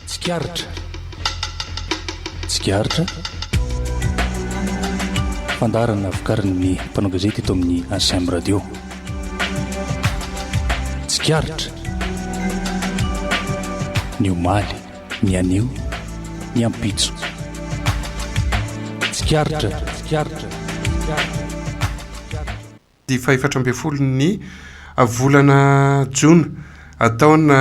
tsikaritra fandarana vokarin'ny mpanao gazety eto amin'ny ACM radio. Tsikaritra ny omaly, ny anio, ny ampitso. Tsikaritra di faefatra amby folo ny volana jona ataona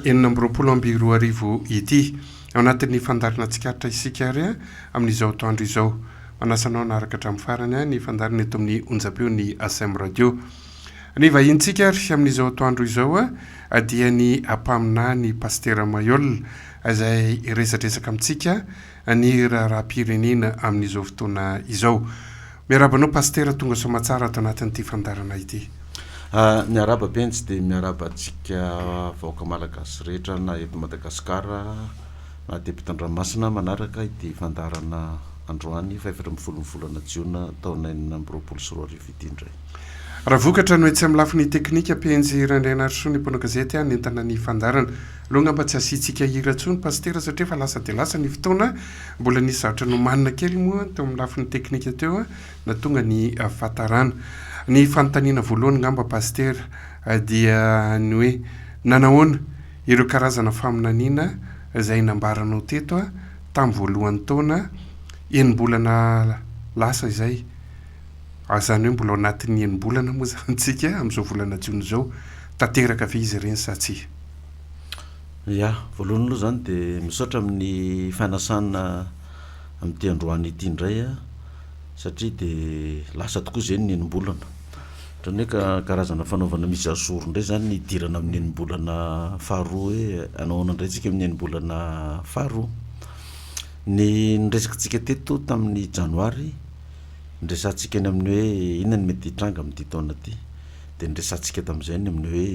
2024 ity ao anatin'ny fandarana tsikaritra isika ary amin'izao toandro izao. Manasanao naraka hatramin'ny farany ny fandarana eto amin'ny onjapeo ny ACM radio. Ny vahintsika ary amin'izao toandro izao dia ny ampamina ny pastera Mayol izay resadresaka amintsika ny raharam-pirenena amin'izao fotoana izao. Miarabanao pastera tonga somatsara ato anatin'ity fandarana ity. Miaraba bentsy dia miaraba antsika vahoaka malagasy rehetra na eto Madagasikara na dia mpitandramasina manaraka ity fandarana androany faefatra amby folo ny volana jiona taona 2024 ity indray. Raha vokatra no etsy amin'ny lafiny teknika penjy Randraina Arsoa ny mpanao gazety nentana ny fandarana. Aloha mba tsy asiantsika hira intsony pastera satria fa lasa dia lasa ny fotoana, mbola nisy zavatra no manina kely moa teo amin'ny lafiny teknika teo na tonga ny fahatarana. Ny fanontaniana voalohany ngamba pastera dia ny hoe nanahoana ireo karazana faminaniana izay nambaranao teto tamin'ny voalohan'ny taona enim-bolana lasa izay. Azany hoe mbola ao anatin'ny enim-bolana moa zantsika amin'izao volana jiona izao, tanteraka ve izy ireny sa tsy? Ya, voalohany aloha zany dia misaotra amin'ny fanasana amin'ity androany ity indray satria dia lasa tokoa izay ny enim-bolana. Ohatrany hoe karazana fanaovana misy azoro indray zany ny idirana amin'ny enim-bolana faharoa hoe anahoana indray tsika amin'ny enim-bolana faharoa. Ny nresakantsika teto tamin'ny janoary nresantsika ny amin'ny hoe inona ny mety hitranga amin'ity taona ity, dia nresantsika tamin'izay ny amin'ny hoe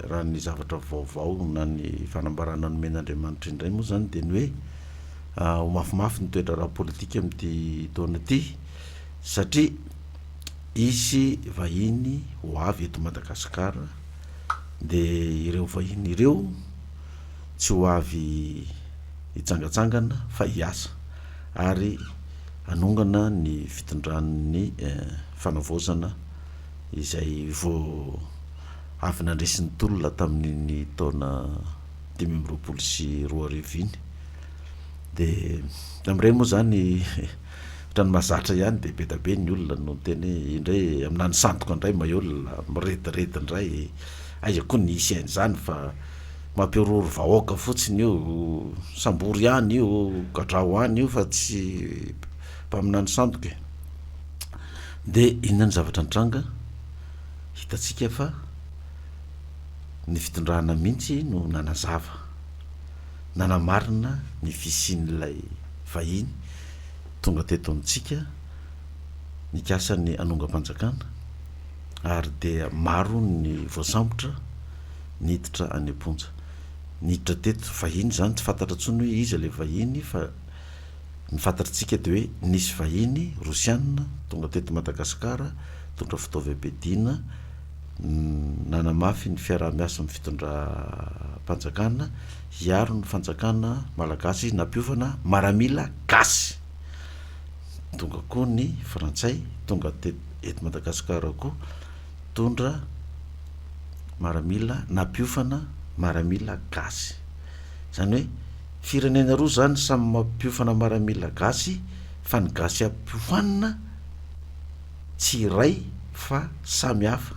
raha ny zavatra vaovao na ny fanambarana nomen'Andriamanitra indray moa zany dia ny hoe ho mafimafy ny toetra raha politika amin'ity taona ity satria isy vahiny ho avy eto Madagasikara dia ireo vahiny ireo tsy ho avy hitsangatsangana fa hiasa ary anongana ny fitondran'ny fanavaozana izay vao avy nandresin'ny tolona tamin'ny taona 2024 iny. Dia tamin'ireny moa zany ohatrany mahazatra ihany dia be da be ny olona no teny indray aminany sandoka indray Mayol miretirety indray aiza koa ny isy an'izany fa mampiorory vahoaka fotsiny io, sambory ihany io, gadrao ihany io fa tsy mpaminany sandoka. Dia inona ny zavatra nitranga hitatsika fa ny fitondrana mihitsy no nanazava, nanamarina ny fisian'ilay vahiny tonga teto amintsika nikasany anonga-panjakana ary dia maro ny voasambotra niditra any am-ponja. Niditra teto vahiny zany tsy fantatra intsony hoe iza ilay vahiny fa ny fantatritsika dia hoe nisy vahiny rosianina tonga teto Madagasikara tondra fitaovam-piadiana nanamafy ny fiaraha-miasa amin'ny fitondram-panjakana hiaro ny fanjakana malagasy nampiovana maramila gasy. Tonga koa ny frantsay tonga eto Madagasikara koa tondra maramila nampiofana maramila gasy. Zany hoe firenena roa zany samy mampiofana maramila gasy fa ny gasy ampiofanina tsy iray fa samy hafa.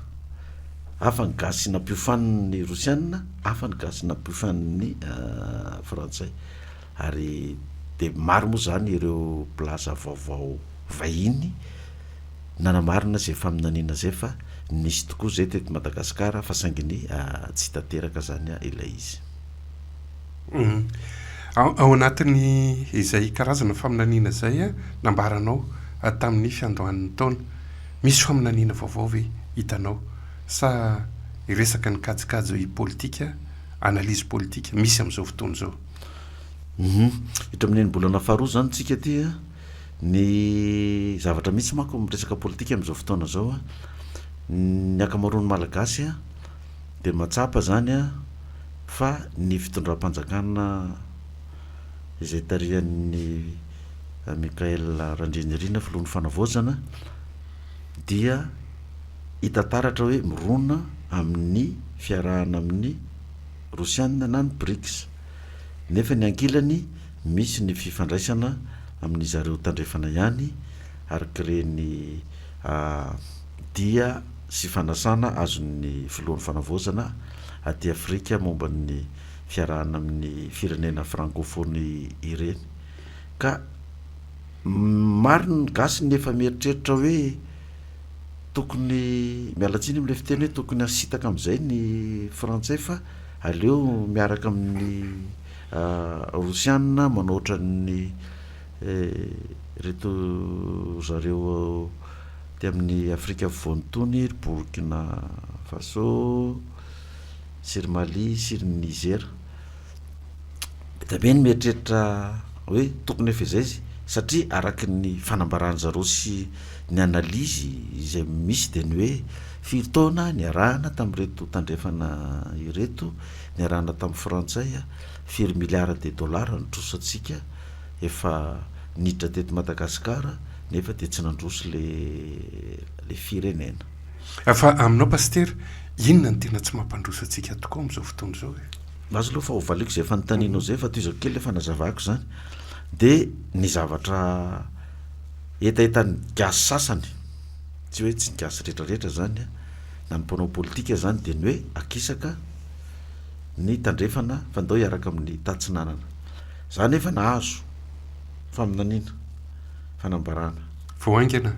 Hafa ny gasy nampiofaniny rosianina, hafa ny gasy nampiofaniny frantsay. Ary dia maro moa zany ireo plaza vaovao vahiny nanamarina zay faminaniana zay fa nisy tokoa zay teto Madagasikara fa sainginy tsy tanteraka zany ilay izy. Ao anatin'ny izay karazana faminaniana zay nambaranao tamin'ny fiandohan'ny taona, misy faminaniana vaovao ve hitanao sa iresaka ny kajikajy politika, analizy politika misy amin'izao fotoana izao? Hitra amin'ny bolana faharoa zany tsika ty ny zavatra mihitsy manko miresaka politika amin'izao fotoana zao ny akamaroany malagasy dia matsapa zany fa ny fitondram-panjakana izay tarian'ny Mikael Randrianirina filohan'ny fanavozana dia hitantaratra hoe mirona amin'ny fiarahana amin'ny Rosiana na ny BRICS nefa ny ankilany misy ny fifandraisana amin'ny zareo tandrefana ihany arak'ireny dia sy fanasana azon'ny filohan'ny fanavozana aty Afrika momba ny fiarahana amin'ny firenena francophone ireny ka mariny gasy nefa mieritreritra hoe tokony mialatsiny amin'ilay fiteny hoe tokony asitaka amin'izay ny frantsay fa aleo miaraka amin'ny Rosiana manoatra ny reto zareo ty amin'ny Afrika Afovoany Burkina Faso sy ry Mali sy ry Niger da be ny mieritreritra hoe tokony efa izay izy satria araky ny fanambarany zareo sy ny analizy izay misy de ny hoe firy taona ny arahana tamin'ireto tandrefana ireto ny arahana tamin'ny frantsay firy milliard de dollars nitrosatsika efa niditra teto Madagasikara nefa de tsy nandroso le firenena. Fa aminao pasteur inona ny tena tsy mampandroso atsika tokoa amin'izao fotoana izao e? Azo aloha fa hovaliko zay efa notaninao zay fa toy izao kely efa nazavako zany de ny zavatra etaetany gasy sasany tsy hoe tsy ny gasy rehetrarehetra zany na ny mpanao politika zany de ny hoe akisaka ny tandrefana fandao hiaraka amin'ny tatsinanana zany efa nahazo faminaniana fanambarana voaingana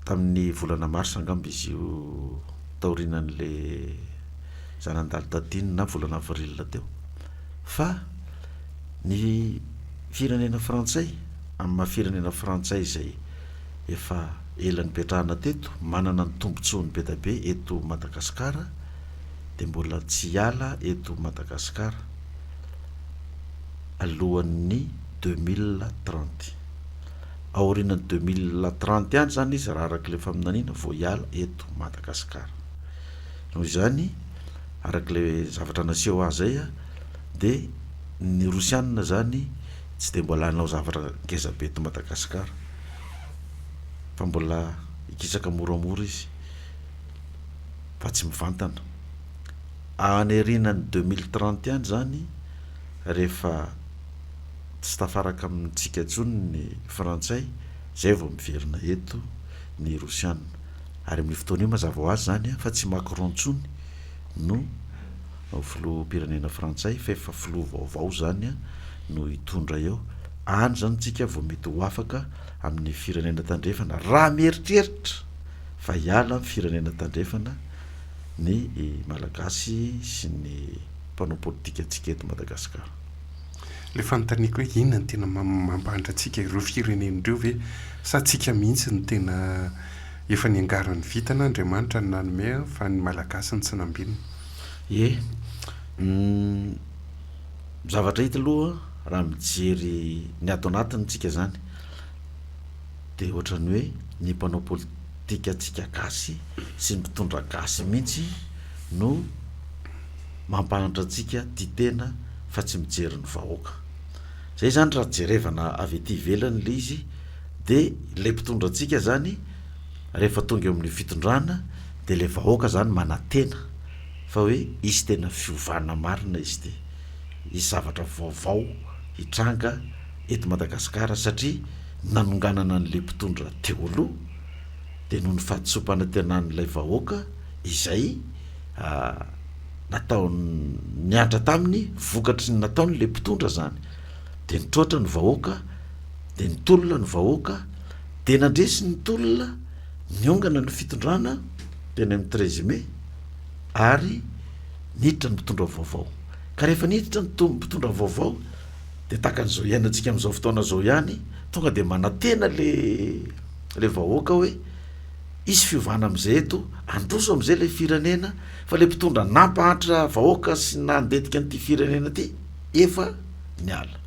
tamin'ny volana mars angamba izy io taorinan'le zanandalo tadiny na volana avril teo fa ny firenena frantsay amin'ny mahafirenena frantsay izay efa ela nipetrahana teto manana ny tombontsoany be da be eto Madagasikara de mbola tsy hiala eto Madagasikara alohan'ny 2030 aorinany 2030 any zany izy raha arak'le faminaniana vo hiala eto Madagasikara noho izany arak'le zavatra naseho azay de ny Rosiana zany tsy de mbola anao zavatra ngeza be eto Madagasikara fa mbola ikisaka moramora izy fa tsy mivantana anerinany 2030 any zany rehefa tsy tafaraka amintsika tsony ny frantsay zay vao miverina eto ny Rosiana ary amin'ny fotoana io mazava ho azy zany fa tsy Macron tsony no filoham-pirenena frantsay fa efa filoha vaovao zany no hitondra eo any zany tsika vao mety ho afaka amin'ny firenena tandrefana raha mieritreritra fa hiala amin'ny firenena tandrefana ny malagasy sy ny mpanao politika atsika eto Madagasikara. Le fanontaniako hoe inona ny tena mampahatra atsika ireo firenen'ireo ve sa tsika mihitsy ny tena efa niangarany vitana Andriamanitra ny nanome fa ny malagasy ny tsy nambinina? Zavatra hita aloha raha mijery ny ato anatiny tsika zany de ohatrany hoe ny mpanao politika atsika gasy sy ny mpitondra gasy mihitsy no mampahatra atsika ty tena fa tsy mijery ny vahoaka zay zany raha jerevana avy ety ivelany le izy de le mpitondra atsika zany rehefa tonga amin'ny fitondrana de le vahoaka zany manatena fa hoe izy tena fiovana marina izy de izy zavatra vaovao hitranga eto Madagasikara satria nanonganana an'le mpitondra teo aloha de noho ny fahatsompana tenan'ilay vahoaka izay natao niandra taminy vokatry ny nataony le mpitondra zany de nitroatra ny vahoaka de nitolona ny vahoaka de nandresy ny tolona niongana ny fitondrana teny amin'ny 13 mai ary niditra ny mpitondra vaovao ka rehefa niditra ny mpitondra vaovao de takan'izao iainantsika amin'izao fotoana zao ihany tonga de manatena le vahoaka hoe isy fiovana am'izay eto androso am'izay le firenena fa le mpitondra nampahatra vahoaka sy nandetika n'ity firenena ty efa niala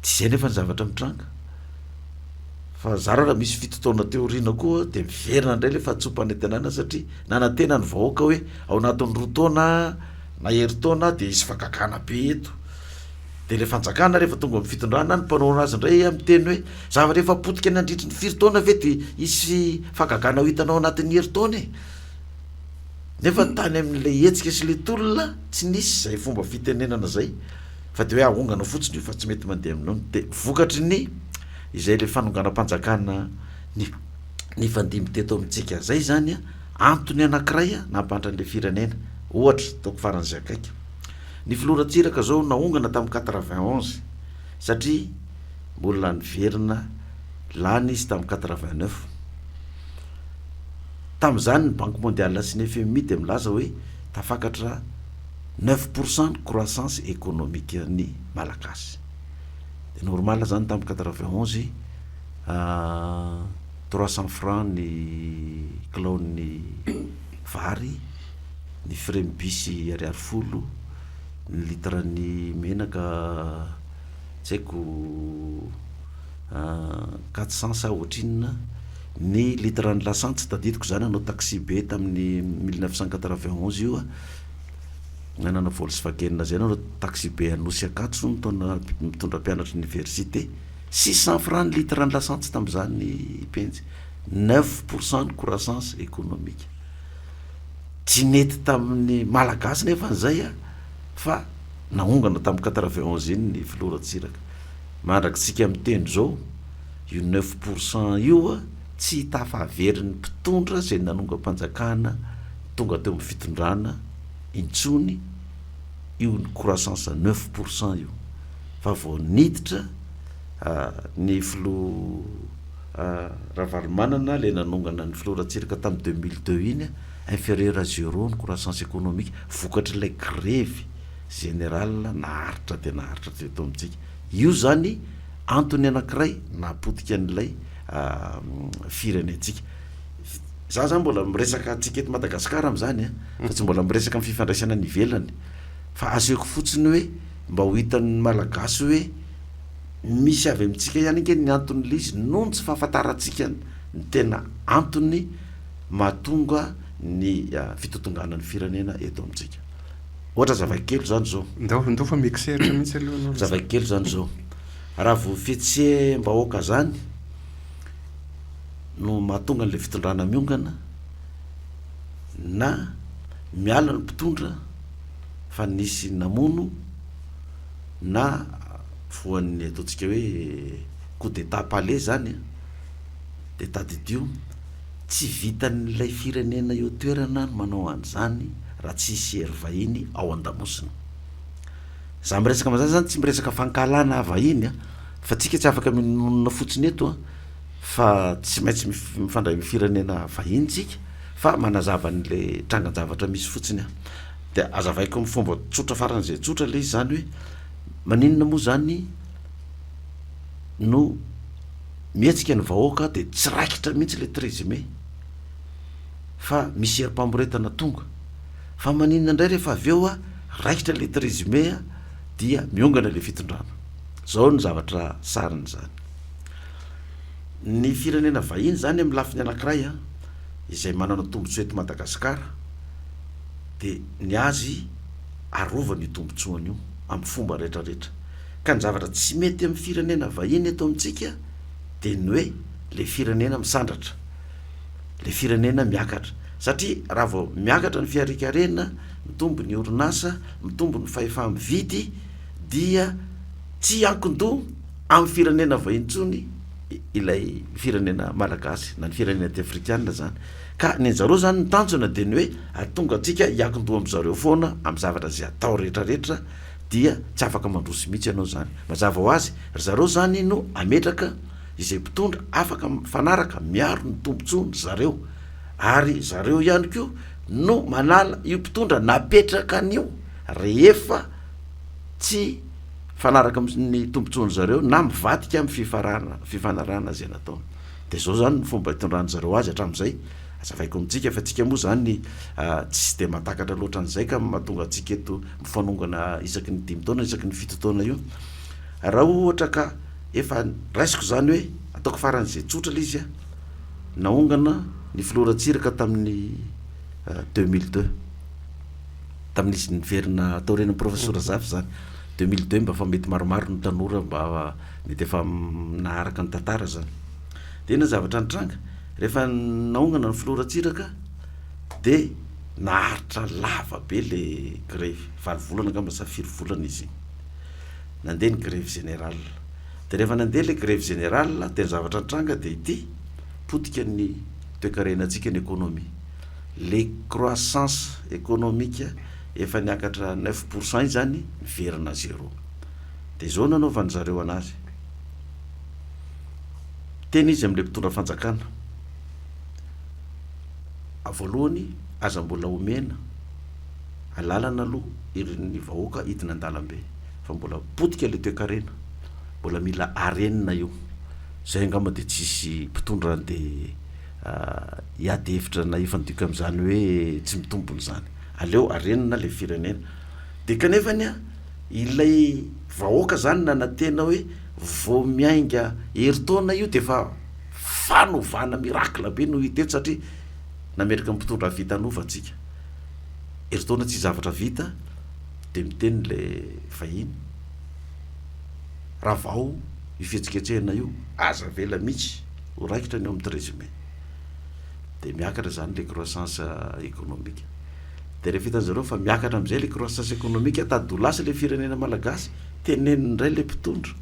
tsy zay nefa ny zavatra mitranga fa zara raha misy fitotaona teoriana koa de miverina indray le fahatsompany tenana satria nanantena ny vahoaka hoe ao anatin'ny roa taona na hery taona de isy fakakana be eto de le fanjakana rehefa tonga amin'ny fitondrana ny mpanao azy indray amin'ny teny hoe zavatra efa potika ny andritry ny firy-taona ve ty isy fagagana ho hitanao anatin'ny heri-taona e nefa tany amin'le hetsika sy le tolona tsy nisy zay fomba fitenenana zay fa de hoe ahongana fotsiny io fa tsy mety mandeha aminao de vokatry ny izay le fanonganam-panjakana ny fandimy teto amintsika zay zany a antony anankiray a nampandran'le firenena ohatra taoko faran'izay akaiky ny filoratsiraka zao nahongana tamin'ny 91 satria mbola niverina lany izy tamin'ny 89 tamin'izany ny banque mondiale sy ny FMI de milaza hoe tafakatra 9% croissance économique ny malagasy de normal zany tamin'ny 91 300 francs ny kilao ny vary ny frembisy ariary folo ny litra ny menaka tsy haiko 400 sa ohatrinina ny litra ny lasantsy tadidiko zany anao taxi be tamin'ny 1991 io a nanana Volkswagen zay anao taxi be anosy akatso nitona mitondra mpianatra université 600 francs ny litra ny lasantsy tamin'izany penjy 9% de croissance économique tsy nety tamin'ny malagasy nefa an'izay a fa nahongana tamin'ny 91 iny ny filoratsiraka mandrakitsika amin'ny teny zao io 9% io a tsy tafahaverin'ny mpitondra zay nanonga-panjakana tonga teo amin'ny fitondrana intsony io ny croissance 9% io fa vao niditra ny filo ravalomanana le nanongana ny filoratsiraka tamin'ny 2002 iny inférieur à 0 ny croissance économique vokatry ilay grevy général naharitra de naharitra teto amintsika io zany antony anankiray napotika an'ilay firenetsika za zany mbola miresaka atsika eto Madagasikara am'zany fa tsy mbola miresaka amin'ny fifandraisana ny ivelany fa aseko fotsiny hoe mba ho hitan'ny malagasy hoe misy avy amintsika ihany nke ny antony le izy noho tsy fahafantarantsika ny tena antony mahatonga ny fitotonganan'ny firenena eto amintsika ohatra zavaikely zany zao ndao fa mixeritra mihitsy aloha zavaikely zany zao raha vo fetse mbahoaka zany no mahatonga n'le fitondrana miongana na miala ny mpitondra fa nisy namono na voan'ny ataontsika hoe coup d'état palais zany d'état de Dieu tsy vitan'ilay firenena eo toerana no manao an'izany raha tsy hisy hery vahiny ao an-damosina za miresaka am'zany zany tsy miresaka fankalana vahiny fa tsika tsy afaka minonona fotsiny eto fa tsy maintsy mifandray firenena vahiny tsika fa manazava n'le trangan-javatra misy fotsiny de azavaiko amin'ny fomba tsotra faran'izay tsotra le izy zany hoe maninona moa zany no mihetsika ny vahoaka de tsy raikitra mihitsy le 13 mai fa misy herim-pamoretana tonga fa maninona indray rehefa avy eo raikitra le 13 mai dia miongana le fitondrana zao ny zavatra sariny zany ny firenena vahiny zany amin'ny lafiny anankiray izay manana tombotsoa eto Madagasikara de ny azy arovany io tombotsoany io amin'ny fomba rehetrarehetra ka ny zavatra tsy mety amin'ny firenena vahiny eto amintsika de ny hoe le firenena misandratra le firenena miakatra satria raha vao miakatra ny fiarikarena mitombo ny orinasa mitombo ny fahefa-mividy dia tsy ankindo amin'ny firenena vahintsony ilay firenena malagasy na ny firenena afrikana zany ka ny zareo zany ny tanjona de ny hoe atonga atsika hiakindoha am'zareo foana amin'ny zavatra zay atao rehetrarehetra dia tsy afaka mandroso mihitsy ianao zany mazava ho azy zareo zany no ametraka izay mpitondra afaka fanaraka miaro ny tombotsony zareo ary zareo ihany ko no manala io mpitondra napetraka an'io rehefa tsy fanaraka amin'ny tombotsony zareo na mivadika amin'ny fifanarana zay nataony de zao zany ny fomba hitondrany zareo azy hatramin'izay azavaiko amintsika fa tsika moa zany tsy de matakatra loatra an'izay ka mahatonga atsika eto mifanongana isaky ny 5 taona isaky ny 7 taona io raha ohatra ka efa raisiko zany hoe ataoko faran'izay tsotra le izy nahongana ny filoratsiraka tamin'ny 2002 tamin'izy niverina tao ren'ny professeur Zafy zany 2002 mba fa mety maromaro ny tanora mba mety efa naharaka ny tantara zany de na zavatra nitranga rehefa naongana ny filoratsiraka de naharitra lava be le grève 5 volana angamba sa 4 volana izy nandeha ny grève générale de rehefa nandeha le grève générale de ny zavatra nitranga de ity potika ny toekarenantsika ny économie le croissance économique efa niakatra 9% zany miverina 0 de zao nanaovany zareo anazy teny izy am'le mpitondra fanjakana voalohany aza mbola omena alalana aloha ireny vahoaka hidina an-dalambe fa mbola potika le toekarena mbola mila arenina io zay angamba de tsisy mpitondra de hiady hevitra na ifandika am'izany hoe tsy mitombony zany aleo arenina le firenena de kanefany a ilay vahoaka zany na natena hoe vo miainga heritaona io de fa fanovana miracle be no hita eto satria namerika mpitondra vita anovatsika heritaona tsy zavatra vita de miteny le vahiny raha vao ifetsiketsehana io aza vela mihitsy ho raikitra ny eo amin'ny 13 mai de miakatra zany le croissance économique de rehefa hitan'zareo fa miakatra am'izay le croissance économique tady ho lasa le firenena malagasy teneniny ray le mpitondra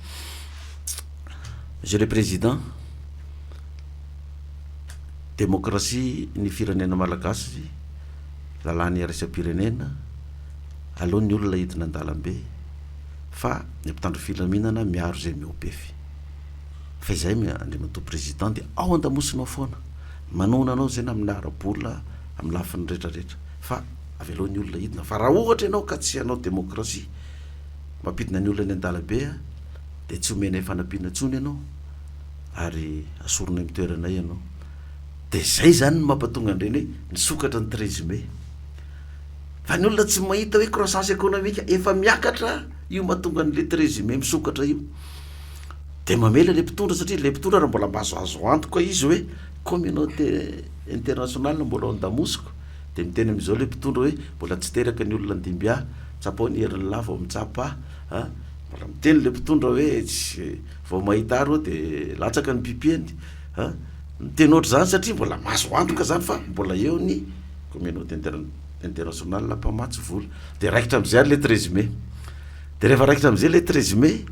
monsieur le président démocratie ny firenena malagasy lalàny araisam-pirenena aloha ny olona hidina an-dalambe fa ny mpitandro filaminana miaro zay miopefy fa izay andriamato président de ao andamosinao foana manona anao zay na amin'ny ara-bola amin'ny lafiny rehetrarehetra fa avy aloha ny olona hidina fa raha ohatra ianao ka tsy anao démocratie mampidina ny olona ny an-dalambe de tsy omena fanampiana tsony ianao ary asorona amin'ny toerana ianao de zay zany ny mampatonga andreny hoe nisokatra ny 13 mai fa ny olona tsy mahita hoe croissance économique efa miakatra io mahatonga n'le 13 mai misokatra io de mamela le mpitondra satria le mpitondra raha mbola mahazoazo antoka izy hoe communauté internationale mbola ao andamosiko de miteny am'izao le mpitondra hoe mbola tsy teraka ny olona andimbia tsapa ny herin'ny lava mitsapa mbola miteny le mpitondra hoe tsy vao mahita aro de latsaka ny pipieny miteny ohatry zany satria mbola mahazo antoka zany fa mbola eo ny communauté internationale mpamatsy vola de raikitra am'izay ary le 13 mai de rehefa raikitra am'izay le 13 mai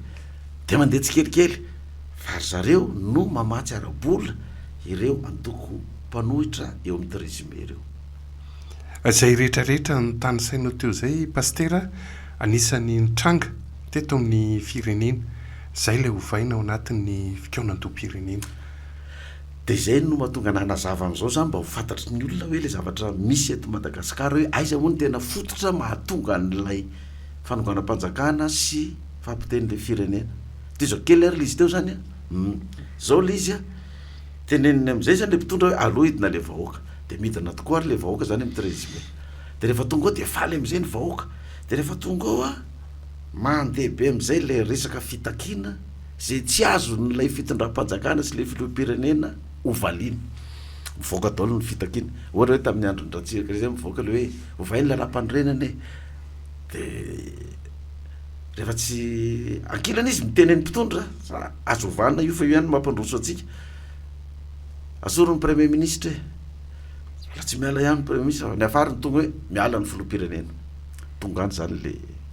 de mandeha tsy kelikely fa zareo no mamatsy ara-bola ireo andoko mpanohitra eo amin'ny 13 mai ireo zay rehetrarehetra ny tany sainao teo zay pastera anisan'ny nitranga teto amin'ny firenena zay le hovaina ao anatin'ny fikaonantom-pirenena de zay no mahatonga nanazava am'izao zany mba ho fantatry ny olona hoe le zavatra misy eto Madagasikara hoe aiza moa ny tena fototra mahatonga n'lay fanonganam-panjakana sy fampiten'le firenena de zao kely ary le izy teo zany zao le izy teneniny am'izay zany le mpitondra hoe aloha hidina le vahoaka de midina tokoa ary le vahoaka zany amin'ny 13 mai de rehefa tonga ao de faly am'izay ny vahoaka de rehefa tonga ao mandeha be am'izay le resaka fitakina zay tsy azo nylay fitondram-panjakana sy le filoham-pirenena ovaliany mivoaka daholo ny fitakina ohatra hoe tamin'ny andro ndratsiraka zay mivoaka le hoe ovainy lalam-pandrenany de rehefa tsy ankilana izy miteny ny mpitondra azo ovana io fa io ihany mampandroso atsika asorony premier ministre la tsy miala ihany premier ministre ny afary ny tonga hoe miala ny filoham-pirenena tonga any zany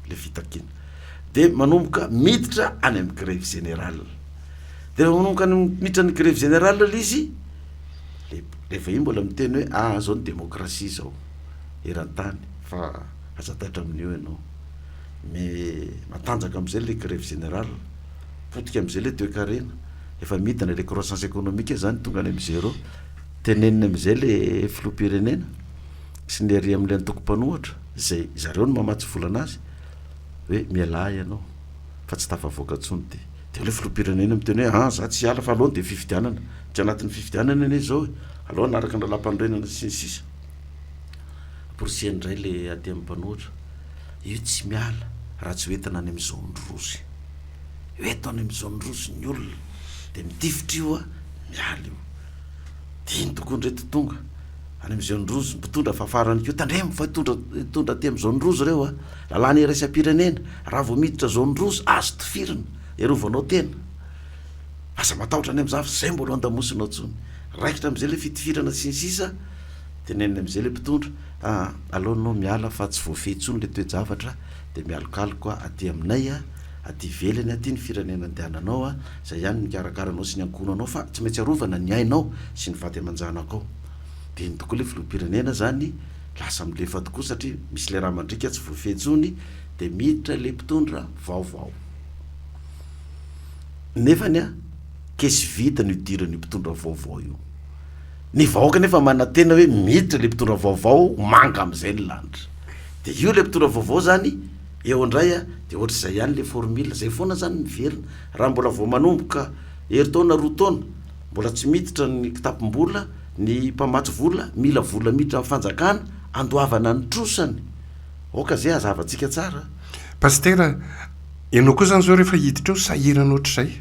le fitakina de manomboka miditra any amin'ny grève générale de rehefa manomboka miditra ny grève générale le izy rehefa iny mbola miteny hoe zao ny démocratie zao eran-tany fa azataitra amin'io ianao mais matanjaka am'izay le grève générale potika am'izay le toekarena efa midina le croissance économique zany tonga any am'y 0 teneniny am'izay le filoham-pirenena sy ny ary am'le antoko-panohatra zay zareo no mamatsy volanazy hoe miala ianao fa tsy tafavoaka tsony de le filoham-pirenena miteny hoe za tsy ala fa alohany de fifidianana tsy anatin'ny fifidianana ane zao hoe aloha naraka ny lalam-pandrenana sy ny sisa porosian'ndray le aty amin'ny mpanohatra io tsy miala raha tsy hoentina any am'izao ndrosy hoeto any am'izao ndrosy ny olona de mitifitra io miala io de iny tokony reto tonga any am'zaonrozy mpitondra fafarany ko tandremo fa tondra ty am'zaonrozy reo a lalàny raisam-pirenena raha vo miditra zaonrozy azo tifirina erovanao tena aza matahotra any am'za fa zay mbola andamosinao tsony raikitra am'izay le fitifirana sinsisa teneniny am'izay le mpitondra alohanao miala fa tsy voafehitsony le toejavatra de mialokalokoa aty aminay a aty velany aty ny firenena andehananao a zay ihany mikarakaranao sy ny ankonanao fa tsy maintsy arovana ny ainao sy ny vady aman-janako ao de ny tokoa le filoham-pirenena zany lasa milefa tokoa satria misy le raha mandrika tsy voafehitsony de miditra le mpitondra vaovao nefany a kesy vita ny idirany mpitondra vaovao io ny vahoaka nefa manatena hoe miditra le mpitondra vaovao manga am'izay ny lanitra de io le mpitondra vaovao zany eo andray a de ohatra zay ihany le formule zay foana zany miverina raha mbola vao manomboka heritaona roa taona mbola tsy miditra ny kitapom-bola ny mpamatsy vola mila vola miditra amin'ny fanjakana andoavana ny trosany oka zay azavantsika tsara pastera ianao koa zany zao rehefa hiditra eo sahirana ohatr'izay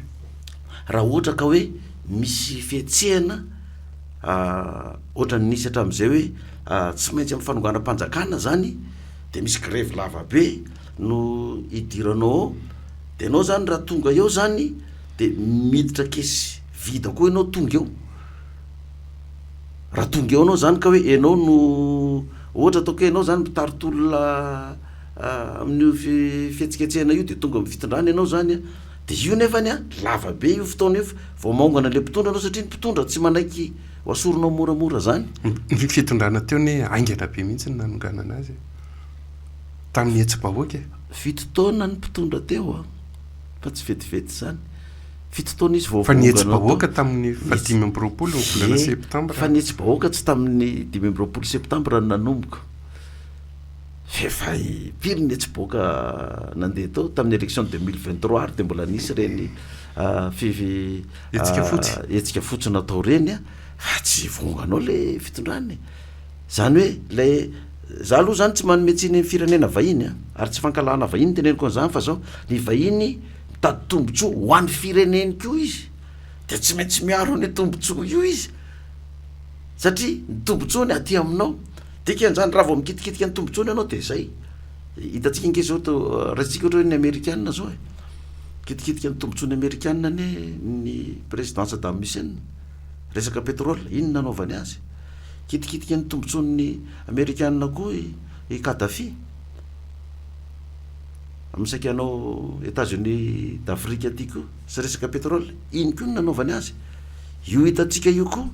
raha ohatra ka hoe misy fihetsehana ohatra ny nisy hatramin'izay hoe tsy maintsy amin'ny fanonganam-panjakana zany de misy grève lavabe no idiranao ao de anao zany raha tonga eo zany de miditra kesy vida koa ianao tonga eo raha tonga eo anao zany ka hoe ianao no ohatra ataoko hoe ianao zany mitaritolona amin'io fihetsiketsehana io de tonga mifitondrany ianao zany a de io nefany a lavabe io fotoana io vao maongana le mpitondra anao satria ny mpitondra tsy manaiky hoasoronao moramora zany ny fitondrana teo ny aingana be mihitsy ny nanongana anazy tamin'ny hetsi-bahoaka fito taona ny mpitondra teo a fa tsy vetivety zany fito taona izy fa ny hetsi-bahoaka tamin'ny fadimy ambiroapolo volana septambra fa ny hetsi-bahoaka tsy tamin'ny dimy ambiroapolo septambra ny nanomboka efa piry ny hetsi-bahoaka nandeha tao tamin'ny élection 2023 ary de mbola nisy reny hetsika fotsy natao reny a fa tsy vonganao le fitondrany zany hoe le za aloha zany tsy manometsiny firenena vahiny a ary tsy fankalana vahiny teneniko an'izany fa zao ny vahiny mitady tombotsoa ho an'ny fireneny ko izy de tsy maintsy miaro ny tombotsoa io izy satria ny tombotsony aty aminao dika an'zany raha vao mikitikitika ny tombotsony ianao de zay hitatsika inge zao rahatsika ohatra hoe ny amerikanina zao e kitikitika ny tombotsony amerikanina ny président Saddam Hussein resaka pétrole iny nanaovany azy kitikitika ny tombotsony amerikanina koa i Kadhafi amisaky anao États-Unis d'Afrique aty koa sy resaka pétrole iny koa ny nanaovany azy io hitatsika io koa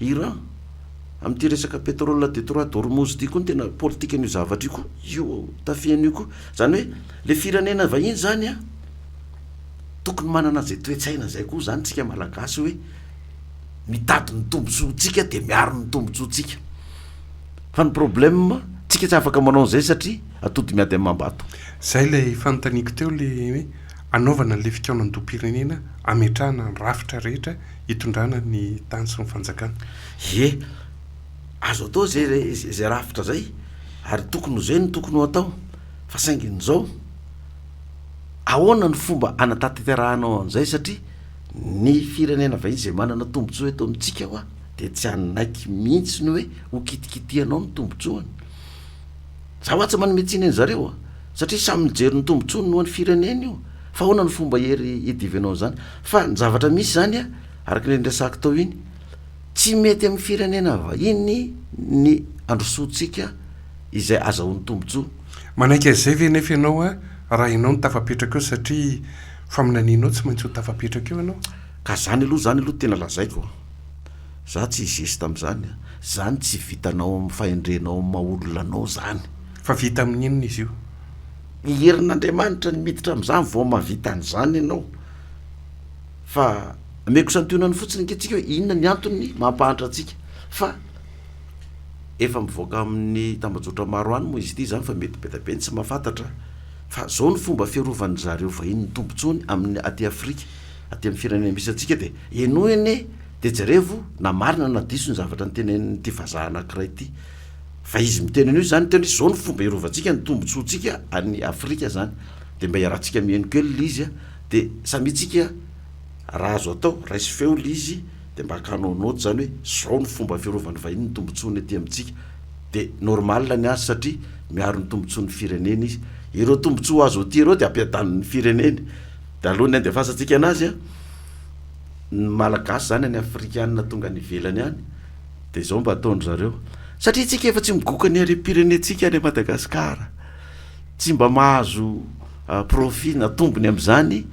Iran am'ty resaka pétrole Detroit d'Ormuz ty koa ny tena politika an'io zavatra io koa io tafian'io koa zany hoe le firenena vahiny zany a tokony manana zay toetsaina zay koa zany tsika malagasy hoe mitady ny tombontsoantsika de miaro ny tombontsoantsika fa ny problème tsika tsy afaka manao an'izay satria atody miady am'mambato zay le fanontaniako teo le hoe anaovana le fikaonandoam-pirenena ametrahana ny rafitra rehetra hitondrana ny tany sy ny fanjakana azo atao zay rafitra zay ary tokony ho zay ny tokony ho atao fa saingin'izao ahoana ny fomba anatatiterahanao an'izay satria ny firenena vahiny zay manana tombotsoa eto amintsika ho a de tsy anaiky mihitsy ny hoe ho kitikitianao ny tombotsoany za hoa tsy manometsiny any zareo a satria samy mijery ny tombotsony no an'ny firenena io fa ahoana ny fomba hery hidivanao zany fa ny zavatra misy zany a araky le ndrasako tao iny tsy mety amin'ny firenena vahiny ny androsoatsika izay azahoan'ny tombotsoa manaiky azay ve nefa ianao a raha ianao ny tafapetraka eo satria faminaninao tsy maintsy ho tafapetraka eo ianao ka zany aloha tena lazaiko za tsy hizesy tam'zany zany tsy vitanao amin'ny fahendrenao maololanao zany fa vita amin'inona izy io iherin'Andriamanitra ny miditra am'zany vao mahavita an'izany ianao fa meko santionany fotsiny nketsika hoe inona ny antony mampahatra atsika fa efa mivoaka amin'ny tambajotra maro any moa izy ity zany fa mety betapeny tsy mahafantatra fa zao ny fomba fiarovan'ny zareo vahiny ny tombotsony amin'ny aty Afrika aty amin'ny firenena misy atsika de enoiny de jerevo na marina na diso ny zavatra ny tenen'ny ty vazaha anankiray ty fa izy mitenen'io zany tena izy zao ny fomba irovantsika ny tombotsoantsika any Afrika zany de mba iarahantsika mihaino kely izy a de samitsika raha azo atao raisy feo lizy de mba kanaonaoty zany hoe zao ny fomba fiarovany vahiny ny tombontsoany aty amintsika de normal ny azy satria miaro ny tombontsoan'ny firenena izy ireo tombontsoa azo ty ireo de ampiadan'ny fireneny de alohany any de fasantsika anazy a ny malagasy zany any afrikanina tonga ny ivelany any de zao mba ataondry zareo satria tsika efa tsy migoka ny arem-pirenetsika any Madagasikara tsy mba mahazo profit na tombony am'izany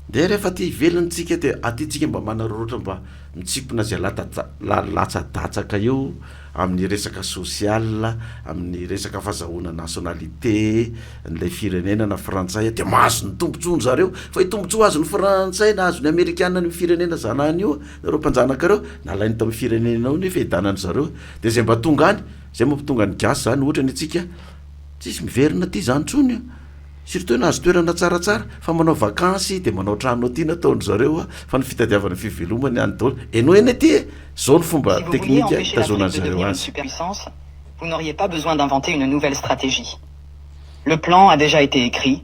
de rehefa ty ivelanytsika de atytsika mba manaroroatra mba mitsipona zay latsa-datsaka eo amin'ny resaka sosial amin'ny resaka fahazahoana nationalité n'lay firenena na frantsay de mahazo ny tombotsony zareo fa itombotso azo ny frantsay na azo ny amerikana ny firenena zanany io nareo mpanjanaka reo nalainy tamin'ny firenenao nefa idanany zareo de zay mba tonga any zay mampitonga ny gasy zany ohatra ny atsika tsisy miverina ty zany tsony surtout nahazo toerana tsaratsara fa manao vakansy de manao trano ty nataondry zareo fa ny fitadiavana fivelomany any daholo eno eny aty zao ny fomba teknika tazonany zareo azy. Vous n'auriez pas besoin d'inventer une nouvelle stratégie. Le plan a déjà été écrit,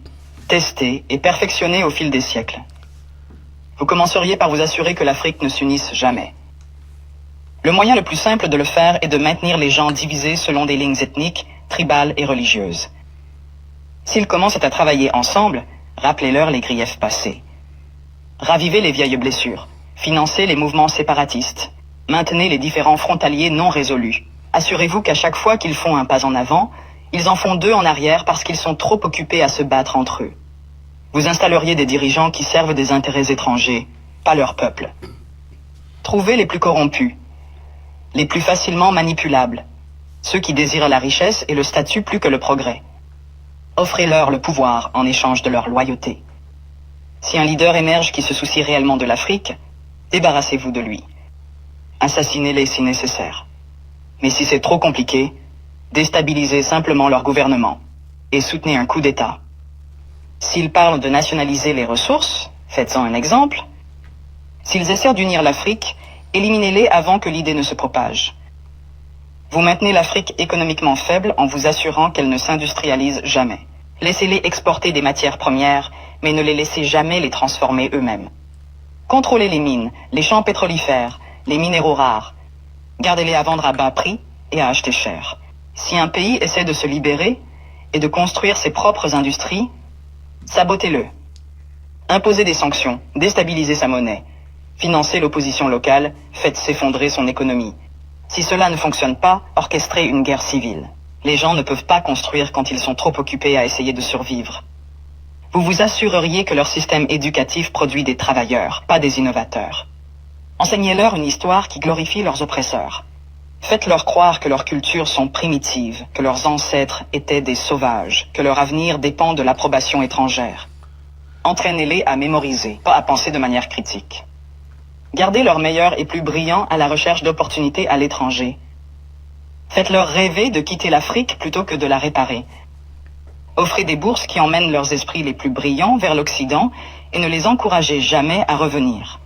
testé et perfectionné au fil des siècles. Vous commenceriez par vous assurer que l'Afrique ne s'unisse jamais. Le moyen le plus simple de le faire est de maintenir les gens divisés selon des lignes ethniques, tribales et religieuses. S'ils commencent à travailler ensemble, rappelez-leur les griefs passés. Ravivez les vieilles blessures, financez les mouvements séparatistes, maintenez les différends frontaliers non résolus. Assurez-vous qu'à chaque fois qu'ils font un pas en avant, ils en font deux en arrière parce qu'ils sont trop occupés à se battre entre eux. Vous installeriez des dirigeants qui servent des intérêts étrangers, pas leur peuple. Trouvez les plus corrompus, les plus facilement manipulables, ceux qui désirent la richesse et le statut plus que le progrès. Offrez-leur le pouvoir en échange de leur loyauté. Si un leader émerge qui se soucie réellement de l'Afrique, débarrassez-vous de lui. Assassinez-les si nécessaire. Mais si c'est trop compliqué, déstabilisez simplement leur gouvernement et soutenez un coup d'État. S'ils parlent de nationaliser les ressources, faites-en un exemple. S'ils essaient d'unir l'Afrique, éliminez-les avant que l'idée ne se propage. Vous maintenez l'Afrique économiquement faible en vous assurant qu'elle ne s'industrialise jamais. Laissez-les exporter des matières premières, mais ne les laissez jamais les transformer eux-mêmes. Contrôlez les mines, les champs pétrolifères, les minéraux rares. Gardez-les à vendre à bas prix et à acheter cher. Si un pays essaie de se libérer et de construire ses propres industries, sabotez-le. Imposez des sanctions, déstabilisez sa monnaie. Financez l'opposition locale, faites s'effondrer son économie. Si cela ne fonctionne pas, orchestrez une guerre civile. Les gens ne peuvent pas construire quand ils sont trop occupés à essayer de survivre. Vous vous assureriez que leur système éducatif produit des travailleurs, pas des innovateurs. Enseignez-leur une histoire qui glorifie leurs oppresseurs. Faites-leur croire que leurs cultures sont primitives, que leurs ancêtres étaient des sauvages, que leur avenir dépend de l'approbation étrangère. Entraînez-les à mémoriser, pas à penser de manière critique. Gardez leurs meilleurs et plus brillants à la recherche d'opportunités à l'étranger. Faites-leur rêver de quitter l'Afrique plutôt que de la réparer. Offrez des bourses qui emmènent leurs esprits les plus brillants vers l'Occident et ne les encouragez jamais à revenir.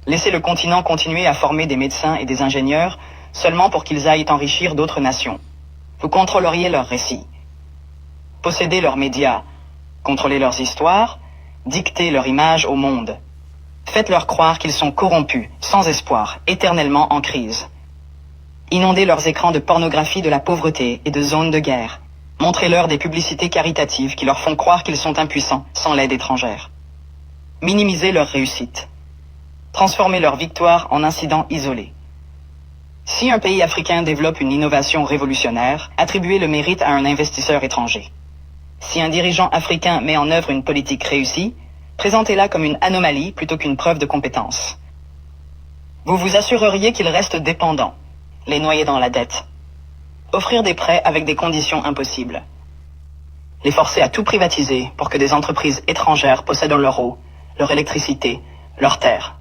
Laissez le continent continuer à former des médecins et des ingénieurs seulement pour qu'ils aillent enrichir d'autres nations. Vous contrôleriez leurs récits. Possédez leurs médias, contrôlez leurs histoires, dictez leur image au monde. Faites-leur croire qu'ils sont corrompus, sans espoir, éternellement en crise. Inondez leurs écrans de pornographie de la pauvreté et de zones de guerre. Montrez-leur des publicités caritatives qui leur font croire qu'ils sont impuissants, sans l'aide étrangère. Minimisez leur réussite. Transformez leur victoire en incidents isolés. Si un pays africain développe une innovation révolutionnaire, attribuez le mérite à un investisseur étranger. Si un dirigeant africain met en œuvre une politique réussie, présentez-la comme une anomalie plutôt qu'une preuve de compétence. Vous vous assureriez qu'ils restent dépendants, les noyer dans la dette. Offrir des prêts avec des conditions impossibles. Les forcer à tout privatiser pour que des entreprises étrangères possèdent leur eau, leur électricité, leurs terres.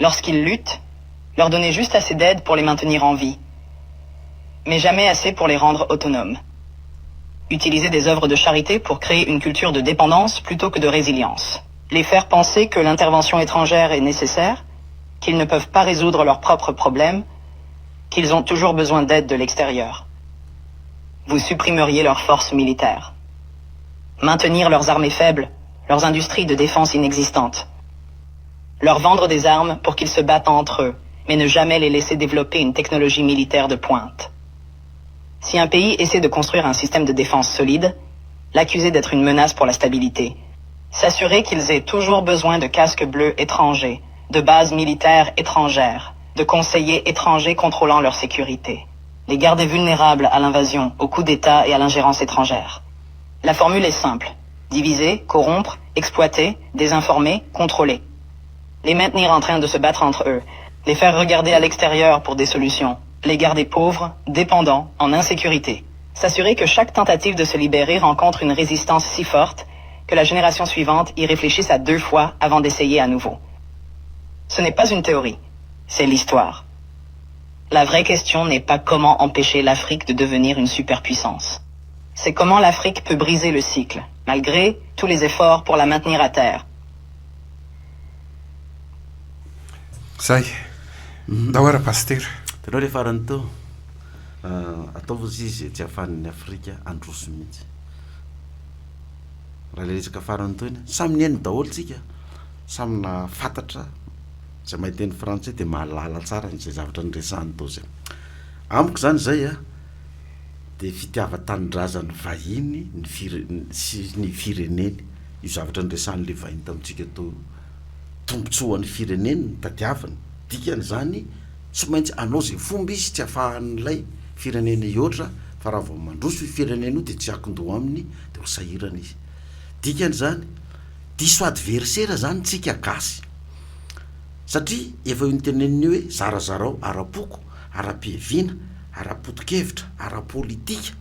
Lorsqu'ils luttent, leur donner juste assez d'aide pour les maintenir en vie, mais jamais assez pour les rendre autonomes. Utiliser des œuvres de charité pour créer une culture de dépendance plutôt que de résilience. Les faire penser que l'intervention étrangère est nécessaire, qu'ils ne peuvent pas résoudre leurs propres problèmes, qu'ils ont toujours besoin d'aide de l'extérieur. Vous supprimeriez leurs forces militaires. Maintenir leurs armées faibles, leurs industries de défense inexistantes. leur vendre des armes pour qu'ils se battent entre eux, mais ne jamais les laisser développer une technologie militaire de pointe. Si un pays essaie de construire un système de défense solide, l'accuser d'être une menace pour la stabilité, s'assurer qu'ils aient toujours besoin de casques bleus étrangers, de bases militaires étrangères, de conseillers étrangers contrôlant leur sécurité, les garder vulnérables à l'invasion, aux coups d'État et à l'ingérence étrangère. La formule est simple. Diviser, corrompre, exploiter, désinformer, contrôler. Les maintenir en train de se battre entre eux, les faire regarder à l'extérieur pour des solutions, les garder pauvres, dépendants, en insécurité. S'assurer que chaque tentative de se libérer rencontre une résistance si forte que la génération suivante y réfléchisse à 2 fois avant d'essayer à nouveau. Ce n'est pas une théorie, c'est l'histoire. La vraie question n'est pas comment empêcher l'Afrique de devenir une superpuissance. C'est comment l'Afrique peut briser le cycle, malgré tous les efforts pour la maintenir à terre. Zay dahoara pasteur tanao rehefa arany tao ataova izy tsy hahafahan'ny Afrika androso mihitsy raha le resaka farany tao iny samy niainy daholo tsika samy na fantatra zay mahay teny frantsay de mahalala tsara zay zavatra nyresahany tao zay amiko zany zay de fitiava-tanindrazany vahiny ny fireneny io zavatra nyresahany le vahiny tamitsika tao tombontsoan'ny fireneny ny tadiavany dikany zany tsy maintsy anao zay fomba izy tsy ahafahan'ilay firenena ioatra fa raha vao mandroso firenena io de tsy akondoha aminy de ho sahirana izy dikany zany diso adversera zany tsika gasy satria efa io nyteneniny hoe zarazarao ara-poko ara-pievina ara-potokevitra ara-politika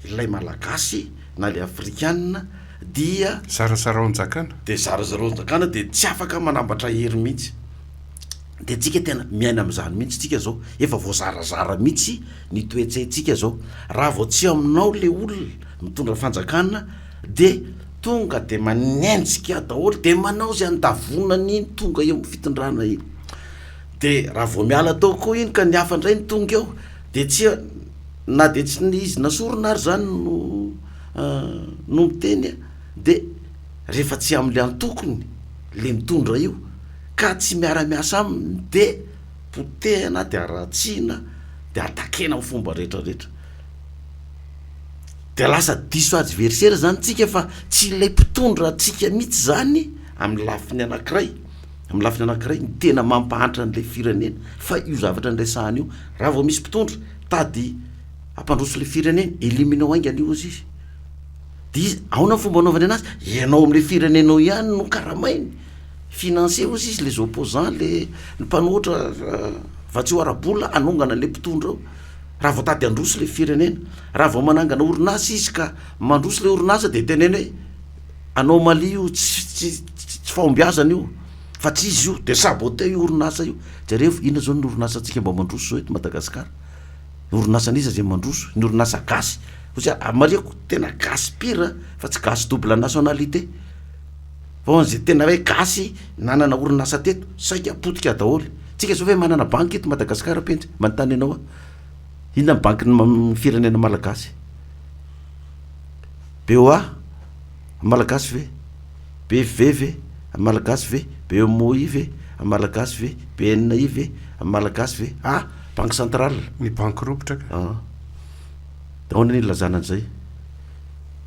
ilay malagasy na le afrikanina dia zarazaraonjakana de zarazaraonjakana de tsy afaka manambatra hery mihitsy de tsika tena miaina am'izany mihitsy tsika zao efa voazarazara mihitsy ny toetsaitsika zao raha vao tsy aminao le olona mitondra fanjakana de tonga de manenjika daholo de manao zay andavonany iny tonga eo fitondrana iny de raha vao miala tao koa iny ka ny hafa ndray ny tonga eo de tsy na de tsy ny izy nasorona ary zany no miteny de rehefa tsy am'le antokony le mitondra io ka tsy miara-miasa aminy de potehana de aratsiana de atakena amin'ny fomba rehetrarehetra de lasa diso adversaire zany tsika fa tsy ilay mpitondra tsika mihitsy zany amin'ny lafiny anankiray ny tena mampahantra an'le firenena fa io zavatra nyresahany io raha vao misy mpitondra tady ampandroso le firenena eliminao aingany io izy de aona fomba anaovany anazy ianao am'le firenenao ihany no karamainy financier ozy izy les opposants le ny mpanohitra va tsy ho ara-bola anongana le mpitondra ao raha vao tady androso le firenena raha vao manangana orinasa izy ka mandroso le orinasa de teneny hoe anao mali io tsy fahombiazana io fa tsy izy io de sabote io orinasa io jareo ina zao ny orinasa atsika mba mandroso zao eto Madagasikara orinasa n'iza zay mandroso ny orinasa gasy satria amariako tena gasy pire fa tsy gasy double nationalité fa zay tena hoe gasy nanana orinasa teto saika potika daholo tsika zao hoe manana banky eto Madagasikara pentsy manontany anao inona ny banky ny firenena malagasy BOA malagasy ve BV ve malagasy ve BMOI ve malagasy ve BNI ve malagasy ve banque centrale ny banque ropotra dahoana ny lazana an'izay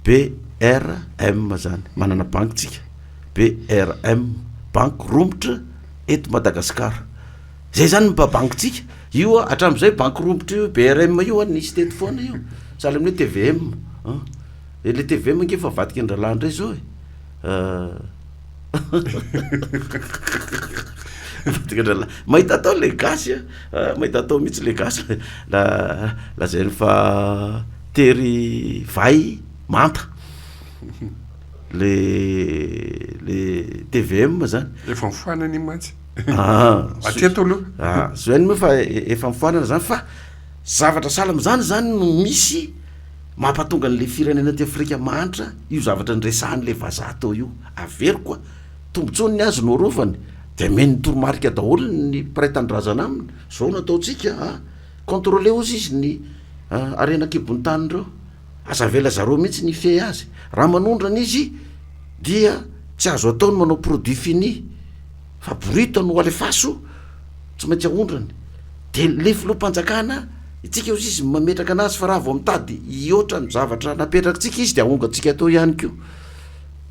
BRM zany manana banky tsika BRM banque romotra eto Madagasikara zay zany mba banky tsika io atram'izay banque romotra io BRM io nisy teto foana io sahala amin'ny hoe TVM le TVM nge fa vadika andrala ndray zao mahita atao le gasy mahita atao mihitsy le gasy lazay fa tery vai manta le TVM zany efa mifoanany mantsy ateto aloha zany moa fa efa mifoanana zany fa zavatra salama zany no misy mampatonga an'le firenena ty Afrika mahantra io zavatra nyresahan'le vazaha tao io averikoa tombotsony ny azo norovany de meny toromarika daholo ny mpiray-tanindrazana aminy zao nataotsika contrôler ozy izy ny arenakibony tanindreo azavela zareo mihitsy ny fe azy raha manondrana izy dia tsy azo ataony manao produit fini fa borito no alefaso tsy maintsy aondrany de le filohampanjakana itsika o izy mametraka anazy fa raha vao mitady ioatra ny zavatra napetrakytsika izy de aongatsika atao ihany ko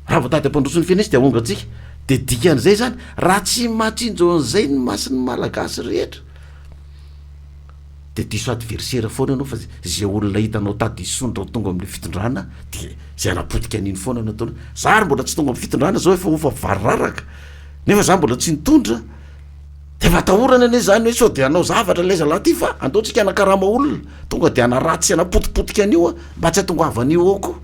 raha vao tady ampandrosony fiana izy de aongatsika de dikan'izay zany raha tsy matrinjo an'izay ny masiny malagasy rehetra de diso adversera foana anao fa zay olona hitanao tady isondra tonga am'le fitondrana de zay anapotika an'iny foana no ataona zary mbola tsy tonga am'y fitondrana zao efa ofa variraraka nefa za mbola tsy nitondra de fa atahorana ane zany hoe sao de anao zavatra lay zalahy ty fa andaotsika anakarama olona tonga de anaratsy anapotipotika an'io a mba tsy atongoavan'io ao ko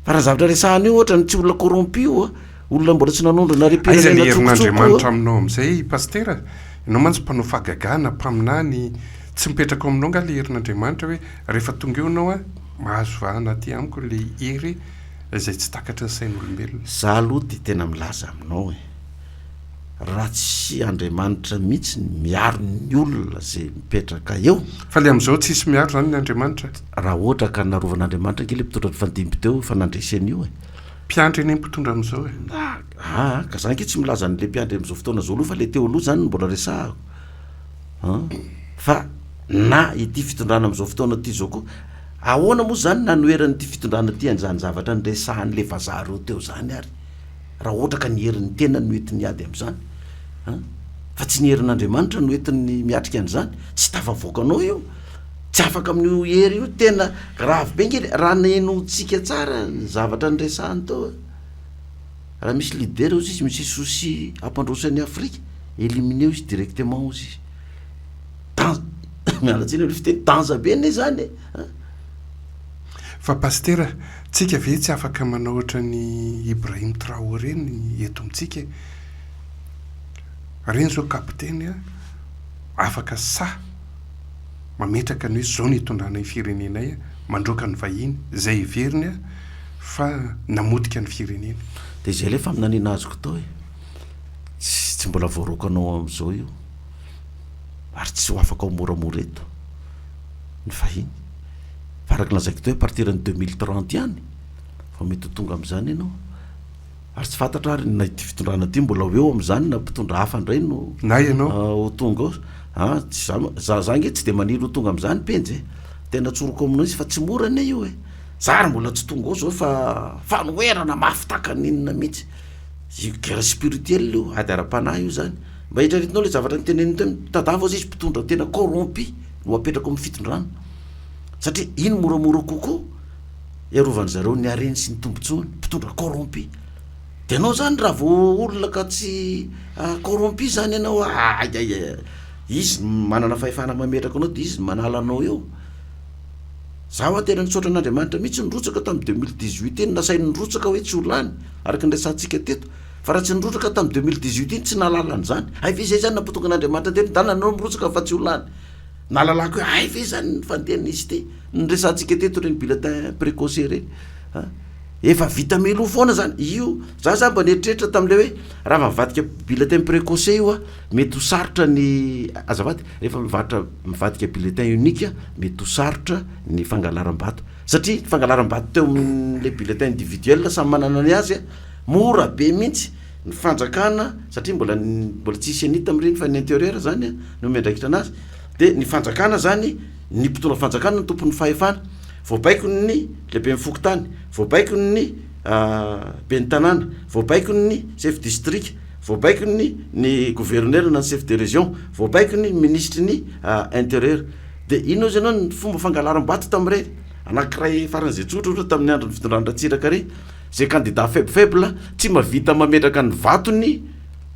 fa raha zavatra resahan'io ohatra ny tsy olona corrompu olona mbola tsy nanondro aiza ny herin'andriamanitra aminao am'izay pastera ianao mantsy mpanao fagagana mpaminany tsy mipetraka aminao nga le herin'andriamanitra hoe rehefa tonga eo anao a mahazo vahana ty amiko le hery izay tsy takatra ny sain'olombelona za aloha de tena milaza aminao raha tsy andriamanitra mihitsy miaro ny olona zay mipetraka eo fa le am'izao tsisy miaro zany ny andriamanitra raha ohatra ka narovan'andriamanitra nke le mpitondra fandimby teo fa nandresen'io mpiandry eny mpitondra am'izao ka zany ke tsy milaza n'le mpiandry am'izao fotoana zao aloha fa le teo aloha zany mbola resahako fa na ity fitondrana am'izao fotoana ty zao koa ahoana moa zany nanoeran'ity fitondrana ty an'izany zavatra nyresahan'le vazaha reo teo zany ary raha ohatra ka nyherin'ny tena noentiny ady am'izany fa tsy nyherin'andriamanitra noentiny miatrika an'izany tsy tafavoakanao io tsy afaka amin'io hery io tena ravy be ngely raha nenotsika tsara ny zavatra nyresahany tao raha misy lidera ozy izy misy souci ampandrosan'ny Afrika élimineo izy directement ozy izy mialatsiny le fiteny danja be ne zany fa pastera tsika ve tsy afaka manao ohatra ny Ibrahim Traoré ny eto amintsika reny zao kapiteny afaka mametraka ny hoe zao ny hitondrana ny firenenay mandroaka ny vahiny zay iveriny fa namotika ny firenena de zay le fa aminanina azoko tao tsy mbola voarokanao am'izao io ary tsy ho afaka ao moramora eto ny vahiny fa araky lazaiko tao hoe partir ny 2030 ihany fa mety ho tonga am'izany ianao ary tsy fantatra ary na ity fitondrana ty mbola ho eo am'izany na mpitondra hafa indray no na ianao ho tonga ao za zange tsy de manilo ho tonga am'izany penjy tena tsoroko aminao izy fa tsy morana io zary mbola tsy tonga ao zao fa fanoerana mafy takan'inona mihitsy io guerre spirituelle io ady ara-panahy io zany mba hitraritinao le zavatra nyteneniny teo tadava izy mpitondra tena corrompu no apetraka amin'ny fitondrana satria iny moramora kokoa iarovany zareo ny areny sy ny tombotsony mpitondra corrompu de anao zany raha vo olona ka tsy corrompu zany ianao izy manana fahefana mametraka anao de izy manala anao eo zaho tena nitsotra an'andriamanitra mihitsy nirotsaka tamin'ny 2018 iny nasainy nirotsaka hoe tsy olany araky nyresantsika teto fa raha tsy nirotsaka tamin'ny 2018 iny tsy nalalany zany ay ve zay zany napotonga an'andriamanitra teny dana anao mirotsaka fa tsy olany nalalako hoe ay ve zany fandehan'izy ty nyresantsika teto reny bulletin précoce reny efa vita milo foana zany io za mba nieritreritra tam'le hoe raha mivadika bulletin précoce io mety ho sarotra ny azavady rehefa mivadika bulletin unique mety ho sarotra ny fangalaram-bato satria fangalaram-bato teo amin'le bulletin individuel samy manana ny azy mora be mihitsy ny fanjakana satria mbola tsisy anita am'reny fa ny intérieur zany no mendraikitra anazy de ny fanjakana zany ny mpitondra fanjakana ny tompony fahefana voabaiko ny lehibe mifokotany voabaiko ny be ny tanàna voabaiko ny chef district voabaiko ny gouverneur na ny chef de région voabaiko ny ministre ny intérieur de ino ozy anao ny fomba fangalaram-bato tam'ireny anakiray faran'izay tsotra ohatra tamin'ny andro ny fitondrana-dratsiraka reny zay candidat faible tsy mavita mametraka ny vatony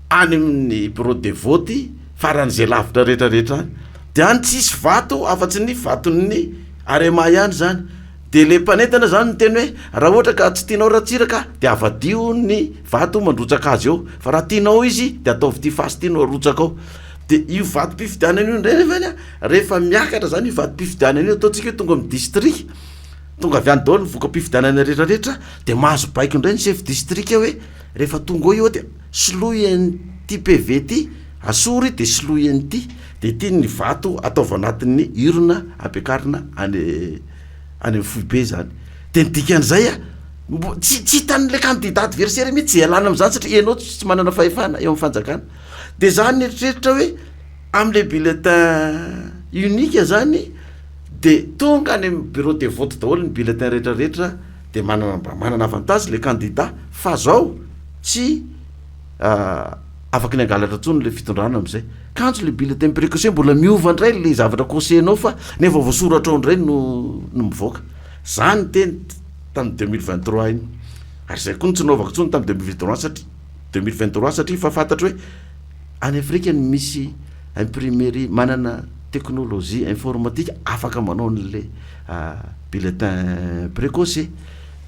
any amin'ny bureau de vote faran'izay lavitra rehetrarehetra any de any tsisy vato afatsy ny vaton'ny arema ihany zany de le mpanentana zany ny teny hoe raha ohatra ka tsy tianao ratsiraka de avadio ny vato mandrotsaka azy eo fa raha tianao izy de ataovy ty fasy ty no arotsaka ao de io vato mpifidianana io ndray nefany rehefa miakatra zany io vato mpifidianana io ataontsika hoe tonga amin'ny district tonga avy any daholo nyvoka mpifidianana rehetrarehetra de mahazo baiko indray ny chef district hoe rehefa tonga ao io de soloy an'ty PV ty asory de soloy an'ty de ty ny vato ataovy anatin'ny urna ampiakarina any amin'ny foibe zany de nidikan'izay tsy hitan'le candidat adversaire mihitsy tsy alana am'zany satria ianao tsy manana fahefana eo amin'ny fanjakana de zany eritreritra hoe am'le bulletin unique zany de tonga any amin'ny bureau de vote daholo ny bulletin rehetrarehetra de manana avantage le candidat fa zao tsy afaka ny angalatra tsony le fitondrana am'izay kanjo le bulletin précaution mbola miova ndray le zavatra conseillenao fa nefa voasoratra ao ndray no mivoaka zany teny tamin'ny 2023 iny ary zay koa tsy naovako tsony tamin'ny 2023 satria fa fantatro hoe any Afrika ny misy imprimerie manana technologie informatique afaka manao n'le bulletin précoce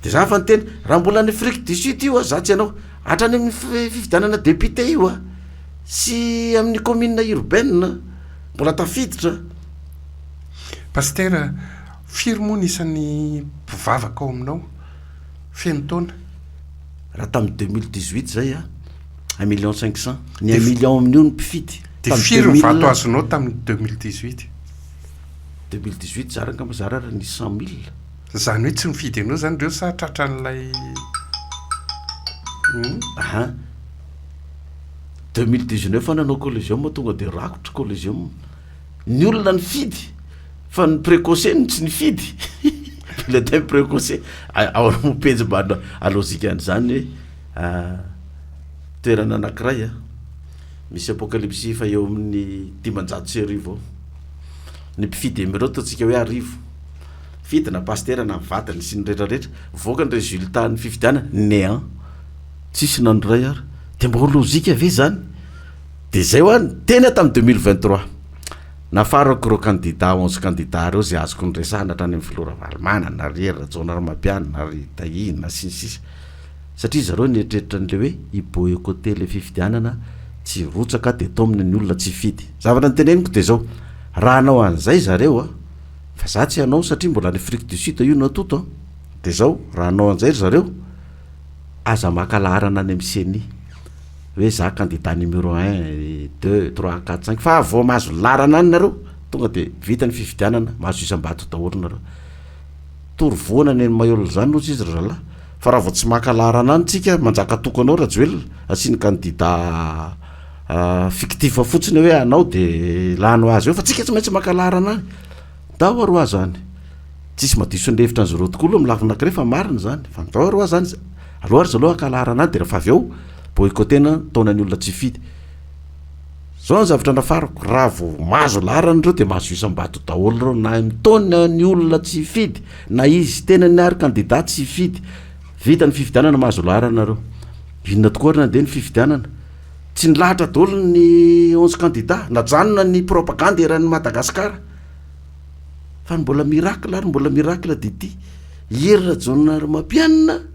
de za fa nyteny raha mbola any Afrique du Sud io za tsy ianao hatrany amin'ny fifidianana député io sy amin'ny commune urbaine mbola tafiditra pasteur firy moa nisan'ny mpivavaka ao aminao feno taona raha tamin'ny 2018 zay 1,500,000 ny 1,000,000 amin'io ny mpifidy de firy mivato azonao tamin'ny 2018 zaraka mazara raha ny 100,000 zany hoe tsy mifidy anao zany reo sa tratran'ilay 2019 fa nanao collégium tonga de rakotra collégium ny olona ny fidy fa ny précoce ny tsy ny fidy le temps précoce ao mopenjy mba alozika an'izany hoe toerana anankiray misy apocalypse fa eo amin'ny 500 ny mpifidy emireo totsika hoe arivo fidina pasteur na vatany sy ny rehetrarehetra voaka ny résultat ny fifidiana néant tsisy nandray ary de mba ho lozika ave zany de zay hoany teny tamin'ny 2023 nafarako reo candidat 11 candidat reo zay azoko nyresahana hatrany amin'ny Flora Valimana na Rera Jona Mapiana na Tahina sy ny sisa satria zareo nietreritra n'le hoe hiboycotté le fifidianana tsy rotsaka de tao amin'ny olona tsy fidy zavatra nyteneniko de zao raha anao an'izay zareo fa za tsy anao satria mbola ny Afrique du Sud io natoto de zao raha anao an'izay zareo aza makalarana any amin'ny CENI hoe za candidat numéro 1 2 3 4 5 fa vao mahazo larana any nareo tonga de vita ny fifidianana mahazo isam-bato daholo nareo torovoana ny maholo zany nozy izy rala fa raha vao tsy makalarana any tsika manjaka tokanao raha joel asiny candidat fictif fotsiny hoe anao de lano azy eo fa tsika tsy maintsy makalarana any dao aroa zany tsisy madiso ny levitra an'zareo tokoa aloha milavinakire fa marina zany fa dao aroa zany aloha ary zaloha akalarana any de rehefa avy eo boycotténa taonany olona tsy fidy zao ny zavatra nafarako raha vao mahazo larana reo de mahazo isam-bato daholo reo na mitaona ny olona tsy fidy na izy tena ny ary candidat tsy fidy vita ny fifidianana mahazo larana reo inona tokoa ary nandeha ny fifidianana tsy nilahatra daholo ny 11 candidat najanona ny propagande eran'ny Madagasikara fa mbola miracle ary mbola miracle de ty Rera Jona Mapiana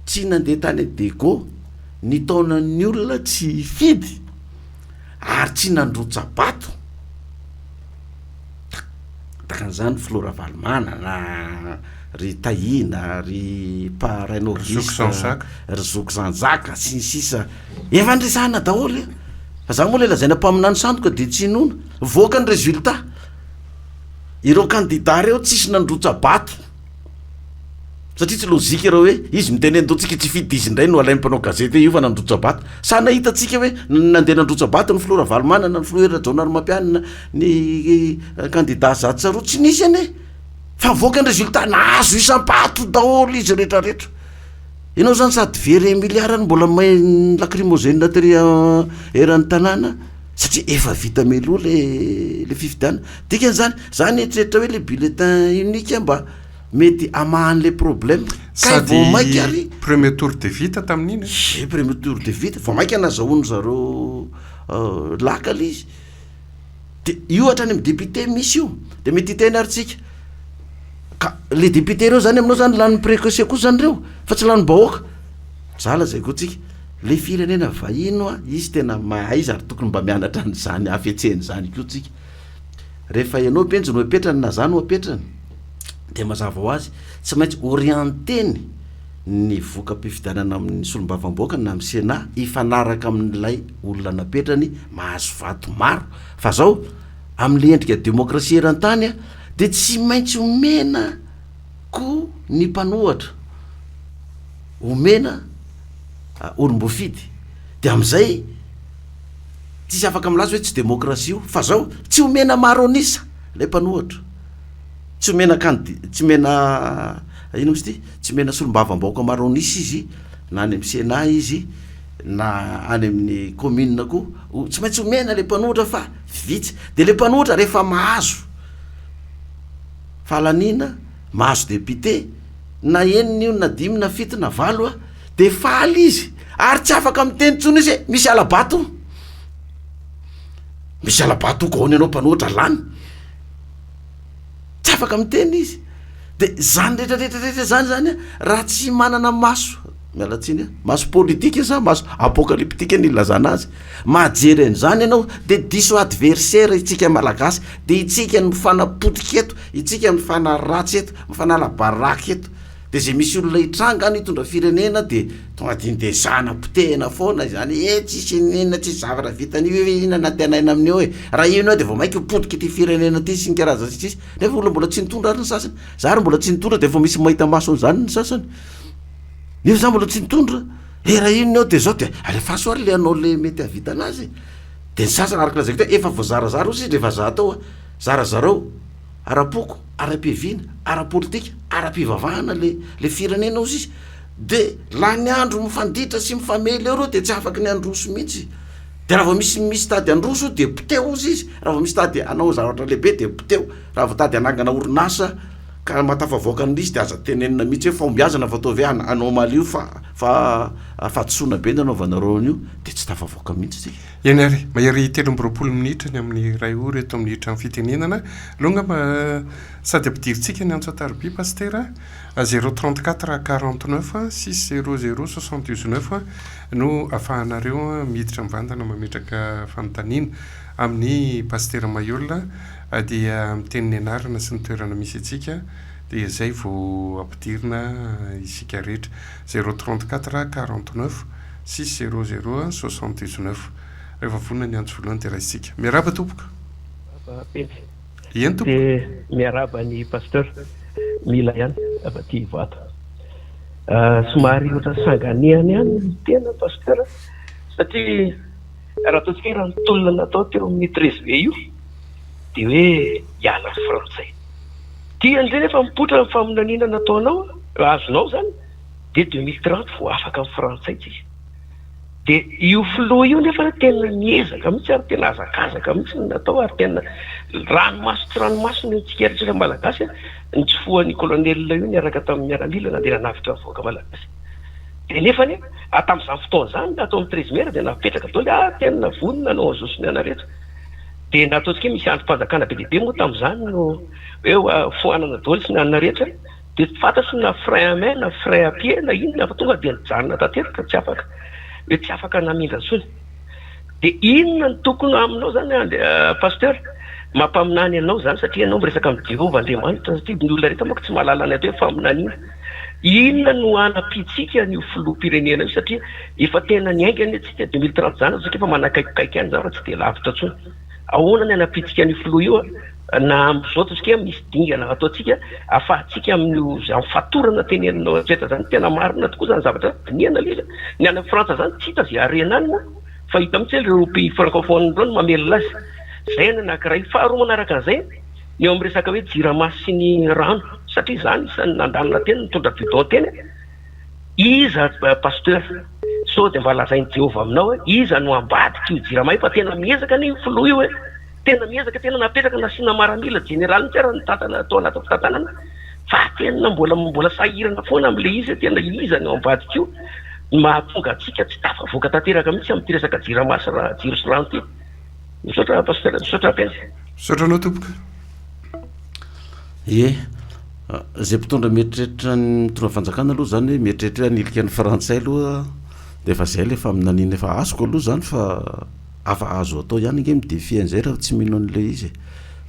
tsy nandeha tany Dego ny taona ny olona tsy fidy ary tsy nandrotsa bato takan'izany Flora Valimana na ry Tahina ry Paraino Auguste ry Zoko Zanjaka sy ny sisa efa ndresahana daholo fa za moa le lazaina mpaminany sandoka de tsy inona voaka ny résultat ireo candidat reo tsisy nandrotsa bato satria tsy lozika reo hoe izy miteny andotsika tsy fidy izy indray no alainy mpanao gazety io fa nandrotsa bato sa nahitatsika hoe nandeha nandrotsa bato ny Flora Valimana na ny Flora Jona Mapiana ny candidat Zatsaroa tsy nisy ane fa voaka ny résultat nahazo isam-bato daholo izy rehetrarehetra ianao zany sady very milliard mbola may lacrymogène natry eran'ny tanàna satria efa vita melo le fifidiana dikan'izany zany eritreretra hoe le bulletin unique mba mety amahan'le problème sady maiky ary premier tour de vita tamin'iny premier tour de vita vao maiky anazahono zareo lakala izy de io hatrany amin'ny député misy io de mety hiteny ary tsika ka le député reo zany aminao zany lany précoce kosa zany reo fa tsy lany bahoaka zala zay koa tsika le firenena vahino izy tena mahay izy ary tokony mba mianatra an'izany afetseny zany ko tsika rehefa ianao penjy no apetrany na zany no apetrany de mazava ho azy tsy maintsy orienteny ny voka-pifidianana amin'ny solombavam-boaka na amin'ny Sénat ifanaraka amin'ilay olona napetrany mahazo vato maro fa zao amin'le endrika démocratie eran-tany de tsy maintsy omena ko ny mpanohatra omena olombofidy de am'izay tsisy afaka milaza hoe tsy demokrasia io fa zao tsy omena maro anisa lay mpanohatra tsy omena tsy mena ino misy ty tsy mena solombavam-baoaka maro anisa izy na any amin'ny Sénat izy na any amin'ny commune koa tsy maintsy omena le mpanohatra fa vitsy de le mpanohatra rehefa mahazo fahalanina mahazo député na enina io na 5 na 7 na 8 de faly izy ary tsy afaka miteny tsony izy misy alabato gaony ianao mpanohatra lany tsy afaka miteny izy de zany rehetrarehetrarehetra zany raha tsy manana maso mialatsiny maso politika sa maso apocalyptika ny ilazana azy mahajery an'izany ianao de diso adversaire itsika malagasy de itsika ny mifanapotika eto itsika mifanaratsy eto mifanalabaraky eto de zay misy olona itranga any hitondra firenena de tonga dindesana potehina foana zany tsisy nenina tsisy zavatra vitan'io ina natenaina amin'io raha ino de vao mainky potika ty firenena ty sy nkaraza tsisy nefa olo mbola tsy nitondra ary ny sasany zary mbola tsy nitondra de vao misy mahita masony zany ny sasany nefa za mbola tsy nitondra raha ino de zao de alefaso ary le anao le mety avita anazy de ny sasany araka lazay koa efa voazarazara ozy rehefa za tao zarazarao ara-poko ara-piaviana ara-politika ara-pivavahana le firenena ozy izy de la ny andro mifanditra sy mifamely eo reo de tsy afaka ny androso mihitsy de raha vao misy tady androso de poteo ozy izy raha vao misy tady anao zavatra lehibe de poteo raha vao tady anangana orinasa ka matafavoaka n'izy de aza tenenina mihitsy hoe fombiazana fataovy anao malio fa fatsoana be nanaovanareo an'io de tsy tafavoaka mihitsy eny ary mahery 13 minitra ny amin'ny ray ora eto amin'ny trano fitenenana longa sady ampidiritsika ny antsoataroby pastera 034 49 600 79 no afahanareo miditra mivantana mametraka fanontaniana amin'ny pastera Mahiolona dia miteniny anarana sy ny toerana misy atsika dia zay vao ampidirina isika rehetra 034 49 600 79 rehefa vonona ny antso voalohany de raha isika miaraba tompoka eny tompoka de miaraba ny pasteur mila ihany afaty vato somary ohatra sanganiany ihany ny tena pasteur satria raha ataontsika raha nitolona natao teo amin'ny 13 juillet io de hoe hiala frantsay tia an'izay nefa mipotra ny famonaniana nataonao azonao zany de 2030 vo afaka amin'ny frantsay tsika de io filoha io nefa tena miezaka mihitsy ary tena azakazaka mihitsy ny natao ary tena ranomaso ny tsikeritry malagasy ny tsofoan'ny colonel io niaraka tamin'ny miaramila na de nanavitra avoaka malagasy de nefa ne tamin'izany fotoana zany natao amin'ny 13 mera de napetraka daholo tena vonona anao azosony ana rehetra de nataontsika misy androm-panjakana be lehibe moa tamin'izany no hoe foanana daholo sy ny anana rehetra de fantasy na frein à main na frein à pied na inona fa tonga de nijanona tanteraka tsy afaka hoe tsy afaka namindra sony de inona ny tokony aminao zany pasteur mampaminany anao zany satria anao miresaka amin'ny Jehovah-Andriamanitra satria ny olona rehetra manko tsy mahalala ny atao hoe faminaniana inona no anapitsika ny filoham-pirenena io satria efa tena niaingany tsika 2030 zany satria efa manakaikikaiky any zavatra tsy de lavitra tsony ahoana ny anapitsika ny filoha io na am'izao totsika misy dingana ataotsika afahatsika amin'ny fatorana teneninao tsetra zany tena marina tokoa zany zavatra diniana liza ny any Frantsa zany tsy hita zay arena any moa fa hita mitsy ireo pays francophone reo no mamelona azy zay ny anankiray faharoa manaraka an'izay ny eo amin'ny resaka hoe jirama sy ny rano satria zany isan'ny nandalina tena nitondra bidon teny iza pasteur so de mba lazainy Jehova aminao hoe iza no ambadika io jirama io fa tena miezaka ny filoha io hoe tena miezaka tena napetraka nasiana maramila général ny tsara ny tatana atao anaty fitantanana fa tena mbola sahirana foana amin'le izy tena iza no ambadika io mahatonga atsika tsy tafavoaka tanteraka mihitsy amin'ny resaka jirama sy jiro sy rano ty misaotra pasteur misaotra pensy misaotranao tompoka zay mpitondra mieritreritra ny mitondra fanjakana aloha zany mieritreritra nilika ny frantsay aloha de efa zay le faminanina efa azoko aloha zany fa afa azo atao ihany nge midefy an'izay raha tsy mino an'le izy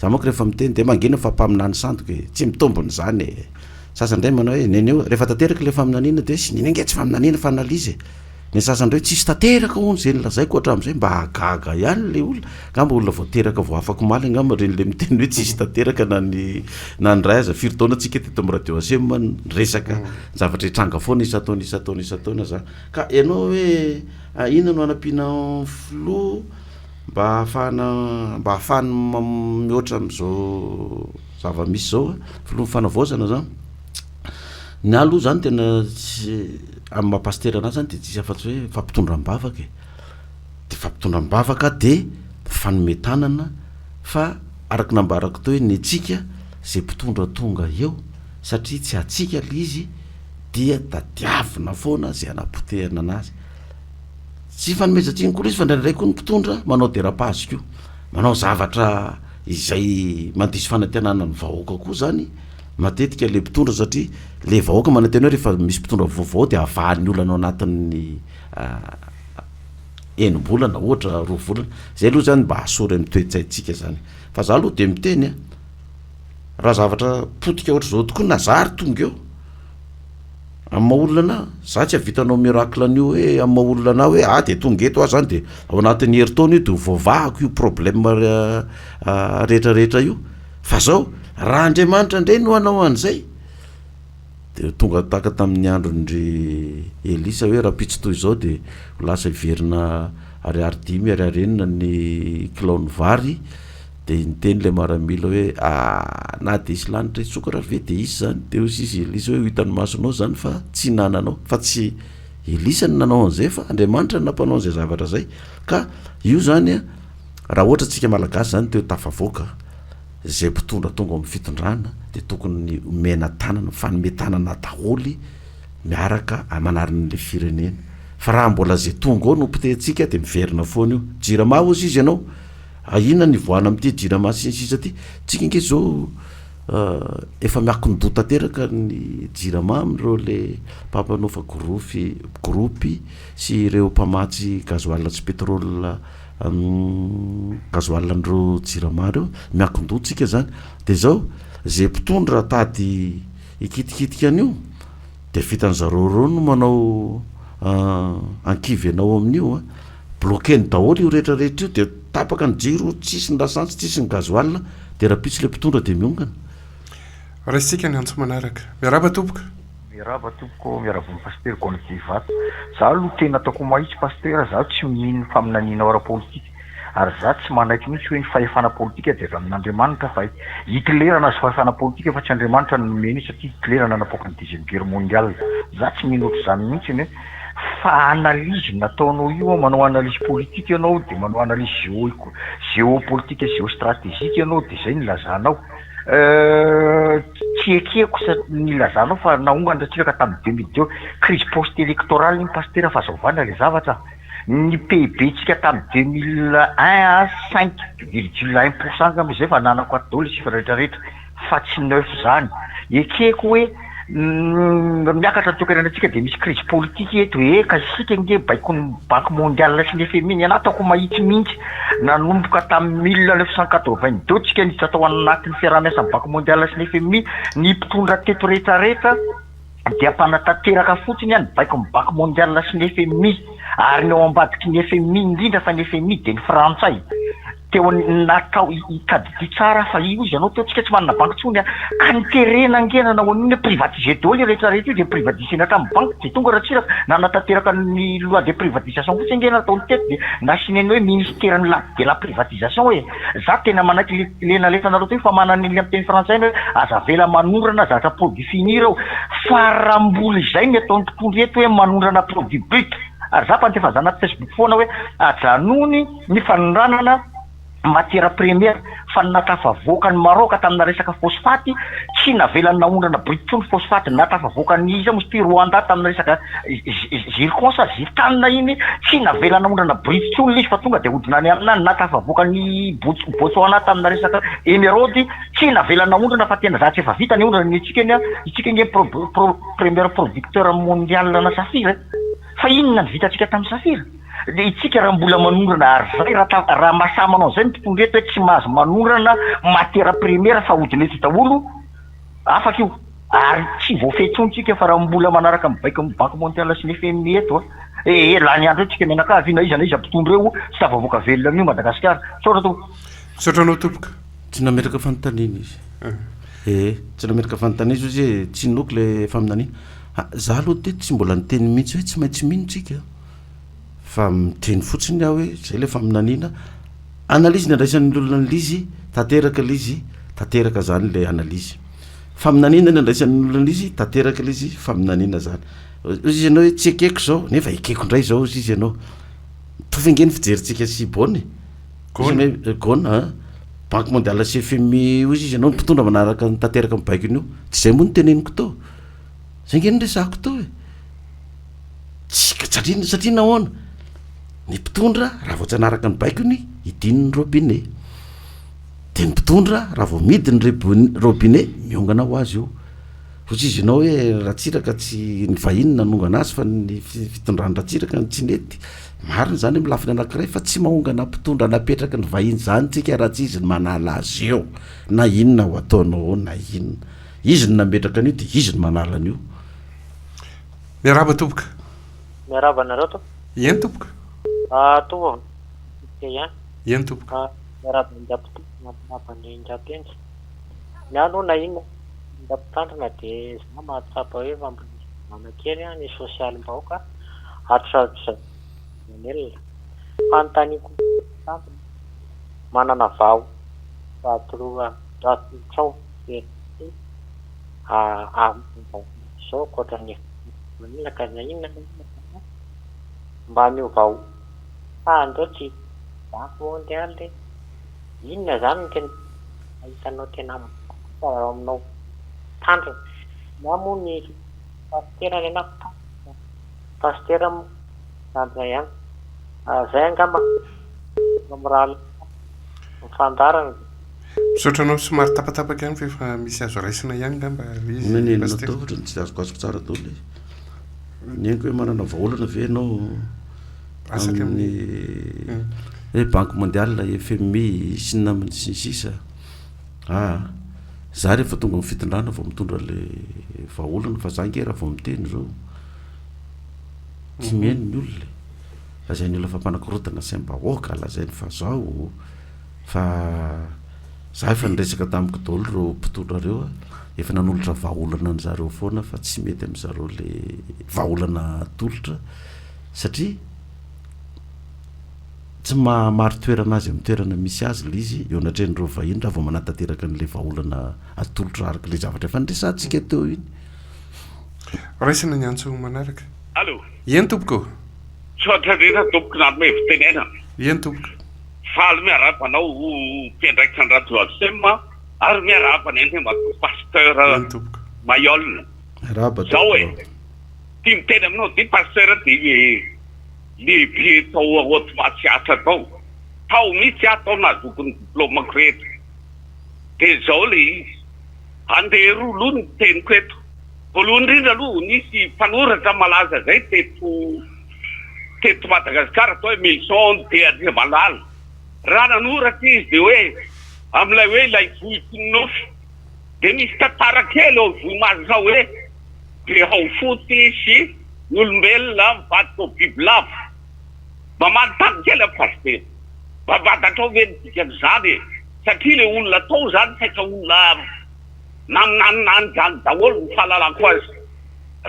za manko rehefa miteny de mangina fa mpaminany sandoka tsy mitombony zany sasandray manao hoe neny eo rehefa tanteraka le faminanina de sy niny nge tsy faminanina fa analizy ny sasandreo tsisy tanteraka ony zay lazaiko hatram'izay mba hagaga ihany le olona ngamba olona voateraka vo afaka maly ngamba reny le miteny hoe tsisy tanteraka na ny ray aza firy taona atsika teto amin'ny radio asem resaka zavatra hitranga foana isataona za ka ianao hoe inona no anampiana flo mba ahafahany mihoatra am'izao zava-misy zao flo mifanavaozana zany ny aloha zany tena amin'ny mahapastera anazy zany de tsisy afa-tsy hoe fampitondram-bavaka de fampitondram-bavaka de fanometanana fa araky nambarako teo hoe ny atsika zay mpitondra tonga eo satria tsy atsika le izy dia tadiavina foana zay anapotehana anazy tsy fanomezantsiny koa izy fa ndraindray koa ny mpitondra manao dérapage koa manao zavatra izay mandisy fanantenana ny vahoaka koa zany matetika le mpitondra satria le vahoaka manantena hoe rehefa misy mpitondra vaovao de avahan'ny olana ao anatin'ny enim-bolana ohatra 2 volana zay aloha zany mba asory amin'ny toetsaitsika zany fa za aloha de miteny raha zavatra potika ohatra zao tokoa nazary tonga eo amin'ny maha-olona za tsy havitanao miracle an'io hoe amin'ny maha-olona hoe de tonga eto azy zany de ao anatin'ny herintaona io de vovahako io problème rehetrarehetra io fa zao raha Andriamanitra ndray no anao an'izay de tonga taka tamin'ny androndry Elisa hoe raha pitsy toy izao de lasa iverina ariary 5 ariary 9 ny kilao vary de niteny le maramila hoe na de isy lanitra itsokara ve de isy zany de hoy izy Elisa hoe hitany masonao zany fa tsy nananao fa tsy Elisa ny nanao an'izay fa Andriamanitra ny nampanao an'izay zavatra zay ka io zany raha ohatra tsika malagasy zany teo tafavoaka zay mpitondra tonga amin'ny fitondrana de tokony mena tanana fanometanana daholy miaraka manarin'le firenena fa raha mbola zay tonga ao no mpitehtsika de miverina foana io jirama ozy izy ianao inona ny voana am'ty jirama sinsisa ty tsika inge zao efa miakindò tanteraka ny jirama am'ireo le mpamanofa gropy sy ireo mpamatsy gazoalina tsy pétrole gazoalin'ireo jirama reo miakindò-tsika zany de zao zay mpitondra tady ikitikitika an'io de vitan'zareo reo no manao ankivy anao amin'io bloqueny daholo io rehetrarehetra io de tapaka ny jiro tsisy ny lasantsy tsisy ny gazoalina de raha pitsy le mpitondra de miongana raisitsika ny antso manaraka miaraba tompoka miaraba tompoko miaravony pasteur Gonzivato za aloha tena ataoko mahitsy pasteur za tsy mihino faminaniana ara-politika ary za tsy manaiky mihitsy hoe ny fahefana politika de avy amin'Andriamanitra fa Hitler nazy fahefana politika fa tsy Andriamanitra nomeny satria Hitler nanapoaka ny 10e guerre mondiale za tsy mihino ohatr'izany mihitsy ne fa analyse nataonao io manao analyse politique ianao de manao analyse géopolitique géostratégique ianao de zay nilazanao tsy ekeko nilazanao fa naongana tsika tamin'ny 2002 crise post-électorale iny pasteur fa zaovana le zavatra ny PIB tsika tamin'ny 2001 à 5,1% ngam'izay fa nanako atao le chiffre rehetrarehetra fa tsy 9 zany ekeko hoe miakatra toeranantsika de misy crise politique eto ka isika nge baiko ny banque mondiale sy ny FMI ny anatako mahitsy mihitsy nanomboka tamin'ny 1982 tsika nisy atao anatin'ny fiaraha-miasan'ny banque mondiale sy ny FMI ny mpitondra teto rehetrarehetra de ampanatanteraka fotsiny any baiko ny banque mondiale sy ny FMI ary ny ao ambadiky ny FMI indrindra fa ny FMI de ny frantsay teo natao ikadity tsara fa io izy anao teo tsika tsy manana banque tsony ka niterena ngena nao an'iny privatiser daholo rehetrarehetra io de privatisena hatramin'ny banque de tonga raha tsira nanatanteraka ny loi de privatisation fotsy ngena ataony teto de nasineny hoe ministère de la privatisation hoe za tena manaiky lena letanareo teo fa manan'iny amin'ny teny frantsay hoe azavela manondrana zavatra produit fini reo fa raha mbola izay ny ataon'ny mpitondra eto hoe manondrana produit brut ary za fantefazana Facebook foana hoe ajanony ny fanondranana matière première fa natafavoaka ny Maroc tamina resaka phosphate tsy navelany naondrana britsony phosphate natafavoaka ny izy mosty Rwanda tamina resaka zircon sa zirtanina iny tsy navelany naondrana britsony izy fa tonga de hodinany aminany natafavoaka ny Botswana tamina resaka émeraude tsy navelany naondrana fa tena za tsy efa vita ny ondrana ny itsika ny premier producteur mondial na safira fa inona ny vitatsika tamin'ny safira de itsika raha mbola manondrana ary zay raha mahasamanao zay mitondra eto hoe tsy mahazo manondrana matière première fa hodinetsy daholo afaka io ary tsy voafetsontsika fa raha mbola manaraka mibaiko amin'ny banque mondiale sy ny FMI eto la ny andro hoe tsika menakavy na iza mpitondra eo sy tavavoaka velona amin'io Madagasikara saotra to saotranao tompoka tsy nametraka fanontaniana izy tsy nametraka fanontaniana izy hoe tsy noky le faminaniana za aloha teto tsy mbola niteny mihitsy hoe tsy maintsy minotsika fa miteny fotsiny aho hoe zay le faminaniana analizy ny andraisan'ny olona nlizy tanteraka lizy tanteraka zany le analizy faminaniana ny andraisan'ny olona lizy tanteraka lizy faminaniana zany izy ianao hoe tsy ekeko zao nefa ekeko indray zao izy ianao tofingeny fijeritsika sy bony gona banque mondiale sy FMI izy ianao mpitondra manaraka ny tanteraka amin'ny baikiny io tsy zay moa ny teneniko to zay nge nyresako to satria nahoana ny mpitondra raha vao tsy anaraka ny baikiny idiny ny robinet de ny mpitondra raha vao midy ny robinet miongana ho azy io ozy izy ianao hoe ratsiraka tsy ny vahiny nanongana azy fa ny fitondrany ratsiraka ny tsinety mariny zany milafiny anankiray fa tsy mahongana mpitondra napetraka ny vahiny zany tsika raha tsy izy ny manala azy eo na inona ho ataonao na inona izy ny nametraka an'io de izy ny manala an'io miaraba tompoka miaraba nareo to eny tompoka to eny tompoka miaraba ndapony ndrapenjy ny ano na inona ndapitandrina de za mahatsapa hoe manakely ny sosialy mbahoaka atrsaelona fanontaniako manana vao fatoroa ratsao zao kotrany manila ka na inona mba mio vao andreo tsy banque mondiale inona zany ny tena ahitanao tena aminao tandrina na moa ny pastera ny anako pastera tandrina ihany zay angamba amiraha mifandarana misaotranao somary tapatapaka ihany fefa misy azo raisina ihany ngamba menenatao ohatrany tsy azoko azoko tsara tao le neniko hoe manana vaolana ve anao amin'ny hoe banque mondiale FMI sy ny namany sy ny sisa za rehefa tonga amin'ny fitondrana vao mitondra le vaolana fa za nge raha vao miteny zao tsy mihaino ny olona lazay ny olona fa mpanakorotana sy mbahoaka lazainy fa zao fa za efa niresaka tamiko daholo reo mpitondra reo efa nanolotra vaolana ny zareo foana fa tsy mety am'zareo le vaolana tolotra satria tsy maro toerana azy amin'ny toerana misy azy le izy eo anatren'ireo vahiny raha vao manatateraka n'le vaolana atolotra araka le zavatra efa nresantsika teo iny raisina ny antso manaraka allo eny tompoko sotra rena tompoko na me fitenena eny tompoka faly miarabanao mpiandraikitra ny radio asema ary miarabana eny pasteur eny tompoka mayolina zao e ty miteny aminao ty pasteur ty lehibe tao automatsiatra tao misy atao nazoko ny diplômako rehetra de zao le izy andeha roa loha ny teniko eto voalohany indrindra aloha nisy mpanoratra malaza zay teto Madagasikara atao hoe maison de Andriamalala raha nanoratra izy de hoe am'ilay hoe ilay vohitonofy de misy tantara kely ao vohimazy zao hoe de ao foty sy ny olombelona mivadika ao biby lava mamantany kely apaster mavadatra ao ve nidikanyzany satria le olona tao zany saika olona naminaniny zany daholo ny fahalalako azy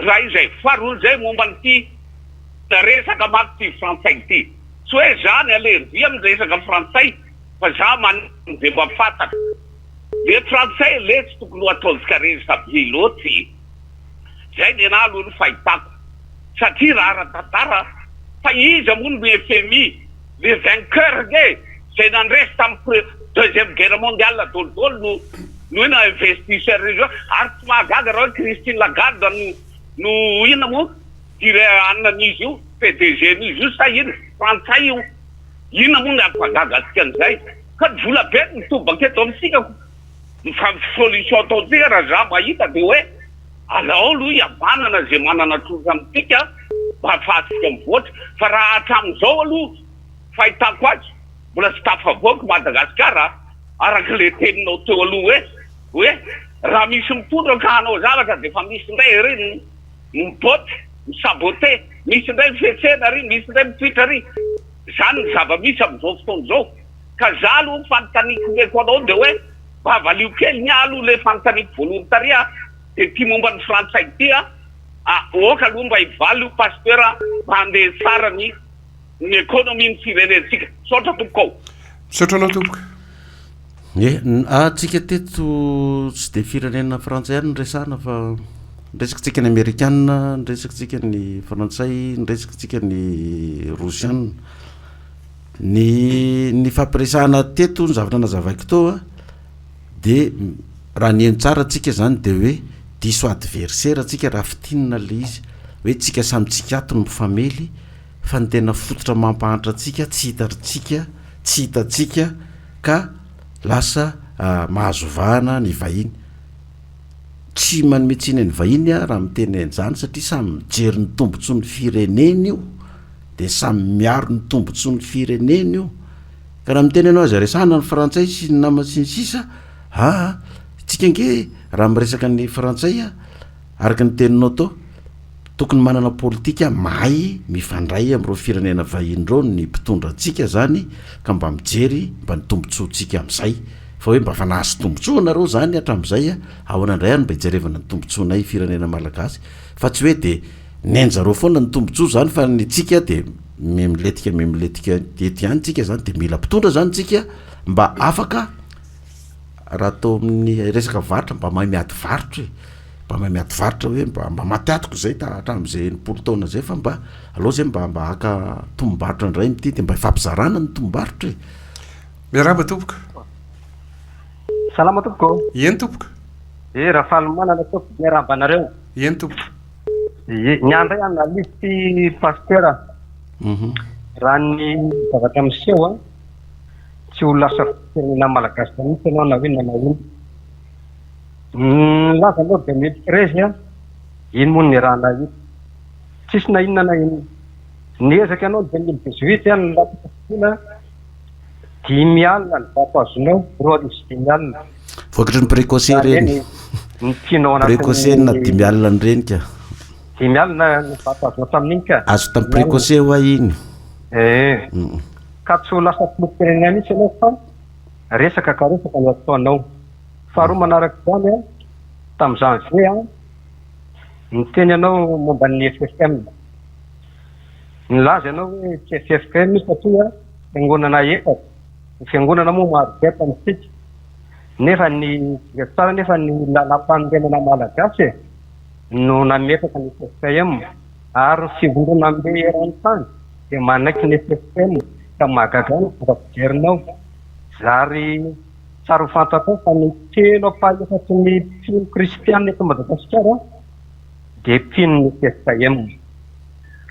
raha izay faharoa zay momba nyty resaka maky ty frantsay ty tsy hoe zany alergie amin'ny resaka frantsay fa za maniny de mba fataka le frantsay le tsy tokony ho ataontsika resabie loatsy zay ny ana aloha ny fahitako satria raha ara-tantara fa izy amono ny FMI le vainqueur ge zay nandresy tamin'ny deuxième guerre mondiale dolodolo no ina investisseur izy ary tsy mahagaga raha hoe Christine Lagarde no ina moa dire anan'izy io PDG n'izy io sa ino frantsay io ina moa ny ampagaga atsika an'izay ka vola be mitobaka eto amintsika solution ataontsika raha za mahita de hoe alao aloha iabanana zay manana trosa amintsika mba ahafahantsika mivoatra fa raha hatramin'izao aloha fahitako azy mbola tsy tafavoaka Madagasikara araka le teninao teo aloha hoe raha misy mitondra ka hanao zavatra de fa misy ndray reny miboty misabote misy ndray mifetsena ry misy ndray mitoitra ry zany ny zava-misy amin'izao fotoana izao ka za aloha fanontaniako leko anao de hoe vavalio kely ny aloha le fanontaniako voalohany taria de ty momba ny frantsay ty oka aloha mba hivaly io pasteur mba handeha tsara ny économie ny firenentsika sotra tompoko ao misaotra anao tompoka atsika teto tsy de firenena frantsay ihany nresahana fa nresakitsika ny amerikana nresakitsika ny frantsay nresakitsika ny russiana ny fampiresahana teto ny zavatra nazavaiko toa de raha ny eny tsara atsika zany de hoe diso adversaire atsika raha fitinina le izy hoe tsika samytsika ato no mifamely fa ny tena fototra mampahantra atsika tsy hitaritsika tsy hitatsika ka lasa mahazovahana ny vahiny tsy manometsina ny vahiny raha miteny an'izany satria samy mijery ny tombontso ny firenena io de samy miaro ny tombontso ny firenena io ka raha miteny anao aza resahana ny frantsay sy ny nama sy ny sisa tsika nge raha miresaka ny frantsay araka ny teninao to tokony manana politika mahay mifandray am'ireo firenena vahiny-reo ny mpitondra atsika zany ka mba mijery mba ny tombontsoantsika am'izay fa hoe mba fanahasy tombontsoa nareo zany hatram'izay ao anandray any mba hijerevana ny tombontsoanay firenena malagasy fa tsy hoe de nenjareo foana ny tombontsoa zany fa ny tsika de miletika ety any tsika zany de mila mpitondra zany tsika mba afaka raha atao amin'ny resaka varitra mba mahay miady varitra mba mahay miady varitra hoe mba matiatiko zay hatram'izay nypolo taona zay fa mba aloha zay mba haka tombobaritra ndray mity de mba ifampizarana ny tombobaritra miaraba tompoka salama tompoko eny tompoka raha falomanana tompoko miaraba anareo eny tompoka ny andray analisty pasteur raha ny zavatra miseho tsy ho lasa firenena malagasy mihitsy anao na hoe nanahiny laza aloha de mety frezy iny moa ny raha nahiny tsisy na inona na iny niezaky anao 2018 ny latina 10 alina ny vato azonao roa misy 10 alina vokatry ny précocé reny ny tianao précocé na 10 alina ny reny ka 10 alina ny vato azonao tamin'iny ka azo tamin'ny précocé hoa iny ka tsy ho lasa filopirenena mihitsy anao fa resaka ka resaka ny ataonao faharoa manaraka zany tamin'ny janvier ny teny anao momba ny FFM nilaza ianao hoe tsy FFM satria fiangonana efatra ny fiangonana moa maro be tamitsika nefa ny tsara nefa ny lalam-panorenana malagasy no nametaka ny FFM ary fivondrona ambe erantany de manaiky ny FFM ka mahagagana fotapijerinao zary tsara ho fantatao fa ny telo ampahaefatry ny mpino kristianina eto Madagasikara de mpino ny FFM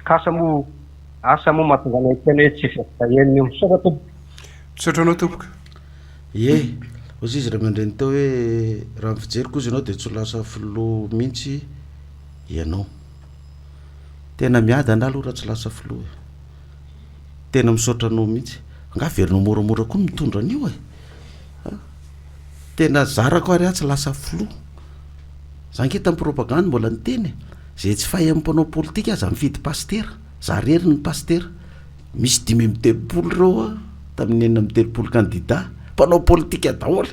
asa moa mahatonga anay tena hoe tsy FFM io misaotra tompoka misaotranao tompoka ozy izy raha mandreny teo hoe raha mifijery koa izy ianao de tsy ho lasa filoha mihitsy ianao tena miady ana aloha raha tsy lasa filoha tena misaotranao mihitsy nga verinao moramora koa mitondra an'io tena zarako ary tsy lasa filoha zange tamin'ny propagande mbola ny teny zay tsy fahay amin'ny mpanao politika aza mifidy pasteur za rery ny pasteur misy 5 reo tamin'ny 9 candidat mpanao politika daholo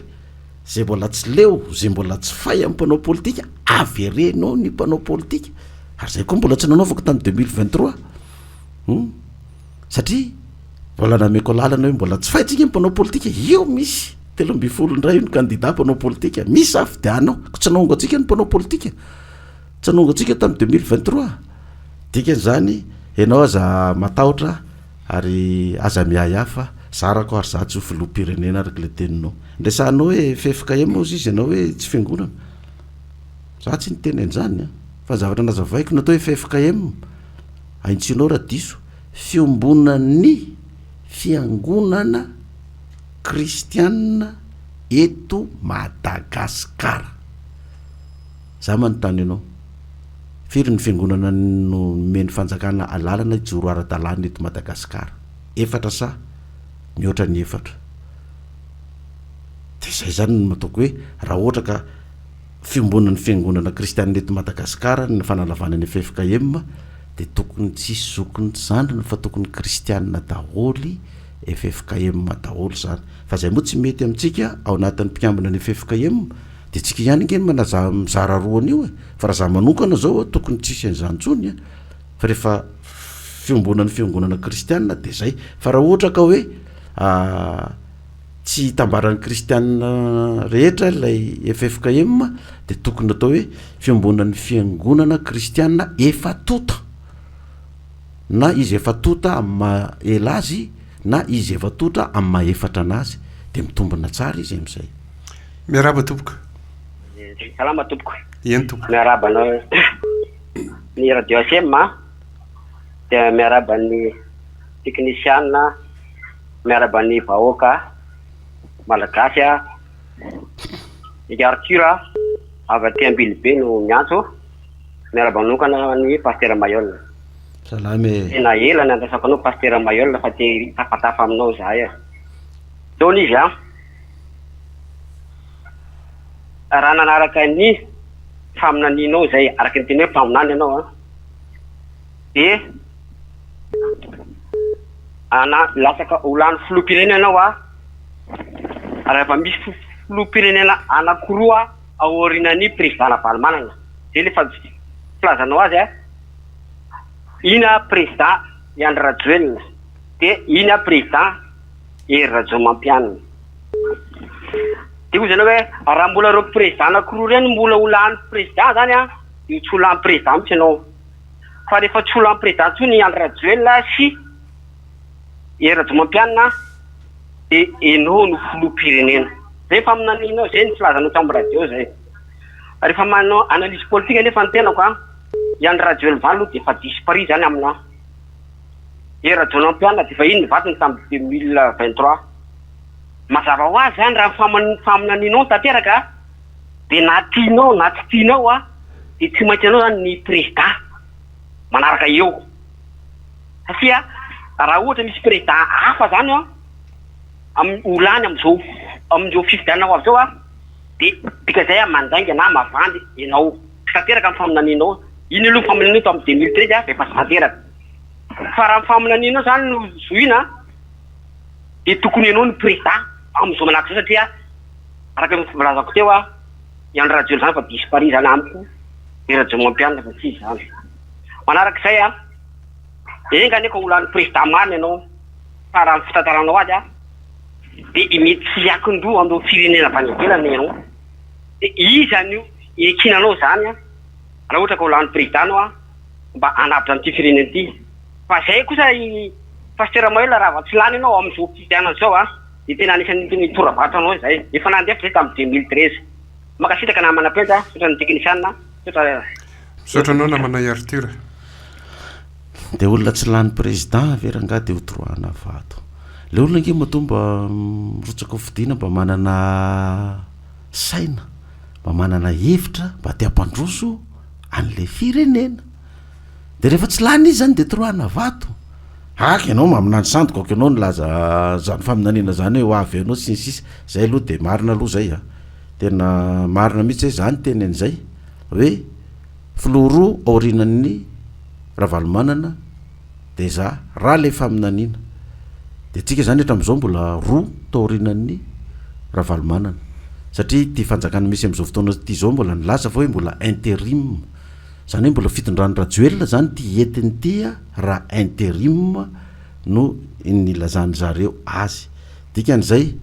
zay mbola tsy leo zay mbola tsy fahay amin'ny mpanao politika averenao ny mpanao politika ary zay koa mbola tsy nanaovako tamin'ny 2023 satria mbola nameko lalana hoe mbola tsy fahintsika mpanao politika io misy 13 ndray ny candidat mpanao politika misy afidianao tsy nanongo atsika ny mpanao politika tsy nanongo atsika tamin'ny 2023 dikan'izany ianao aza matahotra ary aza miay hafa zarako ary za tsy ho filoha-pirenena araka le teninao ndresanao hoe FFKM ozy izy ianao hoe tsy fiangonana za tsy niteny an'izany fa zavatra nazavaiko natao hoe FFKM aintsonao raha diso fiombonany fiangonana kristianina eto Madagasikara za manontany ianao firy ny fiangonana no meny fanjakana alalana ijoro ara-dalàna eto Madagasikara efatra sa mihoatra ny efatra de zay zany no mataoko hoe raha ohatra ka fiombonany fiangonana kristianina eto Madagasikara ny fanalavana ny FFKM de tokony tsisy zokony zandrina fa tokony kristianina daholy FFKM daholo zany fa zay moa tsy mety amintsika ao anatin'ny mpiambina ny FFKM de tsika ihany ngeny mizara roany io fa raha za manokana zao tokony tsisy an'izany fa rehefa fiangonana kristianina de zay fa raha ohatra ka hoe tsy tambaran'ny kristianina rehetra ilay FFKM de tokony atao hoe fiambonan'ny fiangonana kristianina efa tota na izy efa tota amin'ny maha-ela azy na izy efa tota amin'ny maha-efatra anazy de mitombona tsara izy am'izay. Miaraba tompoka. Salama tompoko. Eny tompoka. Miaraba ny radio FM de miaraba ny teknisiana, miaraba ny vahoaka malagasy ny Arthur avy aty Ambilibe no miantso, miaraba manokana ny pasteur Mayol. Salame. Tena ela ny andrasako anao pasteur Mayol fa te tafatafa aminao zahay. Dony izy raha nanaraka ny faminaninao zay araky ny teny hoe mpaminany ianao de lasaka olano filoham-pirenena ianao rehefa misy filoham-pirenena anankiroa aorinan'ny président Valmanana de lefa filazanao azy ina président Iandry Rajoelina de ina président Hery Rajaomampianina. De hoy zany hoe raha mbola reo président anankiroa reny mbola olany président zany io tsy olany président mihitsy ianao fa rehefa tsy olany président tsony Iandry Rajoelina sy Hery Rajaomampianina de enao no filoham-pirenena. Zay faminaninao zay ny filazanao tamby radio zay. Rehefa manao analyse politique nefa ny tenako Iandry Rajoelina valo de fa disparu zany amina. Hery Rajaomampianina de fa iny nivatiny tamby 2023. Mazava ho azy zany raha faminaninao tanteraka de na tianao na tsy tianao de tsy maintsy anao zany ny président manaraka eo. Satria raha ohatra misy président hafa zany olany amizao fifidianao avy zao de dika zay mandainga na mavandy ianao tanteraka amin'ny faminaninao. Iny aloha faminaninao to amin'ny 2013 efa tsy tanteraka. Fa raha faminaninao zany no zoina de tokony ianao ny président amizao manahaka zao satria araka ny fivolazako teo Iandry Rajoelina zany fa disparu zany amiko Hery Rajaomampianina fa tsy zany. Manaraka zay enga nefa olany président marina ianao fa raha ny fitantaranao azy de mety tsy akindroa andao firenena avy any ivelany ianao de izy anio ekinanao zany raha ohatra ka olany président anao mba anapitra an'ity firenena ity. Fa zay kosa pasteur Mayol raha tsy lany ianao amizao fifidianana zao de tena anisan'ny toravatra anao zay efa nandefa zay tamin'ny 2013. Makasitraka namana pesa sotra ny teknisianina sotra anao namana Arthur. De olona tsy lany président veranga de hotroana vato. Le olona nge matomba rotsaka fidina mba manana saina mba manana hevitra mba te-hampandroso an'le firenena de rehefa tsy lany izy zany de troana vato aky ianao maminany sandoko ako ianao nilaza zany faminanina zany hoe hoavy ianao sinsisa zay aloha de marina aloha zay tena marina mihitsy hoe zany teny an'izay hoe filoha roa aorinan'ny Ravalomanana de za raha le faminanina de tsika zany hatram'izao mbola roa taorinan'ny Ravalomanana satria ty fanjakana misy am'izao fotoana ty zao mbola nilaza fa hoe mbola intérim zany hoe mbola fitondran'ny Rajoelina zany ty entiny ty raha intérim no nilazany zareo azy dikan'izay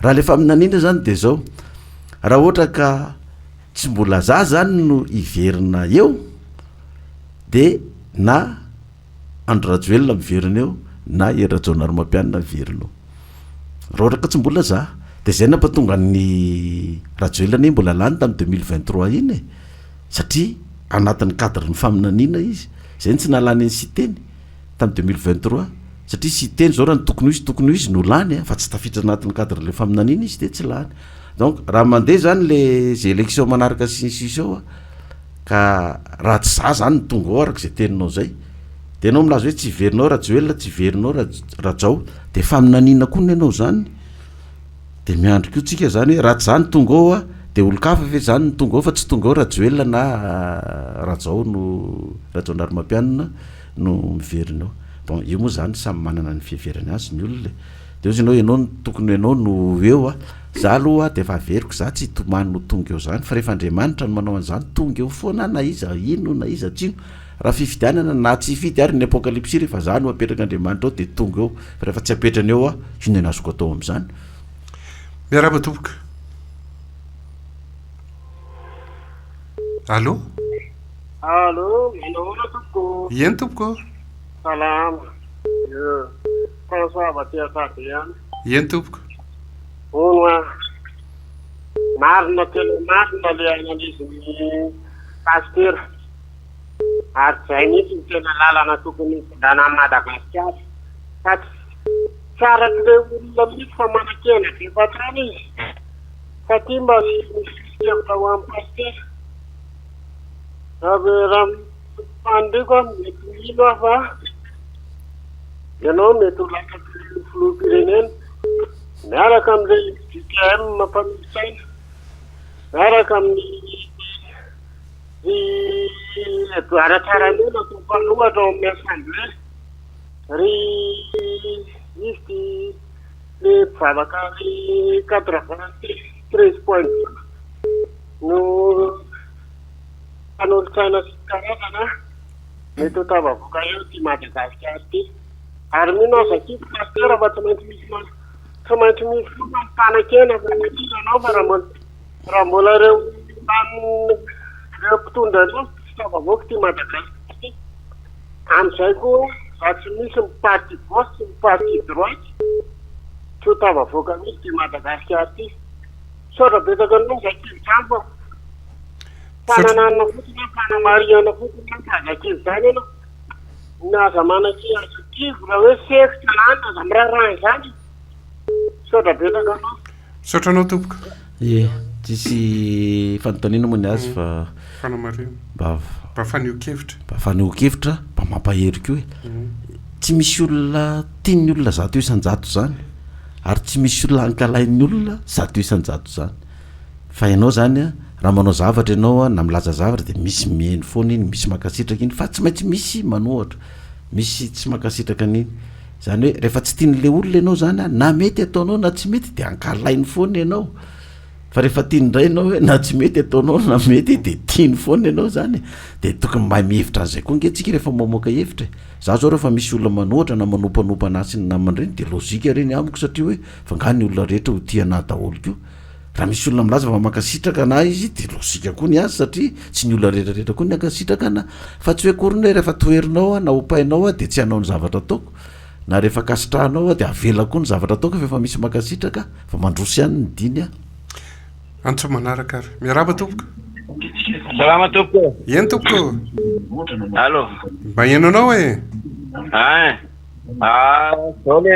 raha le faminanina zany de zao raha ohatra ka tsy mbola za zany no iverina eo de na Andry Rajoelina miverina eo na Hery Rajaomampianina miverina eo raha ohatra ka tsy mbola za de zay nampatonga ny Rajoelina mbola lany tamin'ny 2023 iny satria anatin'ny cadre ny faminanina izy zay tsy nalany ny siteny tamin'ny 2023 satria siteny zao raha ny tokony izy no lany fa tsy tafiditra anatin'ny cadre le faminanina izy de tsy lany. Donc raha mandeha zany le zay élection manaraka sinsisy eo ka raha tsy za zany tonga ao araka zay teninao zay de anao milaza hoe tsy iverinao Rajoelina tsy iverinao Rajao de faminanina koa ny anao zany de miandro ko tsika zany hoe raha tsy zany tonga ao de olo-kafa fe zany ny tonga ao fa tsy tonga ao Rajoelina na Rajao no Rajaonarymampianina no miverinao. Bon io moa zany samy manana ny fiheverany azy ny olona de ozy anao ianao tokony ianao no eo za aloha de efa averiko za tsy tomany no tonga eo zany fa rehefa Andriamanitra no manao an'izany tonga eo foana na iza ino na iza tsino raha fifidianana na tsy fidy ary ny apokalypsy rehefa za no apetraka Andriamanitra ao de tonga eo fa rehefa tsy apetrany eo ino no azoko atao am'izany. Miarahaba tompoka. Allô? Allô, minaona tompoko. Eny tompoko? Salama. François Batiasady ihany. Eny tompoko? Ono marina tena marina le analizy ny pasteur. Ary zay mihitsy ny tena lalana tokony hidana Madagasikara. Tsara le olona mihitsy fa manakena be patrana izy. Satria mba sy tao amin'ny pasteur. Aby raha pandriko mety mino aho fa ianao mety ho lasa filoham-pirenena miaraka amin'ilay DKM mampamisaina miaraka amin'ny Edouard Tsaramena tompanohatra ao amin'ny assemblée ry izy le mivavaka ry 93 point no an'olon-tsaina sy karazana mety ho tavavoaka eo ty Madagasikara ty ary mino aho zakio pasteur fa tsy maintsy misy fomba mpanakena anao fa raha mbola reo mpitondra reo tsy tavavoaka ty Madagasikara ty amin'izay koa za tsy misy miparty gauche sy miparty droite tsy ho tavavoaka misy ty Madagasikara ty sodra betaka anao zakio zany fa fananana fotsiny fanamariana fotsiny azakizy zany anao naza manaky azakizy raha hoe sekitra lany aza mirarany zany sodra betaka anao. Sotranao tompoka. Tsisy fanontaniana moa ny azy fa fanamarina mba faneho-kevitra mba mampaheriko hoe tsy misy olona tiany olona zato isan-jato zany ary tsy misy olona ankalain'ny olona zato isan-jato zany fa ianao zany raha manao zavatra ianao na milaza zavatra de misy mihaino foana iny misy makasitraka iny fa tsy maintsy misy manohatra misy tsy makasitraka an'iny zany hoe rehefa tsy tian'le olona ianao zany na mety ataonao na tsy mety de ankalainy foana ianao fa rehefa tiany indray ianao hoe na tsy mety ataonao na mety de tiany foana ianao zany de tokony mahay mihevitra an'izay koa ngentsika rehefa mamoaka hevitra za zao rehefa misy olona manohatra na manompanompa sy ny namany reny de lozika reny amiko satria hoe fa ngany olona rehetra ho tia anahy daholo ko raha misy olona milaza fa makasitraka na izy de lozika koa ny azy satria tsy ny olona rehetrarehetra koa ny ankasitraka na fa tsy hoe koriny hoe rehefa toerinao na opainao de tsy hanao ny zavatra ataoko na rehefa kasitrahanao de avela koa ny zavatra ataoko fa efa misy makasitraka fa mandrosy ihany ny diny antso manaraka ary miarahaba tompoka. Salama tompoko. Eny tompoko. Allô. Mba henonao e? Zao le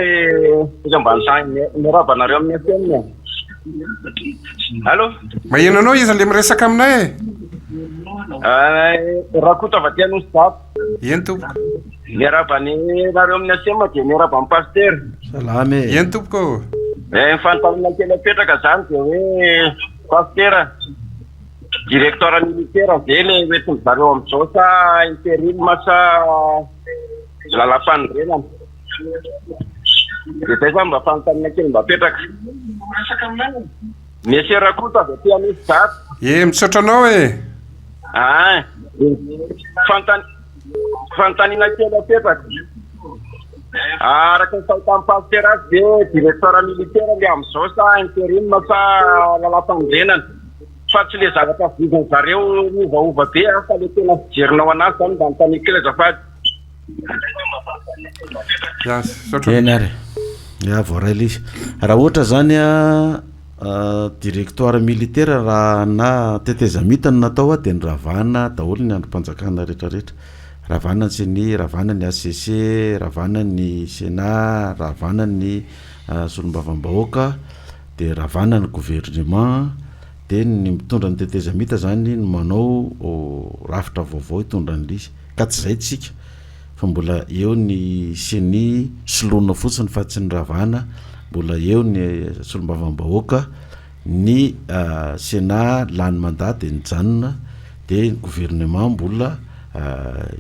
izy ambany sainy mirabanareo amin'ny afenina. Allô. Mba henonao izy le miresaka aminay e? Raha koa tavaty anosy zato. Eny tompoko. Mirabany nareo amin'ny asema de mirabany pasteur. Salama e. Eny tompoko. Fantanina kely apetraka zany de hoe pasteur directeur militaire zay le oetiny zareo amin'izao sa intérim sa lalam-panorenana de zay zany mba fantanina kely mba apetraka monsieur Rakoto avy aty anisy zato. Misotranao e? Fantanina kely apetraka araka ny fahitany pasteur azy de directeur militaire le amin'izao sa intérim sa lalam-panorenana fa tsy le zavatra vidiny zareo miovaova be fa le tena fijerinao anazy zany mba notany kely azafady. Enary voaraila izy raha ohatra zany directoire militaire raha na tetezamita no natao de ny ravana daholo ny androm-panjakana rehetrarehetra ravana ny ravana ny ACC ravana ny Sénat ravana ny solombavam-bahoaka de ravana ny gouvernement de ny mitondra ny tetezamita zany no manao rafitra vaovao hitondra an'izy ka tsy zay tsika fa mbola eo ny seny soloana fotsiny fa tsy ny ravana mbola eo ny solombavam-bahoaka ny Sénat lany mandat de ny janona de ny gouvernement mbola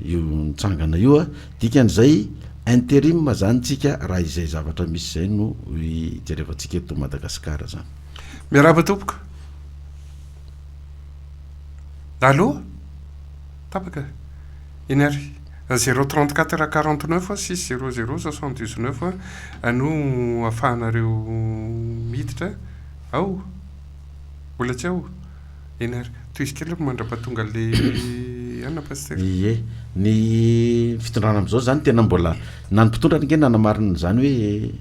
io nitsangana io a dikan'izay intérim zany tsika raha izay zavatra misy zay no ijerevantsika eto Madagasikara zany. Miarahaba tompoko. Allô? Tapaka. Iny ary 034 49 600 79 no afahanareo miditra ao mbola tsy ao iny ary toizy-kely mandra-pahatonga le anna pasteur. Ie ny fitondrana am'izao zany tena mbola na ny mpitondra nge nanamarina zany hoe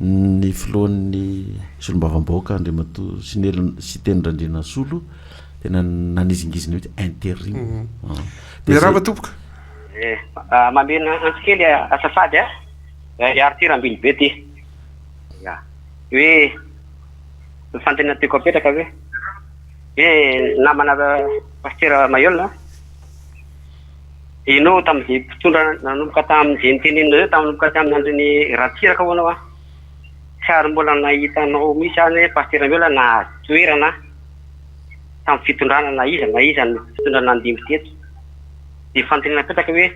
ny filohan'ny solombavam-bahoaka Andriamatoa sy teny-drandrina Solo tena nanizingiziny hoe intérim. Miarahaba tompoko. Mamena antsikely asafady ary ty rambiny be ty hoe fantena tiako apetraka hoe namana pasteur Mayol inao tamin'izay mpitondra nanomboka tamin'izay nitenenina zay tanomboka tamin'ny androny ratsiraka hoanao a tsy ary mbola nahitanao misy any hoe pasteur Mayol na toerana tamin'ny fitondrana na iza ny fitondrana andimy teto de fantenena petraka hoe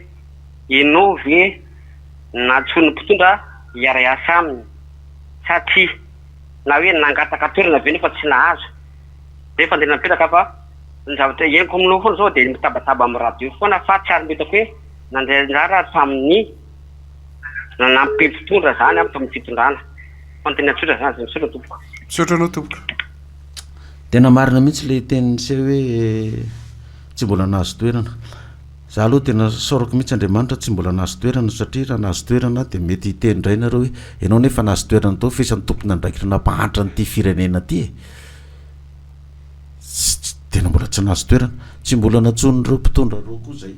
inao ve natsony mpitondra hiara-iasa aminy satria na hoe nangataka toerana ve nefa tsy nahazo de fantenena petraka fa ny zavatra henoko aminao foana zao de mitabataba amin'ny radio foana fa tsy ary metako hoe nandrara tamin'ny nanampy mpitondra zany amin'ny tamin'ny fitondrana fantenena tsotra zany zay misaotra tompoko. Misotranao tompoko. Tena marina mihitsy le teniny se hoe tsy mbola nahazo toerana. Za aloha tena sorako mihitsy Andriamanitra tsy mbola nahazo toerana satria raha nahazo toerana de mety hitendray nareo hoe ianao nefa nahazo toerana tao fesan'ny tompona ndraikitra nampahantra n'ity firenena ty tena mbola tsy nahazo toerana tsy mbola natson'ireo mpitondra reo koa zay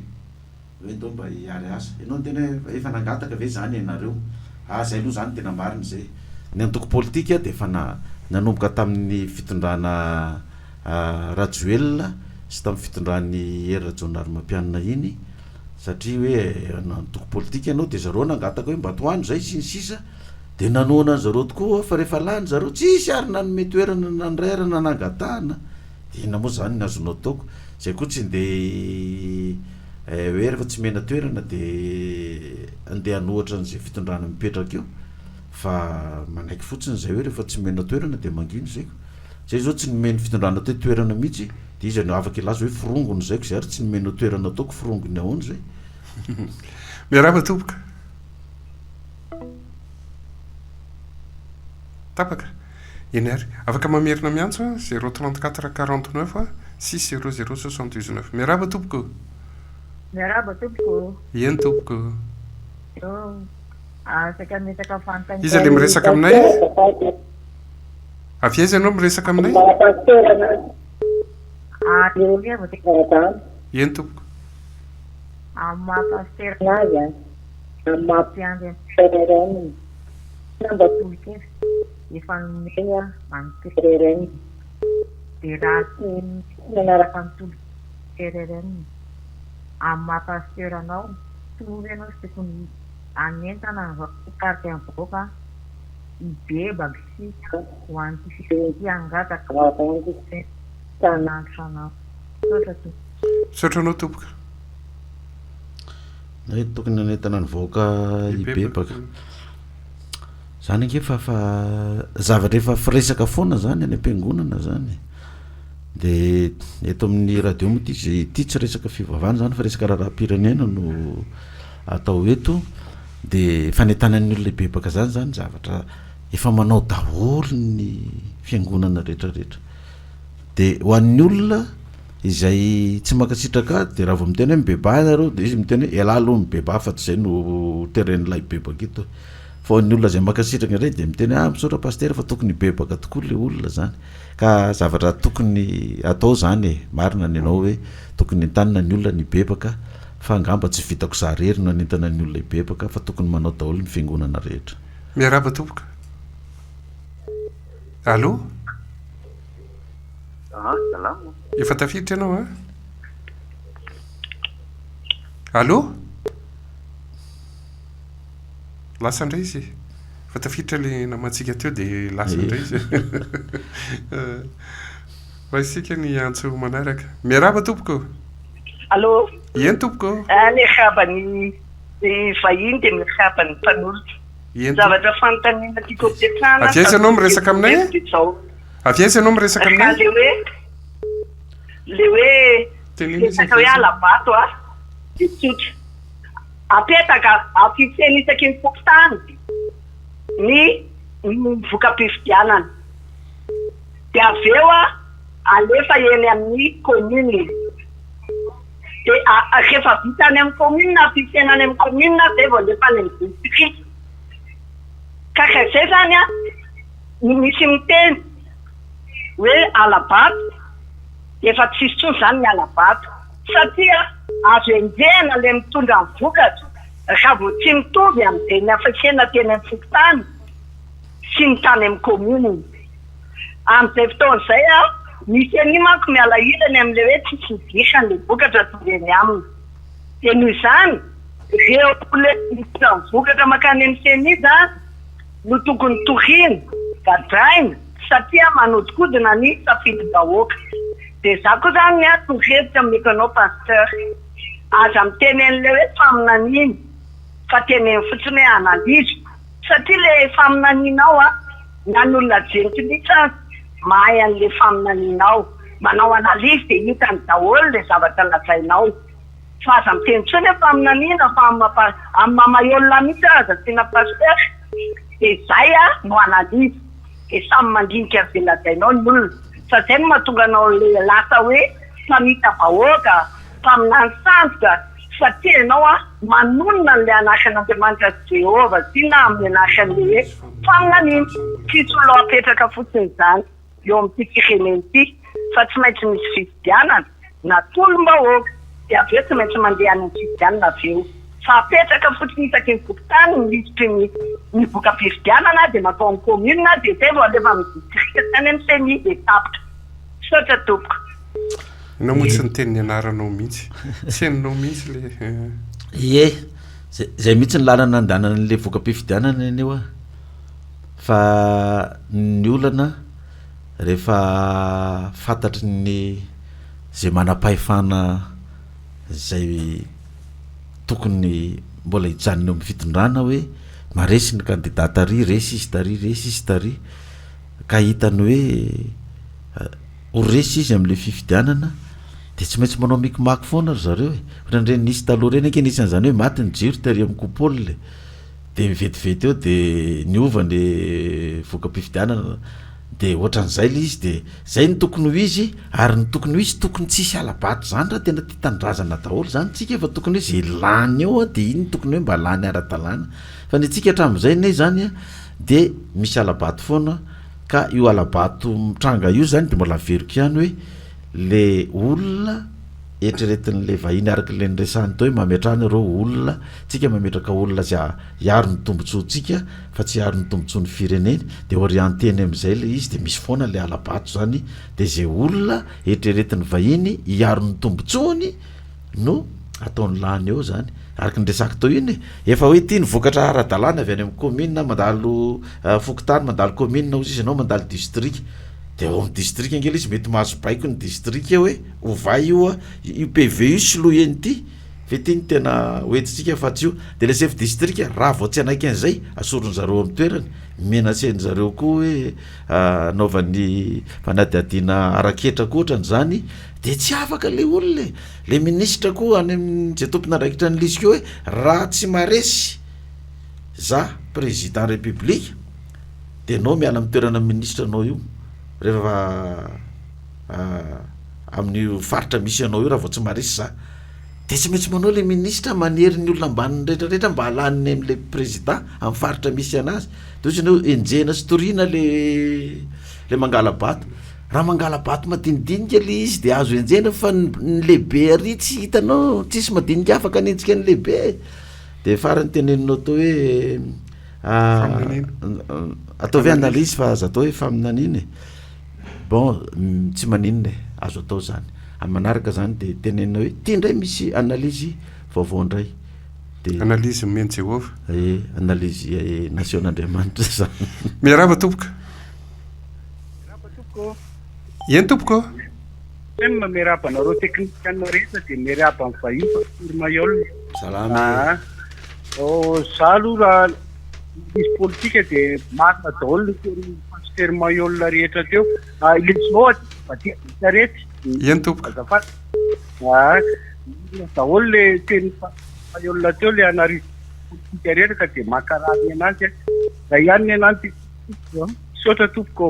hoe ndao mba hiary asa ianao tena efa nangataka ve zany ianareo zay aloha zany tena marina zay ny antoko politika de efa nanomboka tamin'ny fitondrana Rajoelina sy tamin'ny fitondran'ny Hery Rajaonarimampianina iny satria hoe nantoko politika ianao de zareo nangataka hoe mba toandro zay sy ny sisa de nanoana an zareo tokoa fa rehefa lany zareo tsisy ary nanome toerana nandrairana nangatahana de ina moa zany nazonao taoko zay koa tsy de hoe rehefa tsy mena toerana de andeha anohatra n'izay fitondrana mipetraka eo fa manaiky fotsiny zay hoe rehefa tsy mena toerana de mangino zay zay zao tsy nomeny fitondrana teo toerana mihitsy de izy no afaka ilaza hoe firongony zay ko zay ary tsy nomena toerana ataoko firongony ahoana zay. Miarahaba tompoko. Tapaka. Iny ary afaka mamerina miantso 034 49 600 79. Miarahaba tompoko. Miarahaba tompoko. Eny tompoko. Saka metaka fantany. Iza le miresaka aminay? Avy aiza ianao miresaka aminay? Eny tompoko. Amma pasteur nazy mampiandry reny namba tolokely efa nomeny manotolo reny de raha teny nanaraka nytolo reny amma pasteur anao tolory anao sy tokony anentana nykarte avoaka ibebaka sika ho an'ty fity angataka tanandro anao sotranao tompoka. Tokony nanentana ny vahoaka ibebaka zany angefa fa zavatra efa firesaka foana zany any am-piangonana zany de eto amin'ny radio moa ty tsy resaka fivavahana zany fa resaka raharam-pirenena no atao eto de fanentanan'ny olona ibebaka zany zavatra efa manao daholo ny fiangonana rehetrarehetra de ho an'ny olona izay tsy makasitraka de raha vao miteny hoe mibeba nareo de izy miteny hoe ela aloha mibeba fa tsy zay no teren'ilay ibebaka eto fa ny olona zay makasitraka indray de miteny misaotra pasteur fa tokony ibebaka tokoa le olona zany ka zavatra tokony atao zany marina ny anao hoe tokony entanina ny olona ny ibebaka fa angamba tsy vitako zaharery no anentana ny olona ibebaka fa tokony manao daholo ny fiangonana rehetra. Miarahaba tompoka. Allô? Salama. Efa tafiditra ianao a? Allô? Lasa indray izy. Efa tafiditra le namantsika teo de lasa indray izy. Fa isika ny antso manaraka. Miarahaba tompoko. Allô? eny tompoko ny habany vahiny dia mihabany mpanolotra zavatra fanontaniana tiako ampiatrana avy aiza anao miresaka aminay avy aiza anao miresaka aminay le hoe resaka hoe alabato de tsotra apetaka afiseny isaky ny fokotany ny voka-pifidianana de avy eo alefa eny amin'ny commune de rehefa vita any amin'ny commune afisena any amin'ny commune zay vao alefa any amin'ny district ka zay zany misy miteny hoe alabato efa tsisy tsony zany ny alabato satria azo enjehana le mitondra ny vokatra raha vao tsy mitovy amin'izay ny afasena teny amin'ny fokotany sy ny tany amin'ny commune amin'izay fotoan'izay misy any manko miala ilany amin'le hoe tsisy midirany le vokatra tondrany aminy de noho izany reo le mitondra ny vokatra makany amin'ny seny zany no tokony torina gadraina satria manodikodina ny safidy-bahoaka de za koa zany torevitra mekanao pasteur aza miteny an'le hoe faminaniny fa teneny fotsiny hoe analizy satria le faminaninao nan'olona jenitsilitsa mahay an'le faminaninao manao analizy de hitany daholo le zavatra lazainao fa aza miteny tsony hoe faminanina fa amin'ny mamaolona mihitsy aza tena pasteur de zay no analizy de samy mandinika ze lazainao ny olona fa zay no mahatonga anao le lasa hoe famita vahoaka faminany sandoka satria ianao manonona le anasan'Andriamanitra Jehova sy na amin'ny anasan'le hoe faminaniny tsisy olo apetraka fotsiny zany eo amin'ity firenena ity fa tsy maintsy misy fifidianana na tolom-bahoaka de avy eo tsy maintsy mandeha any fifidianana avy eo fa apetraka fotsiny isaky ny vokotany miditry ny voka-pifidianana de matao amin'ny commune de zay vao alefa amin'ny district tany amin'ny seny de tapitra sotra tompoko namotsy ny teniny anaranao mihitsy tsy hainao mihitsy le zay mihitsy ny lalana andanana n'le voka-pifidianana eny eo fa ny olana rehefa fantatry ny zay manam-pahefana zay tokony mbola hijanona amin'ny fitondrana hoe maresy ny kandidata ary resy izy tary ka hitany hoe oresy izy amin'le fifidianana de tsy maintsy manao mikimaky foana ry zareo ohatran'ireny nisy taloha reny ake nisy an'izany hoe maty ny jiro tary amin'ny coupole de mivetivety eo de niova ny voka-pifidianana de ohatran'izay le izy de zay ny tokony ho izy ary ny tokony ho izy tokony tsisy alabato zany raha tena tia tandrazana daholo zany tsika fa tokony hoe zay lany eo de iny tokony hoe mba lany ara-dalàna fa ny tsika hatramin'izay ne zany de misy alabato foana ka io alabato mitranga io zany de mbola veriko ihany hoe le olona eritreretin'le vahiny araka le nyresany tao hoe mametrany reo olona tsika mametraka olona zay hiaro ny tombontsoantsika fa tsy hiaro ny tombontsoan'ny fireneny de orienteny amin'izay le izy de misy foana le alabato zany de zay olona eritreretin'ny vahiny hiaro ny tombontsoany no ataony lany eo zany araka ny resaka tao iny efa hoe ity ny vokatra ara-dalàna avy any amin'ny commune mandalo fokotany mandalo commune ozy izy anao mandalo district de eo amin'ny district angely izy mety mahazo baiko ny district hoe ovay io UPV sy lo eny ity fe ty ny tena hoentsika fa tsy io de le chef district raha vao tsy anaiky an'izay asorony zareo amin'ny toerany menaceny zareo koa hoe anaovan'ny fanadihadiana araketraka ohatran'izany de tsy afaka le olona le ministre koa any amin'izay tompon'andraikitra ny lisy keo hoe raha tsy maresy za président république de anao miala amin'ny toerana ministre anao io rehefa amin'ny faritra misy anao io raha vao tsy maresy za de tsy maintsy manao le ministre manery ny olona ambaniny rehetrarehetra mba halaniny amin'le président amin'ny faritra misy anazy de ohatrany hoe enjehana sy toriana le mangala bato raha mangala bato madinidinika le izy de azo enjehana fa ny lehibe ary tsy hitanao tsisy madinika afaka anenjika ny lehibe de farany teneninao tao hoe ataovy analyse fa azo atao hoe faminaniny bon tsy maninona azo atao zany amin'ny manaraka zany de tenenina hoe ty ndray misy analyse vaovao ndray de analyse meny Jehova analyse nation'Andriamanitra zany miarahaba tompoka eny tompoko Sema miarabanareo teknikanina rehetra dia miaraba amin'ny vahiny Pastor Mayol. Salama. Zaho aloha raha misy politika dia marina daholo ny teorin'ny Pastor Mayol rehetra teo. Ilay vadia rehetra. Eny tompoko. Azafady. Daholo le teorin'ny Mayol teo le anarivo politika rehetra ka dia makarary anazy. Raha ihany ananty misaotra tompoko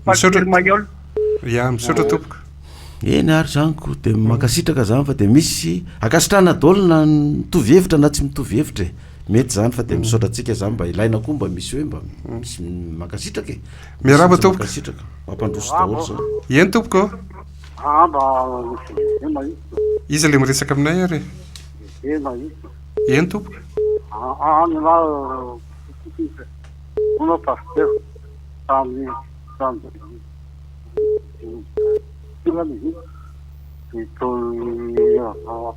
Pastor Mayol. Ya, misaotra tompoko. Eny ary zaniko dia makasitraka zany fa dia misy akasitrana daholo na mitovy hevitra na tsy mitovy hevitra mety zany fa dia misaotra antsika zany mba ilaina koa mba misy hoe mba misy makasitraka miaraba tompoko makasitraka mampandroso daholo zany. Eny tompoko. Mba izy le miresaka aminay ary. Eny tompoko. Una pasteur tamin'ny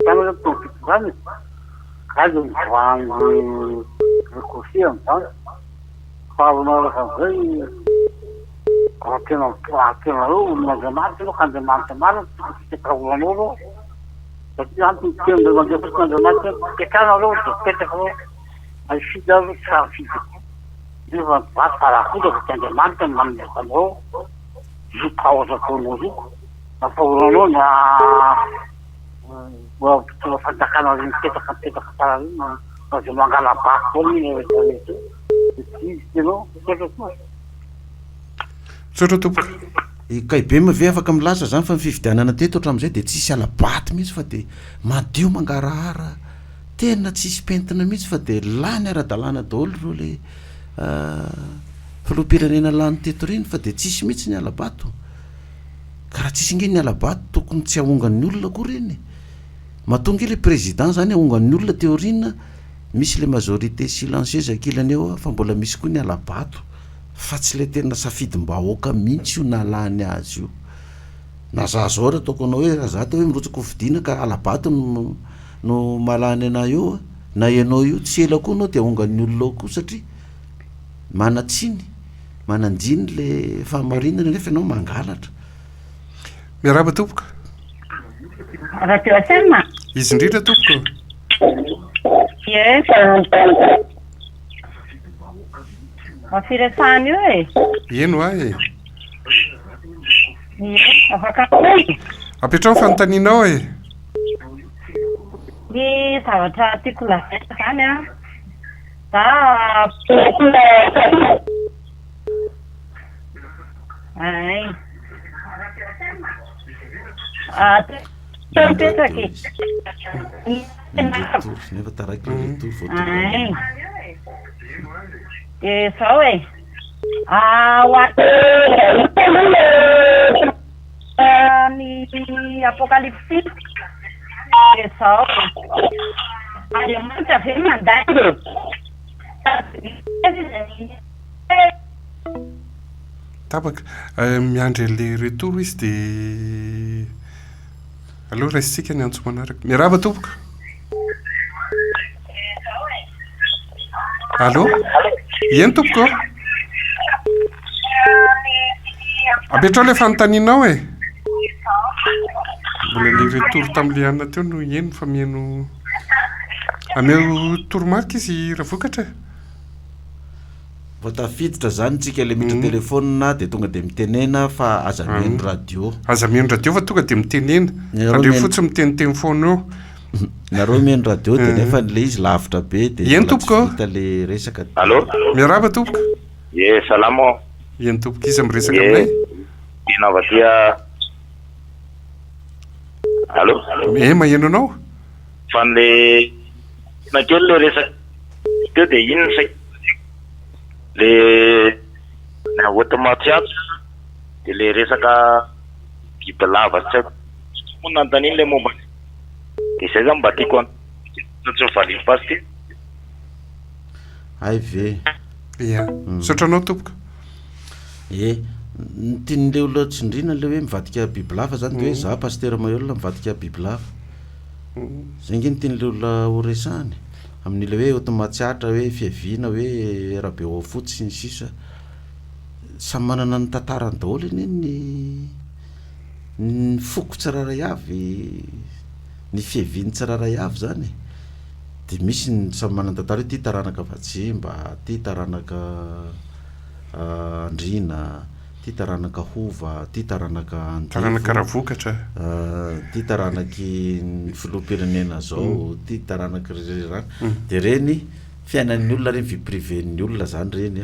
Tanana tompoko zany kazo mivangy rekofia amin'izany fa manaraka an'izay raha tena eo n'Andriamanitra aloha ka Andriamanitra marina fitekaolanao aloha satria antony tena mandeha fosiny Andriamanitra tekana aloha dia petraka aloha afidy aloha tsy safidy nefa vaty farafotraka ty Andriamanitra ny manombokanao io paoza ataonao io afahoranao na fanjakana reny petaka tsara iny azo mangala basy foana iny rehetra izy tenao Misaotra tompoko. Kay be mave afaka milasa zany fa ny fividianana teto hatramin'izay dia tsisy alabaty mihitsy fa dia madio mangarahara tena tsisy pentina mihitsy fa dia lany ara-dalàna daholo ro le filoham-pirenena lany teto reny fa dia tsisy mihitsy ny alabato. Ka raha tsisy ingeny ny alabato tokony tsy ahongan'ny olona koa reny. Mahatonga le président zany ahongan'ny olona teoriana misy le majorité silencieuse ankilany eo fa mbola misy koa ny alabato fa tsy le tena safidim-bahoaka mihitsy io nalany azy io. Na za zao raha ataoko anao hoe raha za tao hoe mirotsaka hovidiana ka alabato no malany anahy eo na ianao io tsy ela koa anao dia ahongan'ny olona ao koa satria manatsiny mananjiny le fahamarinana nefa ianao mangalatra. Miaraba tompoko. Rahateo asema. Izy indrindra tompoko. Yes. Mafiresany io e. Eno ahy. Afaka apetrao ny fanontanianao e. Ny zavatra tiako lazaina zany a. Petraky. Nefa taraiky le retour voatery. Zao e. Ny apocalypse zao. Andriamanitra ve mandany. Tapaka miandry le retour izy dia aloha raisitsika ny antso manaraka. Miaraba tompoko. Allô? Eny tompoko. Apetrao le fanontanianao e. Mbola le retour tamin'le anona teo no eny fa mihaino ameo toromarika izy raha vokatra. Vao tafiditra zany tsika le miditra telefônina dia tonga dia mitenena fa aza mihaino radio. Aza mihaino radio fa tonga dia mitenena. Radio fotsiny miteniteny foana eo. Nareo mihaino radio dia nefa le izy lavitra be dia eny tompoko. vita le resaka. Allô? Miaraba tompoko. Ye salamo. Eny tompoko izy miresaka aminay. Ina vadia. Allô? Maheno anao? Fa le na kely le resaka teo dia inona saika le na automatique dia le resaka biby lava tsy haiko moa nanontaniana le momba dia izay zany mba tiako tsy mivaliana pasty. Ay ve. Ia. Sotranao tompoko. Ny tian'le olona tsindriana le hoe mivadika biby lava zany dia hoe za Pasteur Mayol mivadika biby lava. Zay nge ny tian'le olona ho resahany amin'ile hoe automatsiatra hoe fiaviana hoe raha be ao fotsy sy ny sisa samy manana ny tantarany daholo eny ny ny foko tsararay avy ny fieviny tsararay avy zany de misy ny samy manan-tantara ty taranaka Vatsimba, ty taranaka Andrina, ty taranaka Hova, ty taranaka taranaka Ravokatra, ty taranaky ny filoham-pirenena zao, ty taranaka de reny fiainan'ny olona reny vie privé-ny olona zany reny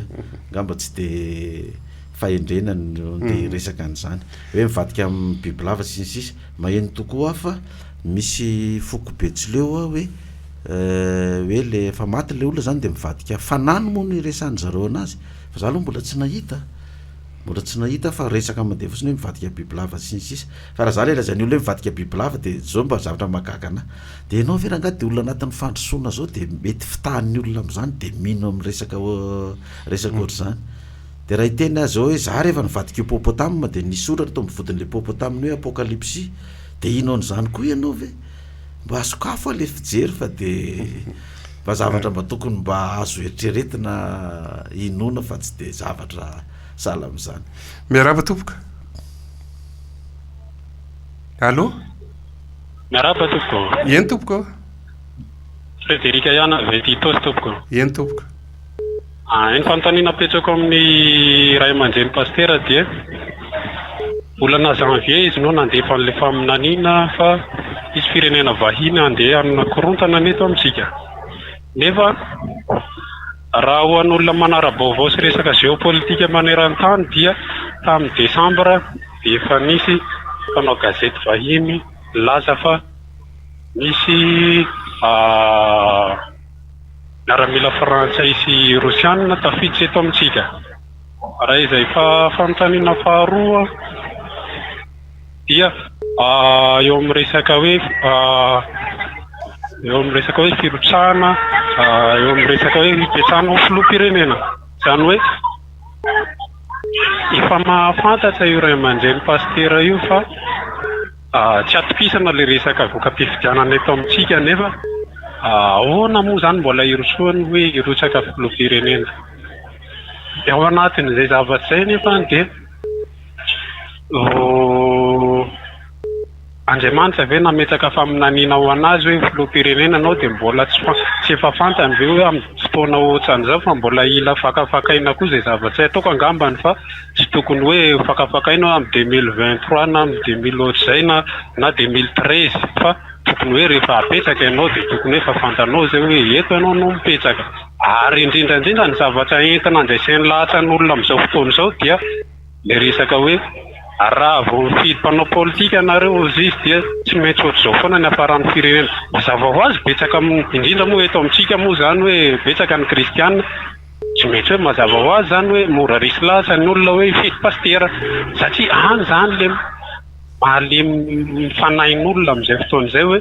ngamba tsy de fahendrenany de resaka an'izany hoe mivadika amin'ny biby lava sy ny sisa maheno tokoa fa misy foko betsileo hoe le efa maty le olona zany de mivadika fanano moa ny resany zareo anazy fa za aloha mbola tsy nahita fa resaka mandeha fotsiny hoe mivadika biby lava sy ny sisa fa raha za le lazany olona hoe mivadika biby lava de zao mba zavatra mahagaga anahy de ianao ve rangahy de olona anatin'ny fandrosoana zao de mety fitahan'ny olona am'izany de mino amin'ny resaka ohatr'izany de raha iteny azy hoe za rehefa nivadika hippopotame de nisoratra to mivodin'le hippopotame hoe apocalypse de ino an'izany koa ianao ve mba asokafo le fijery fa de mba zavatra mba tokony mba azo eritreretina inona fa tsy de zavatra sala am'izany. Miaraba tompoka. Allô? Miaraba tompoko. Eny tompoko? Frederika Yana Vetitos tompoko. Eny tompoko. Eny fanontaniana apetrako amin'ny ray aman-dreny pastera dia volana janvier izy no nandefa an'le faminaniana fa isy firenena vahiny andeha amina korontana neto amintsika. Nefa raha ho an'olona manara-baovao sy resaka géopolitika maneran-tany dia tamin'ny desambra dia efa nisy mpanao gazety vahiny laza fa misy miaramila frantsay sy rosianina tafiditra eto amintsika. Raha izay fanontaniana faharoa dia eo amin'ny resaka hoe firotsahana eo amin'ny resaka hoe hipetsahana ho filoham-pirenena zany hoe efa mahafantatra io ray aman-dreny pastera io fa tsy atopisana le resaka voka-pifidianana eto amintsika nefa ahoana moa zany mbola irosoany hoe irotsaka filoham-pirenena de ao anatin'izay zavatra zay nefa de Andriamanitra ve nametraka faminaniana ho anazy hoe filoham-pirenena anao de mbola tsy efa fantany ve hoe amin'ny fotoana ohatran'izao fa mbola ila fakafakaina koa zay zavatra ataoko angambany fa tsy tokony hoe fakafakaina amin'ny 2023 na amin'ny 2000 ohatr'izay na 2013 fa tokony hoe rehefa apetraka ianao de tokony hoe efa fantanao zay hoe eto ianao no mipetraka. Ary indrindrandrindra ny zavatra entina andraisen'ny lahatra ny olona amin'izao fotoana izao dia le resaka hoe raha vao mifidy mpanao politika anareo izy dia tsy maintsy ohatr'izao foana ny hafaran'ny firenena. Mazava ho azy betsaka indrindra moa eto amintsika moa zany hoe betsaka ny kristianina tsy maintsy hoe mazava ho azy zany hoe mora risy lahatra ny olona hoe hifidy pastera satria any zany le mifanahin'olona amin'izay fotoana izay hoe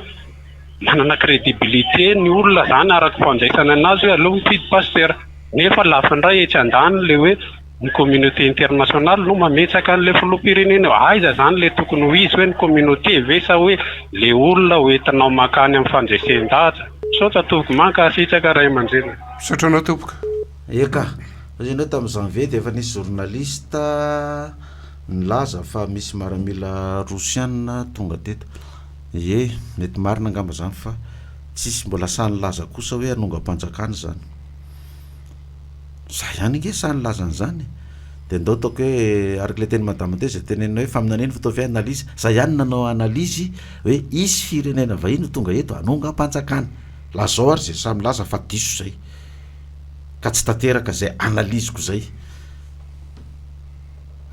manana credibilité ny olona zany araka fanjaisana anazy hoe aleo mifidy pastera nefa lafindray etsy andany le hoe ny communauté internationale no mametraka an'le filoham-pirenena aiza zany le tokony ho izy hoe ny communauté ve sa hoe le olona hoentinao makany amin'ny fandraisan-dahatra saotra tompoko manka asitraka ray aman-dreny. Sotranao tompoko. Eka ianao tamin'ny janvier de efa nisy journaliste nilaza fa misy miaramila rosianina tonga teto mety marina angamba zany fa tsisy mbola sany laza kosa hoe anonga-panjakana zany za ihany nge sany lazany zany de ndao taoko hoe araka le teny madama teo zay tenenina hoe faminaneny fataovy analyzy za ihany nanao analyzy hoe isy firenena vahiny tonga eto anonga-panjakana lazao ary zay samy laza fa diso zay ka tsy tanteraka zay analyziko zay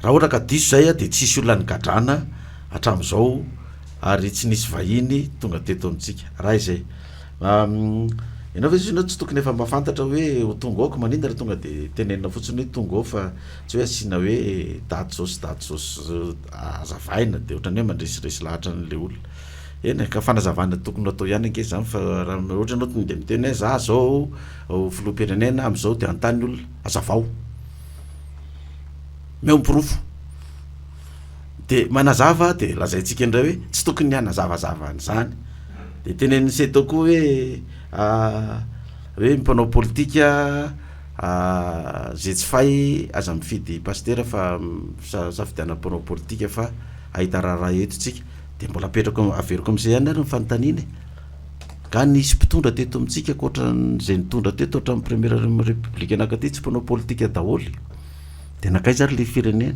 raha ohatra ka diso zay de tsisy olona nigadrana hatram'izao ary tsy nisy vahiny tonga teto amintsika raha izay ianao fa izy ianao tsy tokony efa mahafantatra hoe ho tonga aoko manindra raha tonga de tenenina fotsiny hoe tonga ao fa tsy hoe asiana hoe daty saosy azavaina de ohatrany hoe mandresiresy lahatra n'le olona eny ka fanazavana tokony atao ihany ange zany fa raha ohatra anao tonga de miteny hoe za zao filoham-pirenena am'izao de antany olona azavao meompirofo de manazava de lazaitsika indray hoe tsy tokony hanazavazava an'izany de teneniny setao koa hoe mpanao politika zay tsy fay aza mifidy pastera fa safidiana mpanao politika fa ahita raharaha eto tsika de mbola apetrako averiko am'izay ihany ary ny fanontaniana ka nisy mpitondra teto amitsika koatran'izay nitondra teto hatramin'ny première république anakaty tsy mpanao politika daholy de nakaiza ary le firenena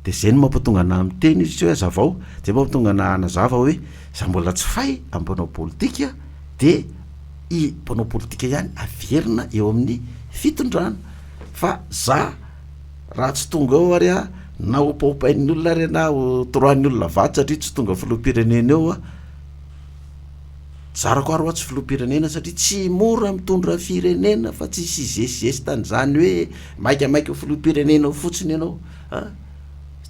de zay no mampatonga ana miteny izy tsy hoe azavao zay mampatonga ana anazava hoe za mbola tsy fay ampanao politika de i mpanao politika ihany averina eo amin'ny fitondrana fa za raha tsy tonga ao ary a na opaopain'ny olona ary na toroan'ny olona vaty satria tsy tonga filoham-pirenena eo a zarako ary hoa tsy filoham-pirenena satria tsy mora mitondra firenena fa tsy sizesizesy tan'izany hoe maikamaika filoham-pirenena fotsiny ianao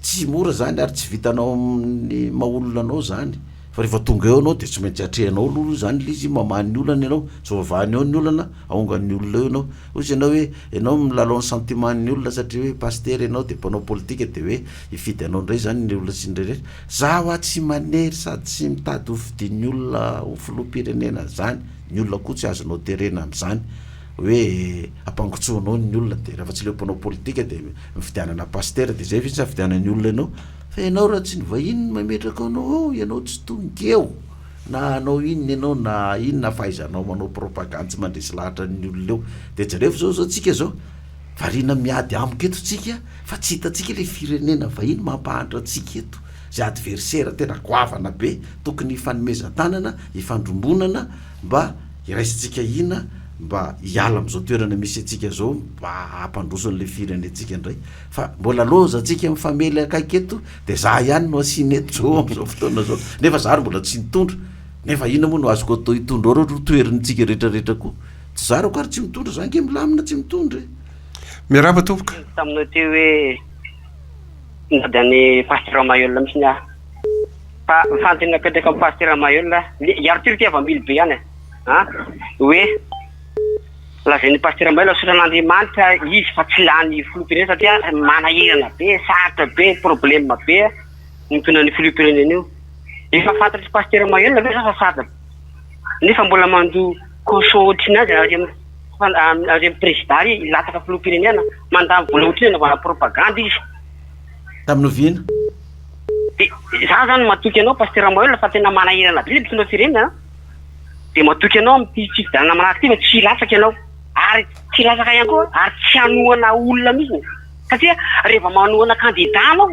tsy mora zany ary tsy vitanao amin'ny maolona anao zany fa rehefa tonga eo anao de tsy maintsy atrehanao aloha zany le izy mamany olana ianao zovavany eo ny olana aongan'ny olona eo ianao ozy ianao hoe ianao milalao ny sentimentny olona satria hoe paster ianao de mpanao politika de hoe ifidy anao indray zany ny olona sy ndrairehetra za hoa tsy manery sady tsy mitady ho fidin'ny olona ho filoham-pirenena zany ny olona koa tsy azonao terena am'zany hoe ampangotsoanao ny olona de rehefa tsy le mpanao politika de mifidianana paster de zay vitsy afidianany olona ianao fa ianao raha tsy ny vahiny mametraka anao ianao tsy tongeo na anao inona ianao na inona fahaizanao manao propagande tsy mandresy lahatra ny olona eo de jereo zao tsika zao varina miady amiko eto tsika fa tsy hitatsika le firenena vahiny mampahantra atsika eto zay adversaire tena goavana be tokony ifanomezan-tanana ifandrombonana mba iraisintsika ina mba hiala am'izao toerana misy atsika zao mba hampandrosan'le firenetsika indray fa mbola loza atsika mifamely akaiky eto de za ihany no asiny eto zao am'izao fotoana zao nefa za ry mbola tsy nitondra nefa ina moa no azoko atao hitondra ao toerintsika rehetrarehetra koa tsy zarako ary tsy mitondra za nge milamina tsy mitondra miaraba topoka taminao teo hoe ndady any pasteur Mayol misy nya fa fantiny napetraka amin'ny pasteur Mayol iaro tiry tiava-mily be ihany hoe lazany pasteur Mayol sotran'Andriamanitra izy fa tsy lany filoham-pirenena satria manahirana be sarotra be problème be nitonany filoham-pirenena io efa fantatry pasteur Mayol ve sa sasatra nefa mbola mando cochon otrinazy ary amin'ny président lataka filoham-pirenena mandamy vola otrina navana propagande izy tamin'ny ovina de za zany matoky anao pasteur Mayol fa tena manahirana be le mpitondra firenena de matoky anao amty fifidanana manahaka ty fa tsy latsaky anao ary tsy latsaka ihany koa ary tsy hanoana olona mihitsy satria rehefa manoana candidat anao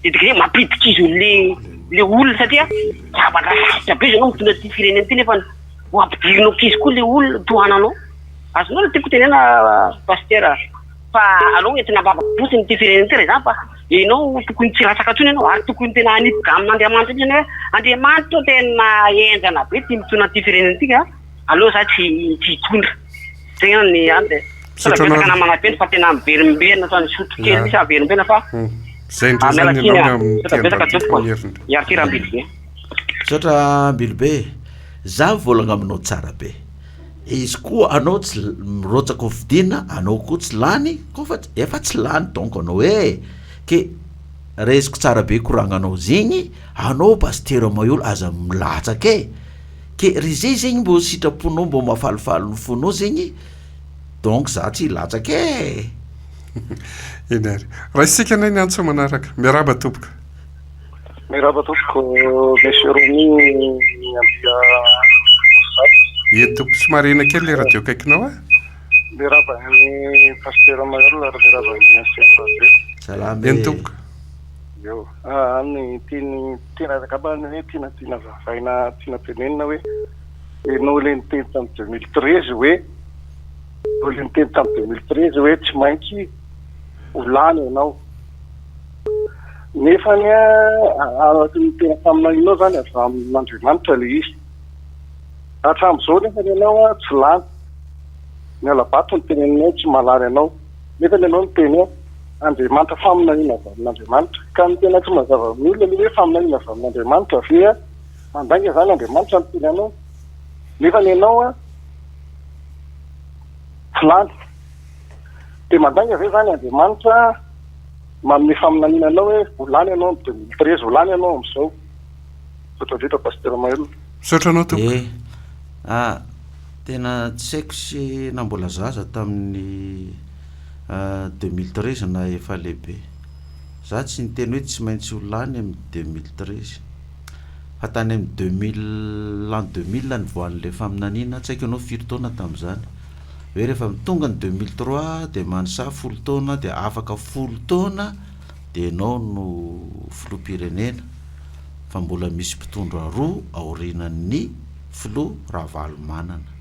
de degré mampidika izy le olona satria zavatra sarotra be izy anao mitondra ty firenena ty nefa ho ampidirinao kizy koa le olona tohananao azonao le tiako tenena pasteur fa alao entina mbabaposiny ty firenena ty re zany fa ianao tokony tsy latsaka atsony ianao ary tokony tena anipoka amin'Andriamanitra iny hoe Andriamanitra tena enjana be ty mitondra ty firenena ty ka aleo za tsy hitondra tegna ny any de pesaka namanapeny fa tena miverimberina fa ny sotro kely misy averimbena fa zay ndray zany ianao iary ty raha mbily be satra mbily be za volagna aminao tsara be izy koa anao tsy mirotsaka ho fidina anao koa tsy lany kofa efa tsy lany donc anao ke resiko tsara be koragnanao zegny anao pasteur Mayol aza milatsaka ke ry zay zegny mbo sitraponao mbo mahafalifaly ny fonao zegny donc za tsy latsaka eny ary raha isika nay ny antso manaraka miaraba topoka monsieur Romy etoko somary ena kely le radio akaikinao a miraba ny pasteur Mayol ary miraba ny ancien radio salama eny topoka eo ny tena zakabany hoe tiana zavaina tiana tenenina hoe enao le niteny tamin'ny 2013 hoe no le niteny tamin'ny 2013 hoe tsy maintsy ho lany ianao nefa ny ny tena taminao zany avy amin'Andriamanitra le izy hatramin'izao nefa ny ianao tsy lany ny alabato ny teneninao tsy malary ianao nefa ny ianao ny teny Andriamanitra faminaniana avy amin'Andriamanitra ka ny tena tsy mazava amin'ny olona le hoe faminaniana avy amin'Andriamanitra ve mandanga zany Andriamanitra ny teny anao nefa ny ianao tsy lany de mandanga ve zany Andriamanitra manome faminaniana anao hoe volany ianao amin'ny 2013 volany ianao amin'izao sotratreta pasteur Mayol sotranao tokoa tena tsy haiko sy na mbola zaza tamin'ny 2013 na efa lehibe za tsy niteny hoe tsy maintsy ho lany amin'ny 2013 fa tany amin'ny 2000 ny voan'le faminaniana tsy haiko ianao firy taona tamin'izany hoe rehefa tonga ny 2003 dia manisa 10 taona dia afaka 10 taona dia ianao no filoha-pirenena fa mbola misy mpitondra roa aorinan'ny filoha Ravalomanana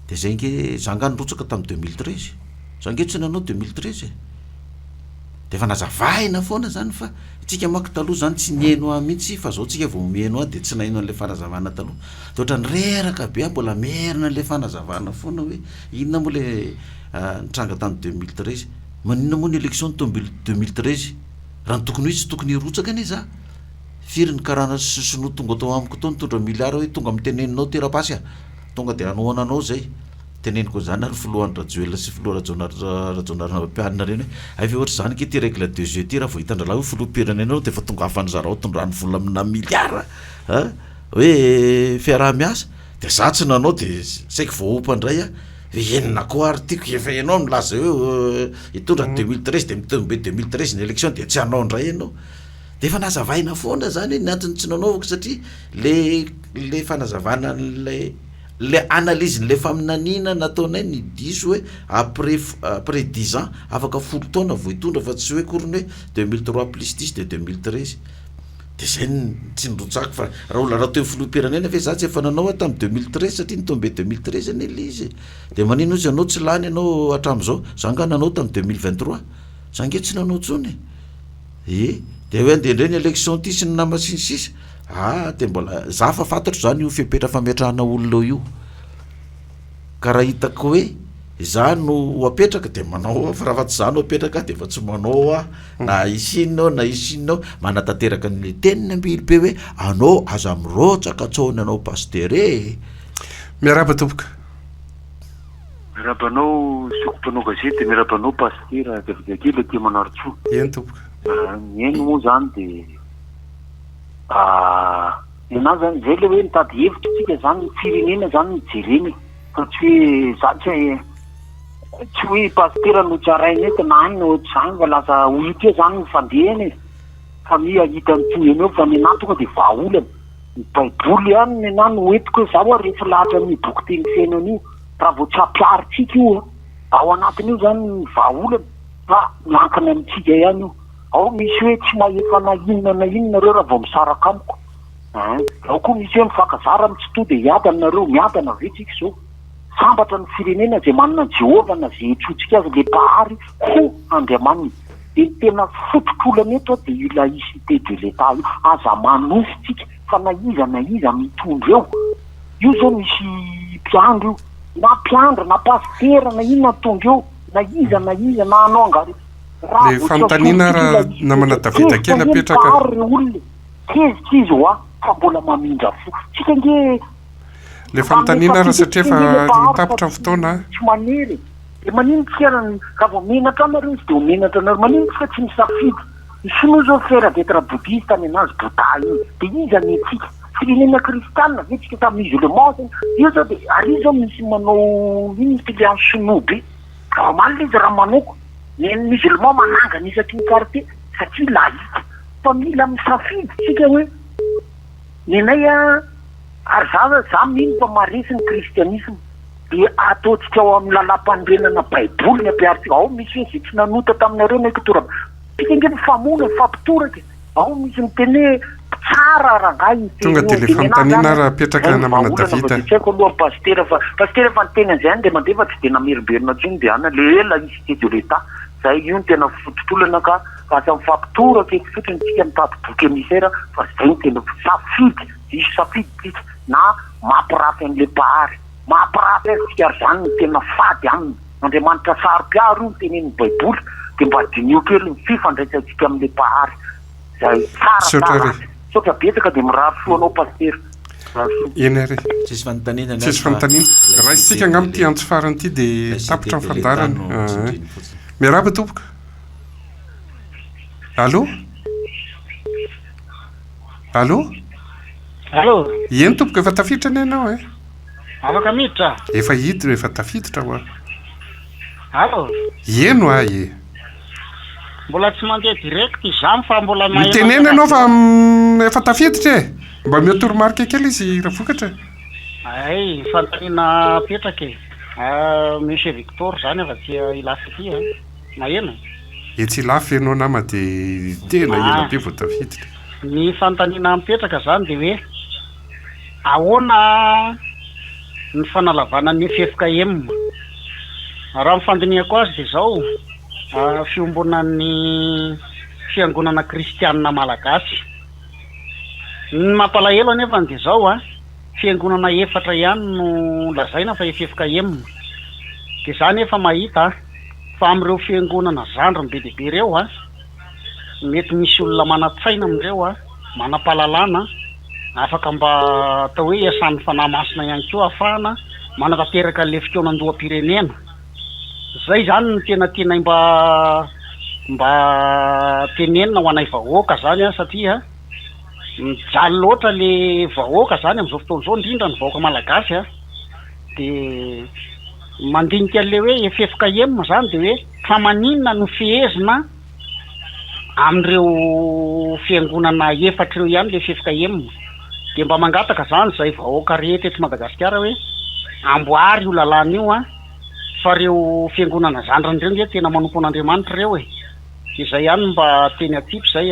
dia zay nge zangany rotsaka tamin'ny 2013 zange tsy nanao 2013 dia efa nazavaina foana zany fa itsika mako taloha zany tsy nieno ahy mihitsy fa zao tsika vao mieno ahy dia tsy nahino an'ilay fanazavana taloha dia ohatra nyreraka be mbola merina an'ilay fanazavana foana hoe inona moa le nitranga tamin'ny 2013 maninona moa ny élection 2013 raha ny tokony hoe tsy tokony hirotsaka anie za firy ny karana sinoa tonga tao amiko tao nitondra miliara hoe tonga miteneninao terapasy tonga dia anohananao zay teneniko zany ary filohan'ny rajoela sy filoha rajonarina reny hoe fa ohatra zany ke ty règle de jeu ty raha vao hitandra hoe filoha-pirenena dia efa tonga afany zarao tondrany vola amina miliara hoe fiaraha-miasa dia za tsy nanao dia saiko voaompandray enina koa ary tiako efa ianao milaza hoe hitondra 2013 dia mitombe 2013 ny élection dia tsy hanao ndray ianao dia efa nazavaina foana zany ny antony tsy nanaovako satria le fanazavana le analyse le faminaniana nataonay ny diso hoe après 10 ans afaka 10 taona vao hitondra fa tsy hoe korony hoe 2003 plus 10 de 2013 dia zay tsy nirotsako fa raha olona raha teo filoha-pirenena fa za tsy efa nanao tamin'ny 2013 satria nitombe 2013 ny elizy dia manino izy anao tsy lany ianao hatramin'izao zanga nanao tamin'ny 2023 zange tsy nanao tsony dia hoe andeha indray ny élection ty sy ny namasinsisa dia mbola za fa fantatro zany io fipetra fametrahana olona io ka raha hitako hoe za no apetraka dia manao fa raha fa tsy za no apetraka dia fa tsy manao na isinao na isinao manatanteraka ny teniny ambily be hoe anao aza mirotsaka tsony anao pasteur miaraba tompoka miarabanao sokompanao gazety miarabanao pasteur gavidakila ty manaritsoa eny tompoka eny moa zany dia ena zany zay le hoe mitady hevitra tsika zany firenena zany mijereny fa tsy hoe za tsy hoe pasteur no tsarainy eto na any no zany fa lasa oity zany mifandehany fa mihahita nytoy eny eo fa ny ena tonga dia vahaolana ny baiboly any ny ena no etiko hoe zao rehefa lahatra amin'ny boky teny fiainana io raha vao tsy hampiaritsika io ao anatin'io zany ny vahaolana fa miankina amintsika ihany io ao misy hoe tsy mahefa na inona reo raha vao misaraka amiko ao koa misy hoe mifakazara amin'ny tsy to dia hiadanareo miadana vetsika zao sambatra ny firenena zay manana Jehova na zay etsotsika azy le pahary ho Andriamanina dia tena fototr'olana eto dia io laïcité de l'État io aza manositsika fa na iza mitondra io zao misy mpiandro io na mpiandro na pasteur na inona mitondra eo na iza na anao angary le fanontaniana raha namana Davida kely apetraka olona tezitra izy ho fa mbola mamindra fo tsika nge le fanontaniana raha satria efa mitapitra ny fotoana tsy manery dia manino tsika raha vao menatra anareo izy dia menatra anareo manino tsika tsy misafidy isinoa zao fera d'etre boudiste any anazy bouddha iny dia iza ny tsika firenena kristianina ve tsika tamin'ny musulman io zao dia ary zao misy manao iny filiany sinoa be normal izy raha manaoko ny musulman manangana isaky ny quartier satria laïque fa mila misafidy tsika hoe nenay ary za mino fa maresy ny kristianisme dia ataontsika ao amin'ny lalam-pandrenana baiboly ny ampiaritsika ao misy hoe zay tsy nanota taminareo na kitoraba tsika nge mifamona mifampitoraka ao misy miteny tsara rangahy tonga dia le fanontaniana raha apetraka namana Davida tsy haiko aloha pasteur fa ny teny an'izay any dia mandeha fa tsy dia namerimberina tsiny dia ana le laïcité de l'État zay io ny tena fototr'olana ka asa mifampitoraka eky fotsiny tsika mitady boky émissaire fa zay ny tena safidy isy safidy tsika na mampirafy an'le pahary mampirafy azy tsika ary zany ny tena fady aminy Andriamanitra saro-piaro io ny tenen'ny baiboly dia mba dinio kely ny fifandraisantsika amin'le pahary zay tsara sotra betsaka dia mirary soanao pasteur eny ary tsisy fanontaniana tsisy fanontaniana raha isika angamy ty antso farany ity dia tapitra ny fandarany miaraba tompoka allo eny tompoka efa tafiditra ny ianao afaka miditra efa hiditra efa tafiditra ho allo eno mbola tsy mandeha direct izany fa mbola mitenena ianao fa efa tafiditra e mba miatoromarika kely izy raha vokatra ay fantanina petraka monsieur Victor zany efa tsy ilafy ity mahena tsy ilafy ianao nama dia tena ela be vao tafiditra ny fantanina mipetraka zany dia hoe ahoana ny fanalavana ny FFKM raha mifandiniako azy dia zao fiombonan'ny fiangonana kristianina malagasy ny mampalahelo anefa dia zao fiangonana 4 ihany no lazaina fa FFKM dia zany efa mahita fa amin'ireo fiangonana zandriny be dia be ireo mety misy olona manatsaina amin'ireo manampalalana afaka mba atao hoe iasan'ny fanahy masina ihany koa ahafahana manatanteraka le fotoanan-doham-pirenena zay zany ny tena mba tenenina ho anay vahoaka zany satria mijaly loatra le vahoaka zany amin'izao fotoana izao indrindra ny vahoaka malagasy dia mandinika an'le hoe FFKM zany dia hoe fa maninona no fihezina amin'ireo fiangonana 4 ireo ihany le FFKM dia mba mangataka zany zay vahoaka rehetra eto Madagasikara hoe amboary io lalàna io fa ireo fiangonana zandrany ireo dia tena manompo an'Andriamanitra ireo izay ihany mba teny atipy zay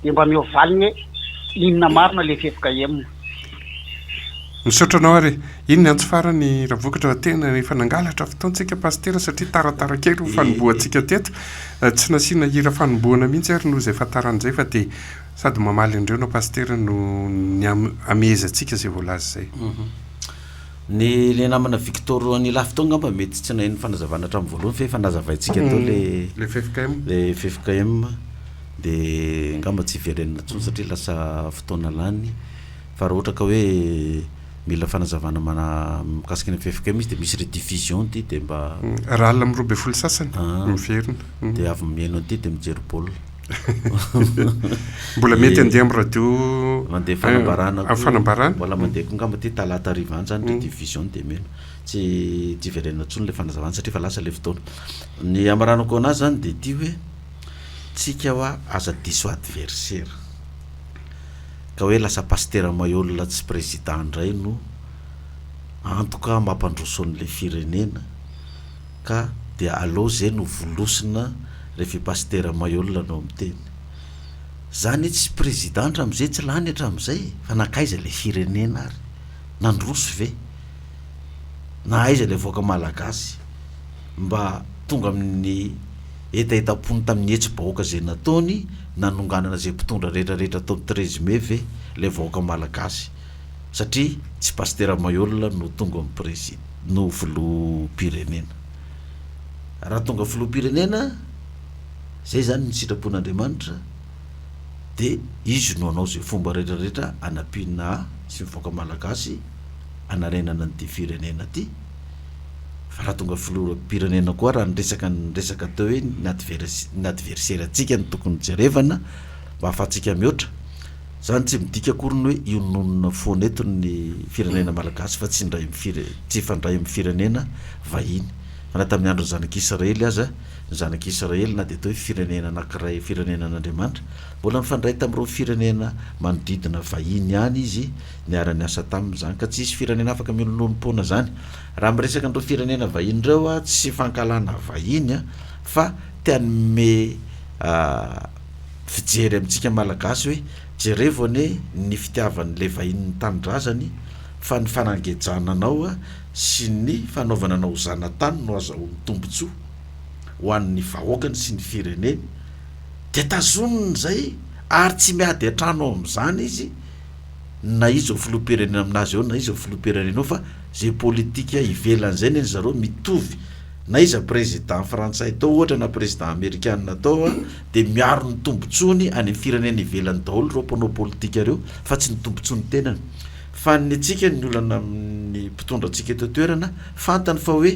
dia mba miovaliny hoe inona marina le FFKM misaotranao ary iny ny antso farany raha vokatra tena efa nangalatra fotoantsika pastera satria taratara kely ho fanomboantsika teto tsy nasiana hira fanomboana mihitsy ary noho izay fataran'izay fa dia sady mamaly andreo no pastera no ny amezantsika izay voalaza zay ny le namana Victor ny lafi tao ngamba mety tsy nahay ny fanazavana hatramin'ny voalohany fa efa nazavaintsika tao le FFKM dia ngamba tsy verenina tsony satria lasa fotoana lany fa raha ohatra ka hoe mila fanazavana mikasika ny FFKM izy dia misy rediffusion ty dia mba raha alina amin'ny 12 sasany miverina dia avy mihaino an'ity dia mijery baolina mbola mety andeha amin'ny radio mandeha fanambarana mbola mandeha ko ngamba ty talata arivany zany rediffusion dia meno tsy verenina tsony le fanazavana satria fa lasa le fotoana ny amaranako anazy zany dia ty hoe tsika hoa aza diso adversaire ka hoe lasa pastera Mayolina tsy président indray no antoka mampandroso an'le firenena ka dia aleo zay no volosina rehefa pastera Mayolina no miteny zany tsy président am'izay tsy lany hatramin'izay fa nakaiza le firenena ary nandroso ve na aiza le voaka malagasy mba tonga amin'ny etaetapony tamin'ny hetsy bahoaka zay nataony nanonganana zay mpitondra rehetrarehetra tao 13 mai ve le vahoaka malagasy satria tsy pastera Mayolina no tonga amin'ny président no filoham-pirenena raha tonga filoham-pirenena zay zany ny sitrapon'Andriamanitra dia izy no anao zay fomba rehetrarehetra anapina sy mivoaka malagasy anarenana n'ity firenena ty fa raha tonga filoham-pirenena koa raha nyresaka tao hoe ny adversaire atsika ny tokony jerevana mba ahafahantsika mihoatra zany tsy midika akoriny hoe iononona foana eto ny firenena malagasy fa tsy ifandray amin'ny firenena vahiny fa na tamin'ny andro ny zanak'Israely aza ny zanak'Israely na dia atao hoe firenena anankiray firenenan'Andriamanitra mbola mifandray tamin'ireo firenena manodidina vahiny ihany izy niara-ny asa tamin'izany ka tsy isy firenena afaka minononom-poana zany raha miresaka andreo firenena vahiny ireo tsy fankalana vahiny fa tianome fijery amintsika malagasy hoe jerevone ny fitiavan'le vahin'ny tanindrazany fa ny fanangejana anao sy ny fanaovana anao zanatany no azahoany tombontsoa ho an'ny vahoakany sy ny fireneny dia tazoniny zay ary tsy miady atrano amin'izany izy na izy ao filoham-pirenena aminazy eo na izy ao filoham-pirenena eo fa zay politika ivelan'izay ny zareo mitovy na iza président frantsay tao ohatra na président américaine tao dia miaro ny tombotsony any firenena ivelany daholo reo mpanao politika reo fa tsy ny tombotsony tenany fa ny atsika ny olana amin'ny mpitondra antsika eto toerana fantany fa hoe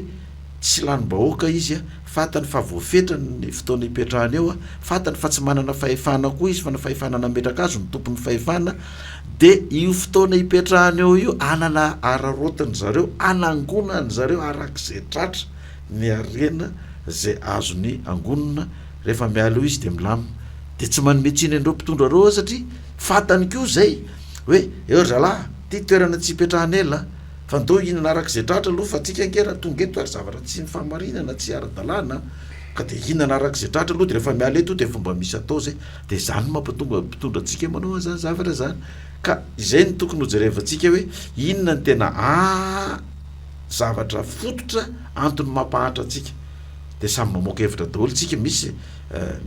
tsy lanym-bahoaka izy fantany fa voafetra ny fotoana hipetrahany eo fantany fa tsy manana fahefana koa izy fa na fahefana nametraka azy ny tompony fahefana dia io fotoana hipetrahany eo io anana ararotany zareo anangonany zareo arak'izay tratra ny arena zay azony angonina rehefa miala eo izy de milamina de tsy manometsiny andreo mpitondra reo satria fatany ko zay hoe eo zalahy ty toerana tsy hipetrahana ela fa ndo inana arak'izay tratra aloha fa tsika nkera tonga eto ary zavatra tsy ny fahamarinana tsy ara-dalàna ka de inana arak'izay tratra aloha de rehefa miala eto de fomba misy atao zay de zany mampatonga mpitondra atsika manao an'zany zavatra zany ka izay ny tokony hojerevantsika hoe inona ny tena zavatra fototra antony mampahatra atsika de samy mamoaka hevitra daholo tsika misy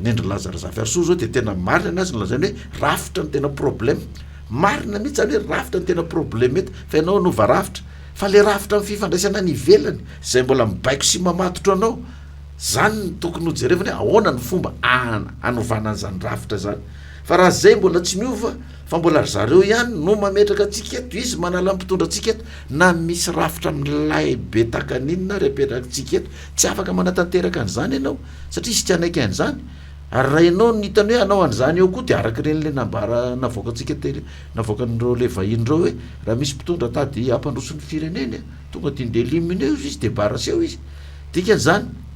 nendry lazara zafiarso zao de tena marina anazy ny lazany hoe rafitra ny tena problème marina mihitsy zany hoe rafitra ny tena problème eto fa ianao anova rafitra fa le rafitra amin'ny fifandraisana ny ivelany zay mbola mibaiko sy mamatotro anao zany ny tokony hojerevany hoe ahoana ny fomba anovana an'zany rafitra zany fa raha zay mbola tsy miova fa mbola ry zareo ihany no mametraka atsika eto izy manala mpitondra atsika eto na misy rafitra milay be takaninina repetraka tsika eto tsy afaka manatanteraka an'zany ianao satria izy tsy anaiky an'zany ary raha ianao nitany hoe anao an'zany eo koa de araka ireny le nambara navoaka atsika tele navoakan'ireo le vahin'ireo hoe raha misy mpitondra tady ampandroso ny fireneny tonga de ndelimine izy de baraseo izy dikan'zany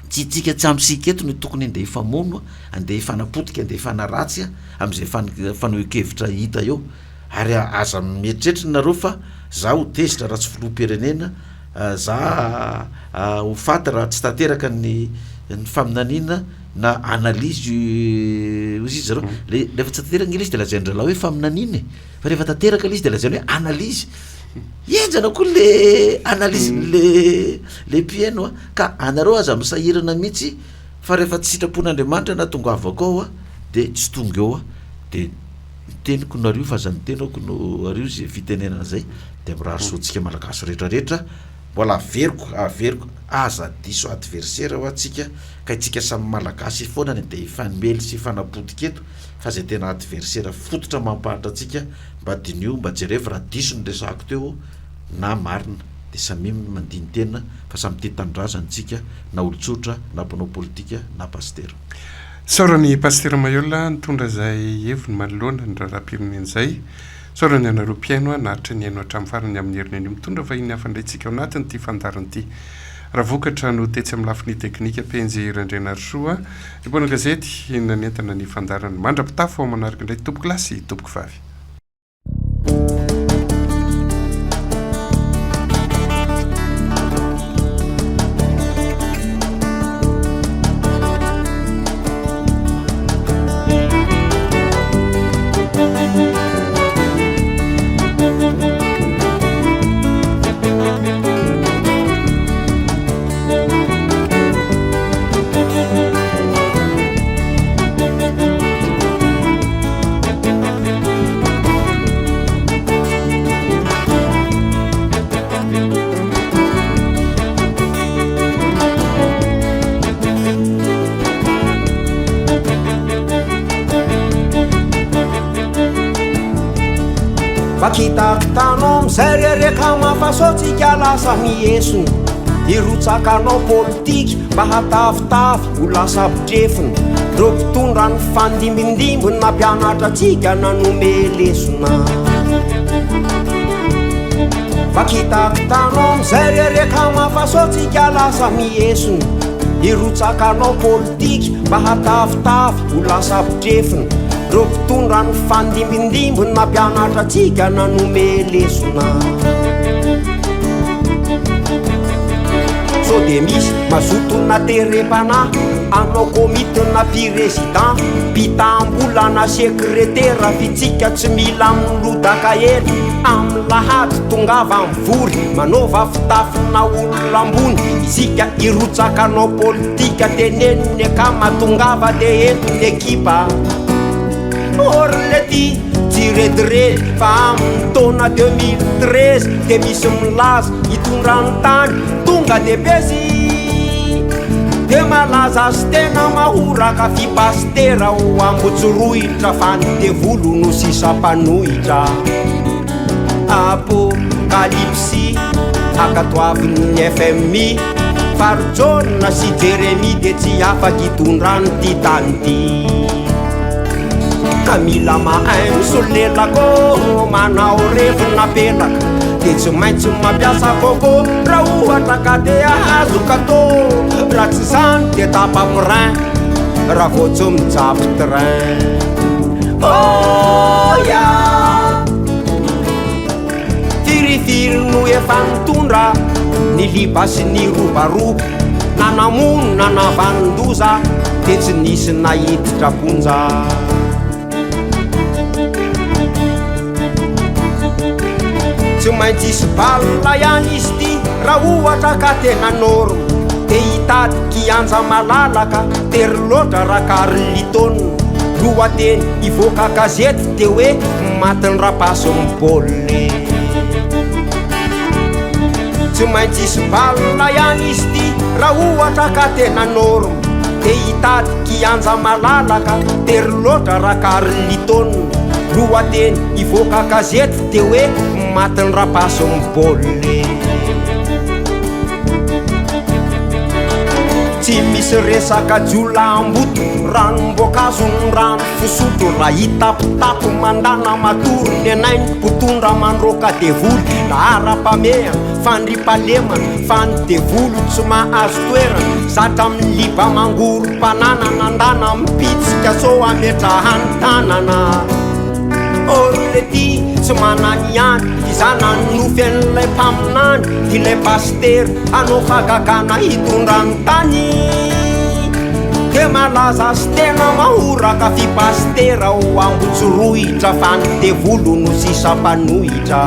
tsy tsika tsy amsika eto no tokony andeha ifamono andeha ifanapotika andeha ifanaratsy am'izay fanoekevitra hita eo ary aza mieritreritra nareo fa za ho tezitra raha tsy filoam-pirenena za ho faty raha tsy tanteraka ny faminanina na analyzy ozy izy zareo rehefa tsy tanteraka ila izy de lazaindrala hoe faminanina fa rehefa tanteraka ila izy de lazainy hoe analyzy enjana koa le analyzy le pieno ka anareo aza misahirana mihitsy fa rehefa tsy sitrapon'Andriamanitra na tonga avako ao de tsy tonga eo de teniko nario fa aza nitenako no ario zay fitenenana zay de miraharosoantsika malagasy rehetrarehetra mbola averiko aza diso adversaire ho atsika ka itsika samy malagasy foana ny de ifanimely sy fanapotika eto fa zay tena adversaire fototra mampahatra atsika mba dinio mba jereva raha diso ny resako teo na marina de samy mandiny tena fa samy te tandrazany tsika na olotsotra na mpanao politika na pastera saorany pastera Mayola nitondra zay heviny manoloana ny raharam-pirenena zay saorany anareo mpiaino naritra ny aino hatramin'ny farany amin'ny herinany mitondra vahiny hafandraitsika ao anatiny ity fandarany ity raha vokatra no tetsy amin'ny lafiny teknika penjy Randrianarisoa ibona gazety nanentana ny fandarany mandrapitafo ao manaraka indray tompoko lasy tompoko vavy Kitaritanao mizay rereka mafasotsika lasa miesony irotsakanao politika mba hatavitavy ho lasa bitrefony reo mpitondra ny fandimbindimbony na mpianatra atsika nanome lesona fa kitaritanao mizay rereka mafasotsika lasa miesony irotsakanao politika mba hatavitavy ho lasa bitrefony reo mpitondra ny fandimbindimbony na mpianatra atsika nanome lesona so de misy mazotona terepana anao komitina président mpitambolana sekretera fitsika tsy mila amin'nylodaka ely amin'ny lahady tongava mivory manova fitafina olona ambony isika irotsakanao politika teneniny ka matongava de entiny ekipa orlety tiredre fa amin'ny taona 2013 de misy milaza hitondrany tany tonga de besy de malaza azy tena mahoraka fipastera ho ambotsorohitra fa ny devolo no sisapanohitra apokalipsy akatoavin'ny FMI farjona sy Jeremy de tsy afaky hitondrany ty tany ty Kamila mahay misolelako manao revina pelaka de tsy maintsy mampiasa koko raha ohatra ka de ahazo katô raha tsy zany de tapa mirin raha vao tsy mijabo train oya firifiry no efa nitondra ny liba sy ny robaroba nanamono nanavanondoza de tsy nisy nahiditra ponja tsy maintsy isy balina ihany izy ty raha ohatra ka tena norme de hitadiky anja malalaka tery loatra raha kary litona lohateny ivoaka gazety de hoe matiny rapaso mibôle tsy maintsy isy balina ihany izy ty raha ohatra ka tena norme de hitadiky anja malalaka tery loatra raha kary litona lohateny ivoaka gazety de hoe matiny rapaso mibôle tsy misy resaka jolamboto ranomboakazo ny rano fisotro raha hitapitapo mandana matory ny anainy mpotondra mandroka devoly la ara-pameha fandripalemana fanydevolo tsy mahazo toerana zatra amin'ny liba mangoro mpanana nandana mipitsika so ametrahany tanana orlety tsy manany any izana nofy an'ilay mpaminany ilay pastery anao fagagana hitondrany tany de malaza sy tena mahoraka fipastera ho ambotsorohitra fanydevolo no sisam-panohitra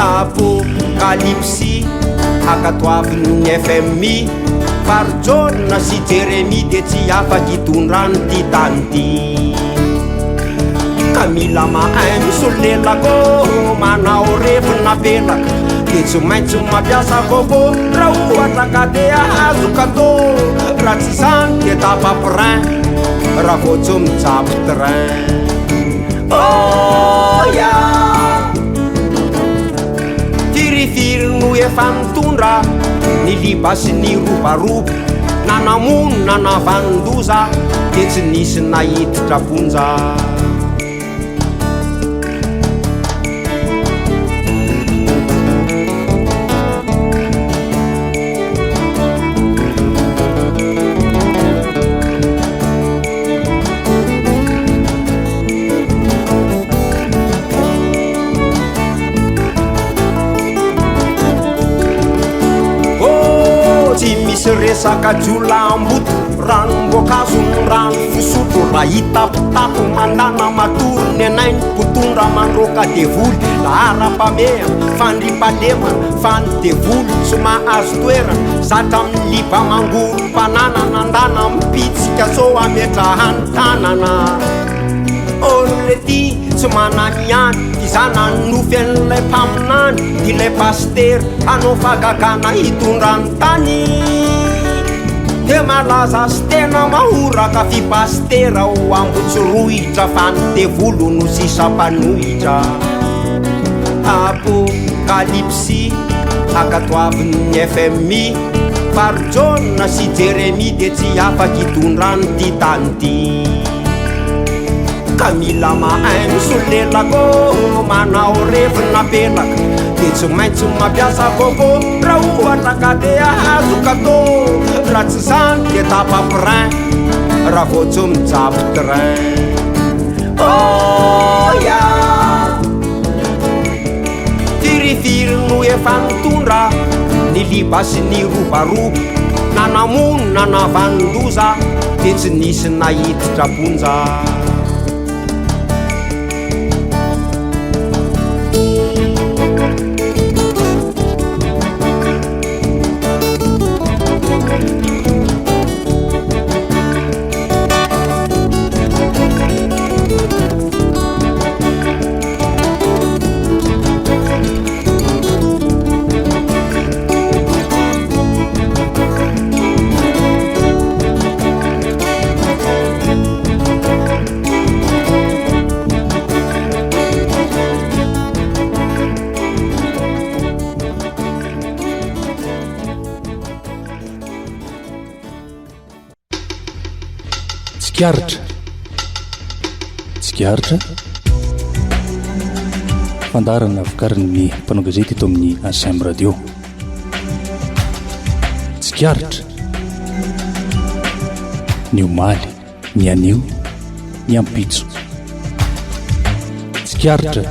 apokalipsy akatoavin'ny FMI farjona sy Jeremy de tsy afaky hitondrany ty tany ty mila mahainy solelako manao revina pelaka de tsy maintsy mampiasa kôkô raha ohatra ka de ahazo katô raha tsy zany de tapaprin raha vao tsy mijabo train oya firifiry no efa nitondra ny liba sy ny robaroba nanamono nanavanondoza de tsy nisy nahiditra ponja resaka jolamboto ranomboakazo ny rano fisotro raha hitapitapo mandana matory ny anainy mpotondra mandroka devoly la ara-pameha fandripalemana fanydevolo tsy mahazo toerana zatra amin'ny liba mangoro mpanana nandana mipitsika so ametrahany tanana orlety tsy manany any izana nofy an'ilay mpaminany ilay pastery anao fagagana hitondrany tany de malaza sy tena mahoraka fipastera ho ambotsorohitra fanydevolo no sisam-panohitra apokalipsy akatoavin'ny FMI farjona sy Jeremy de tsy afaky hitondrany ty tany ty ka mila mahainy solelako manao revina pelaka de tsy maintsy mampiasa kôkô raha ohatra ka de ahazo katô raha tsy zany de tapaprin raha vao tsy mijabo train oya firifiry no efa nitondra ny liba sy ny robaroba nanamono nanavanondoza de tsy nisy nahiditra ponja tsikaritra fandarana vokarin'ny mpanao gazety eto amin'ny ASM radio tsikaritra ny omaly ny anio ny ampitso tsikaritra